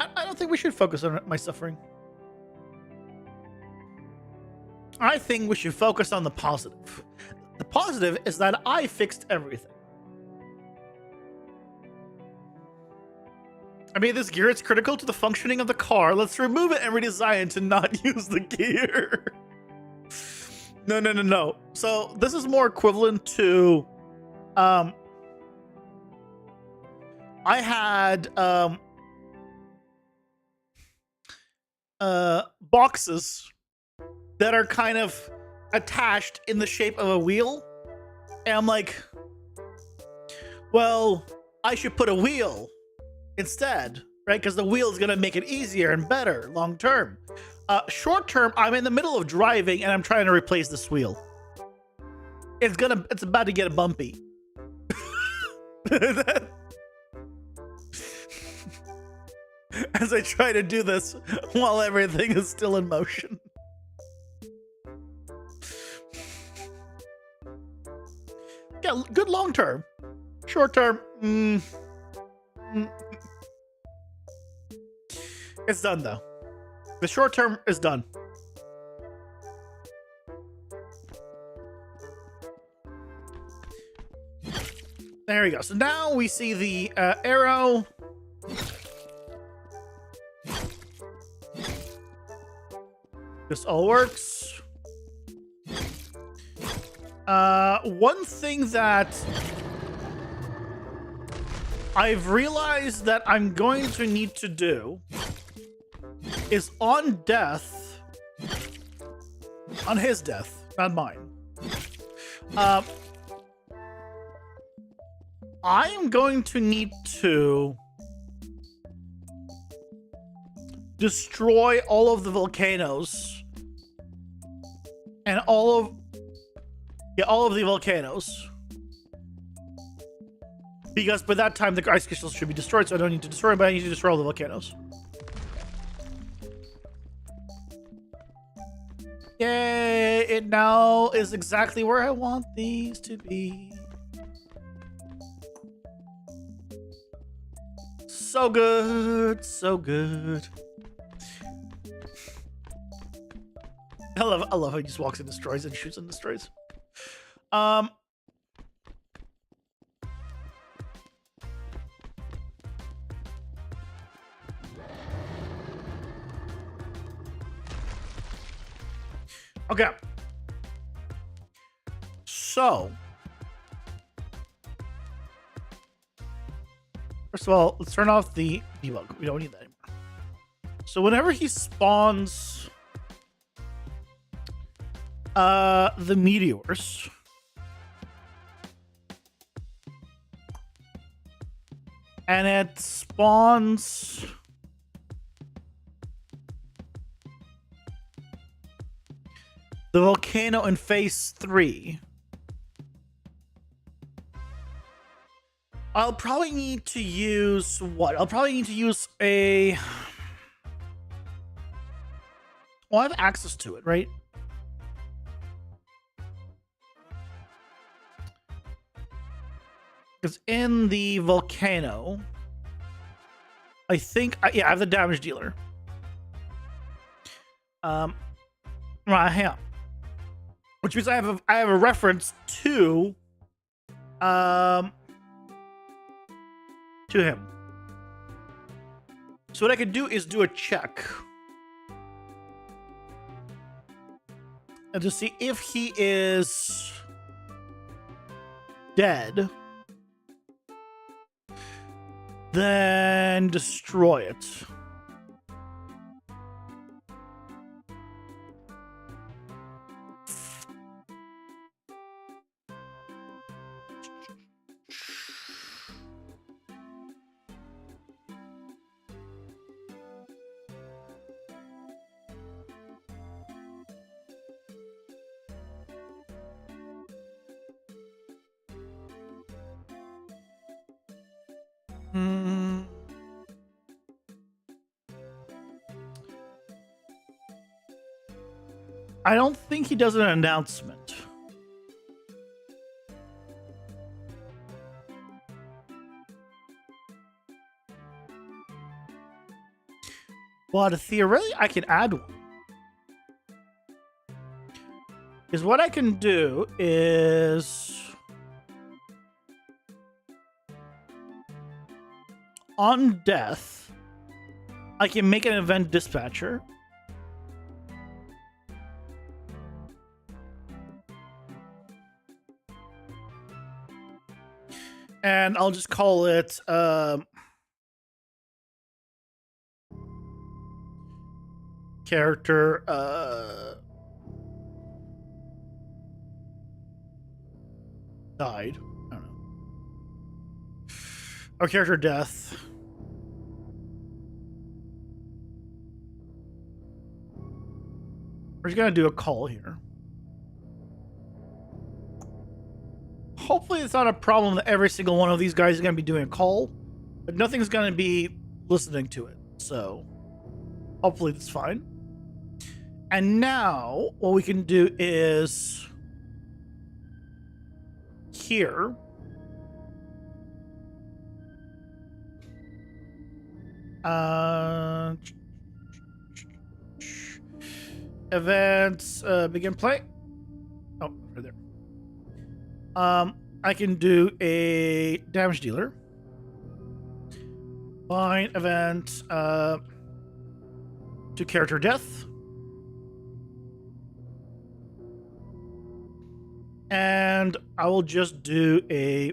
I don't think we should focus on my suffering. I think we should focus on the positive. The positive is that I fixed everything. I made this gear. It's critical to the functioning of the car. Let's remove it and redesign to not use the gear. No. So this is more equivalent to, I had boxes that are kind of attached in the shape of a wheel, and I'm like, well, I should put a wheel instead, right? Because the wheel is gonna make it easier and better long term. Short term, I'm in the middle of driving and I'm trying to replace this wheel. It's about to get bumpy. As I try to do this while everything is still in motion. Yeah, good long term. Short term, it's done though. The short term is done. There we go. So now we see the arrow. This all works. One thing that I've realized that I'm going to need to do is on his death, not mine. I'm going to need to destroy all of the volcanoes and all of the volcanoes, because by that time the ice crystals should be destroyed, so I don't need to destroy them, but I need to destroy all the volcanoes. Yay, it now is exactly where I want these to be. So good, so good. I love how he just walks and destroys and shoots and destroys. Okay. So, first of all, let's turn off the debug. We don't need that anymore. So whenever he spawns the meteors, and it spawns the volcano in phase 3, I'll probably need to use what? I'll probably need to use a... Well, I have access to it, right? Because in the volcano, I think... yeah, I have the damage dealer. Right here, which means I have a reference to him. So what I can do is do a check and to see if he is dead, then destroy it. I don't think he does an announcement. But theoretically, I can add one. Because what I can do is on death, I can make an event dispatcher. And I'll just call it character died. I don't know. Or character death. We're just gonna do a call here. Hopefully it's not a problem that every single one of these guys is going to be doing a call, but nothing's going to be listening to it. So hopefully that's fine. And now what we can do is here. Events, begin play. Oh, right there. I can do a damage dealer. Bind event to character death. And I will just do a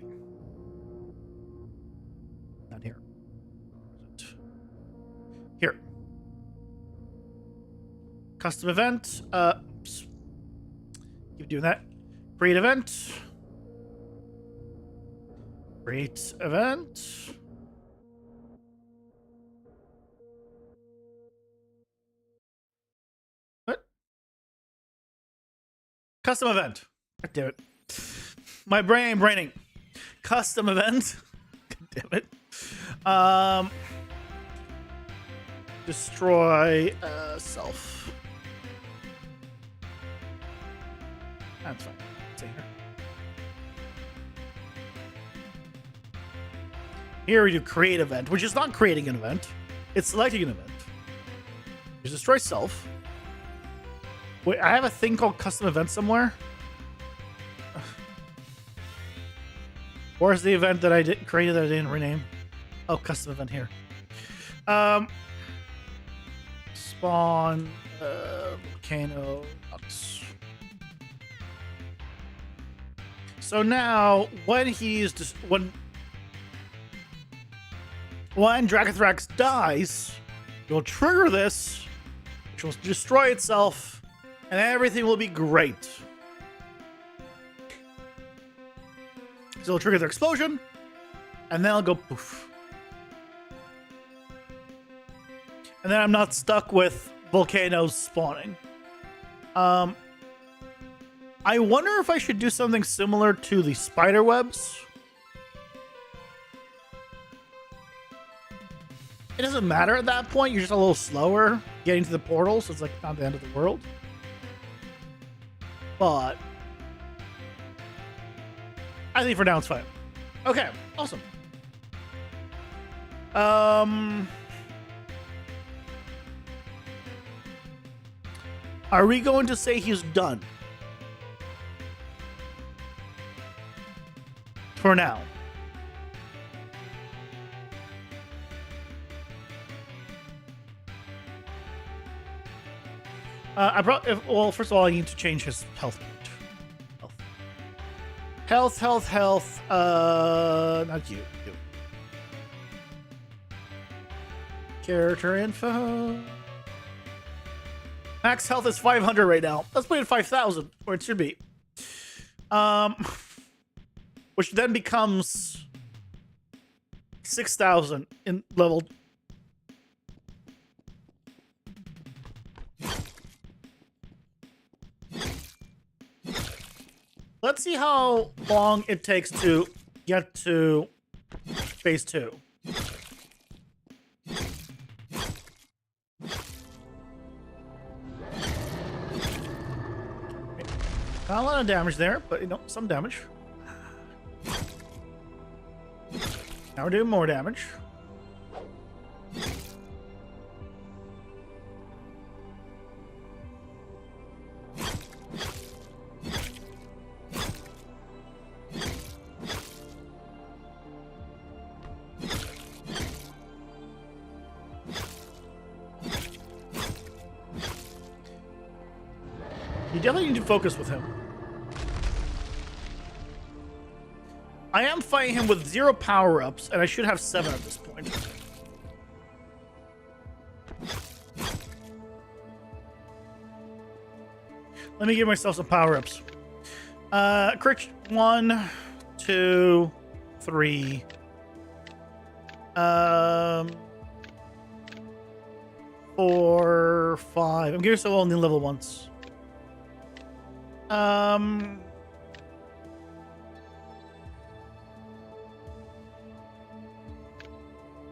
not here. Here. Custom event. Oops. Keep doing that. Create event. Create event. What? Custom event. God damn it. My brain ain't braining. Custom event. God damn it. Destroy self. That's fine. Stay here. Here we do create event, which is not creating an event. It's selecting an event. Just destroy self. Wait, I have a thing called custom event somewhere. Where's the event that I created that I didn't rename? Oh, custom event here. Spawn volcano box. So now when he's just when Dracothrax dies, you'll trigger this, which will destroy itself, and everything will be great. So it'll trigger the explosion, and then I'll go poof. And then I'm not stuck with volcanoes spawning. I wonder if I should do something similar to the spider webs. It doesn't matter at that point. You're just a little slower getting to the portal, so it's like not the end of the world. But I think for now it's fine. Okay, awesome. Are we going to say he's done? For now. Well, first of all, I need to change his health. Health. Not you. Character info. Max health is 500 right now. Let's put it at 5,000, or it should be. Which then becomes 6,000 in level. Let's see how long it takes to get to phase 2. Not a lot of damage there, but you know, some damage. Now we're doing more damage. You definitely need to focus with him. I am fighting him with 0 power-ups, and I should have 7 at this point. Let me give myself some power-ups. Crit 1, 2, 3. 4, 5. I'm giving myself only level 1s.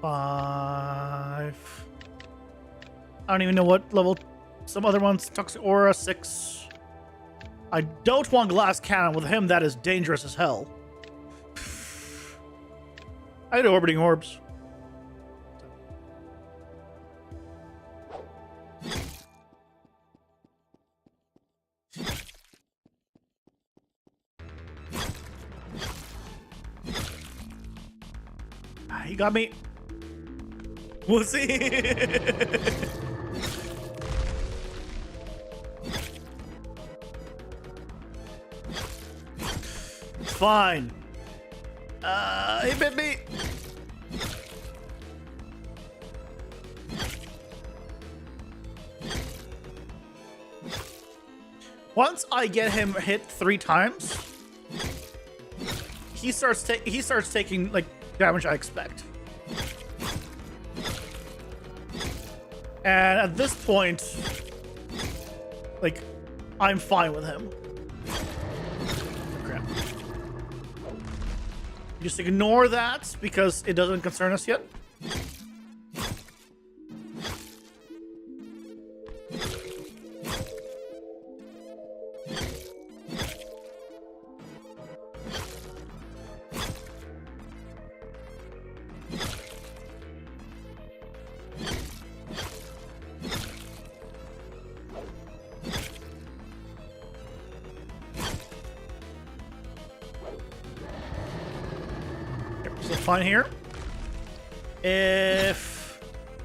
5. I don't even know what level. Some other ones. Toxic Aura 6. I don't want Glass Cannon with him. That is dangerous as hell. I had Orbiting Orbs. He got me. We'll see. It's fine. He bit me. Once I get him hit 3 times, he starts taking like damage I expect. And at this point, like, I'm fine with him. Crap. Just ignore that because it doesn't concern us yet. Fine here. If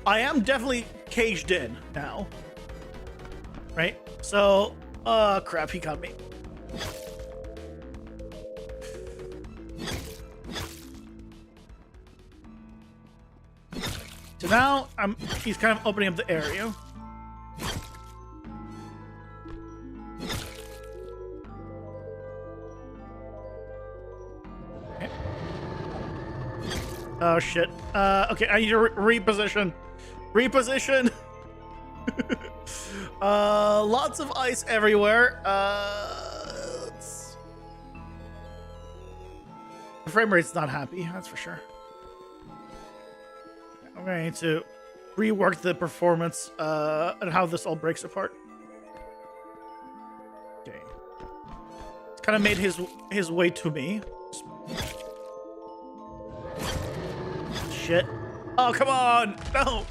I am definitely caged in now, right? So, crap, he got me. So now he's kind of opening up the area. Oh shit. Okay, I need to reposition. Reposition. Lots of ice everywhere. The frame rate's not happy, that's for sure. I'm gonna need to rework the performance and how this all breaks apart. Okay. It's kind of made his way to me. Shit. Oh, come on! No!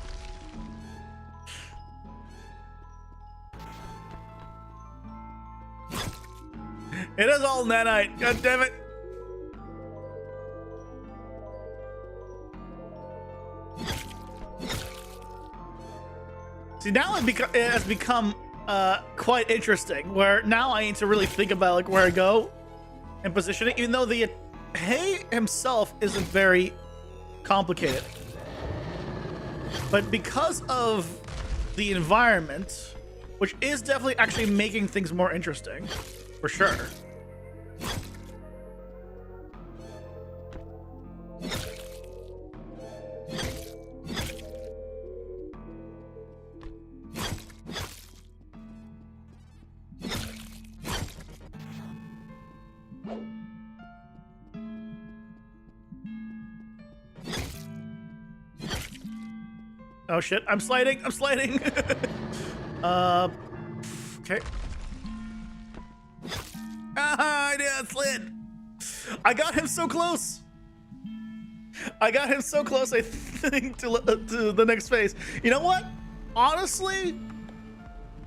It is all nanite. God damn it. See, now it has become quite interesting, where now I need to really think about like where I go and position it, even though the hay himself isn't very complicated. But because of the environment, which is definitely actually making things more interesting, for sure. Oh shit, I'm sliding, I'm sliding. Okay. Ah, I slid. I got him so close. I got him so close, I think, to the next phase. You know what? Honestly,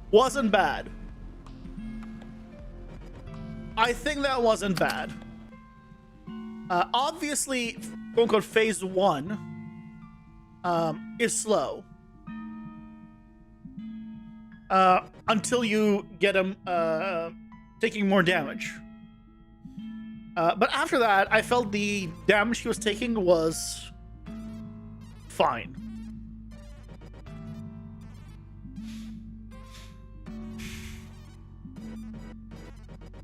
wasn't bad. I think that wasn't bad. Obviously, quote unquote, phase 1 is slow. Until you get him taking more damage. But after that, I felt the damage he was taking was fine.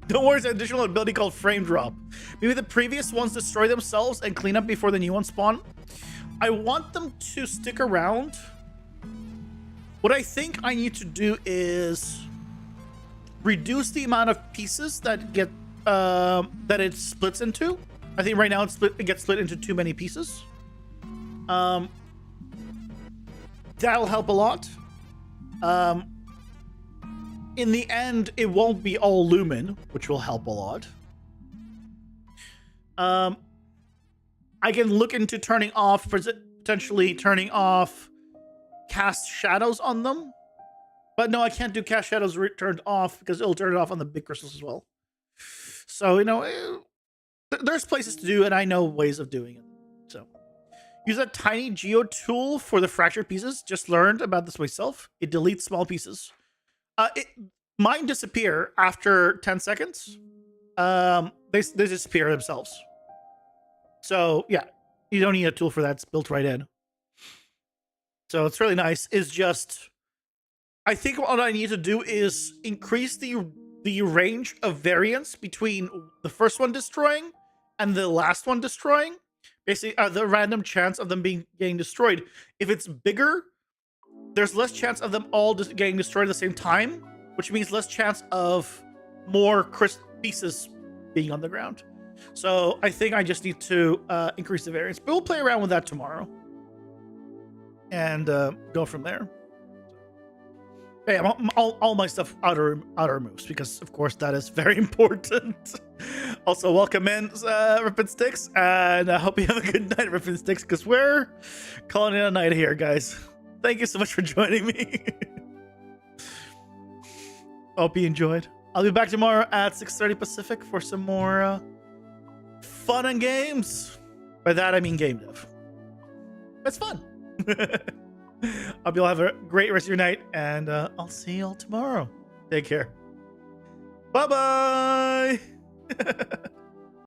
Don't worry, it's an additional ability called Frame Drop. Maybe the previous ones destroy themselves and clean up before the new ones spawn. I want them to stick around. What I think I need to do is reduce the amount of pieces that get that it splits into. I think right now it gets split into too many pieces. That'll help a lot. In the end, it won't be all lumen, which will help a lot. I can look into turning off, potentially turning off cast shadows on them. But no, I can't do cast shadows turned off because it'll turn it off on the big crystals as well. So, you know, there's places to do, and I know ways of doing it. So, use a tiny geo tool for the fractured pieces. Just learned about this myself. It deletes small pieces. Mine disappear after 10 seconds. They disappear themselves. So, yeah, you don't need a tool for that. It's built right in. So, it's really nice. It's just, I think what I need to do is increase the range of variance between the first one destroying and the last one destroying. Basically, the random chance of them getting destroyed. If it's bigger, there's less chance of them all getting destroyed at the same time, which means less chance of more crisp pieces being on the ground. So I think I just need to increase the variance. But we'll play around with that tomorrow and go from there. Hey, all my stuff auto removes because, of course, that is very important. Also, welcome in, Rippin' Sticks, and I hope you have a good night, Rippin' Sticks, because we're calling it a night here, guys. Thank you so much for joining me. Hope you enjoyed. I'll be back tomorrow at 6:30 Pacific for some more fun and games. By that, I mean game dev. It's fun. Hope you'll have a great rest of your night, and I'll see you all tomorrow. Take care. Bye-bye.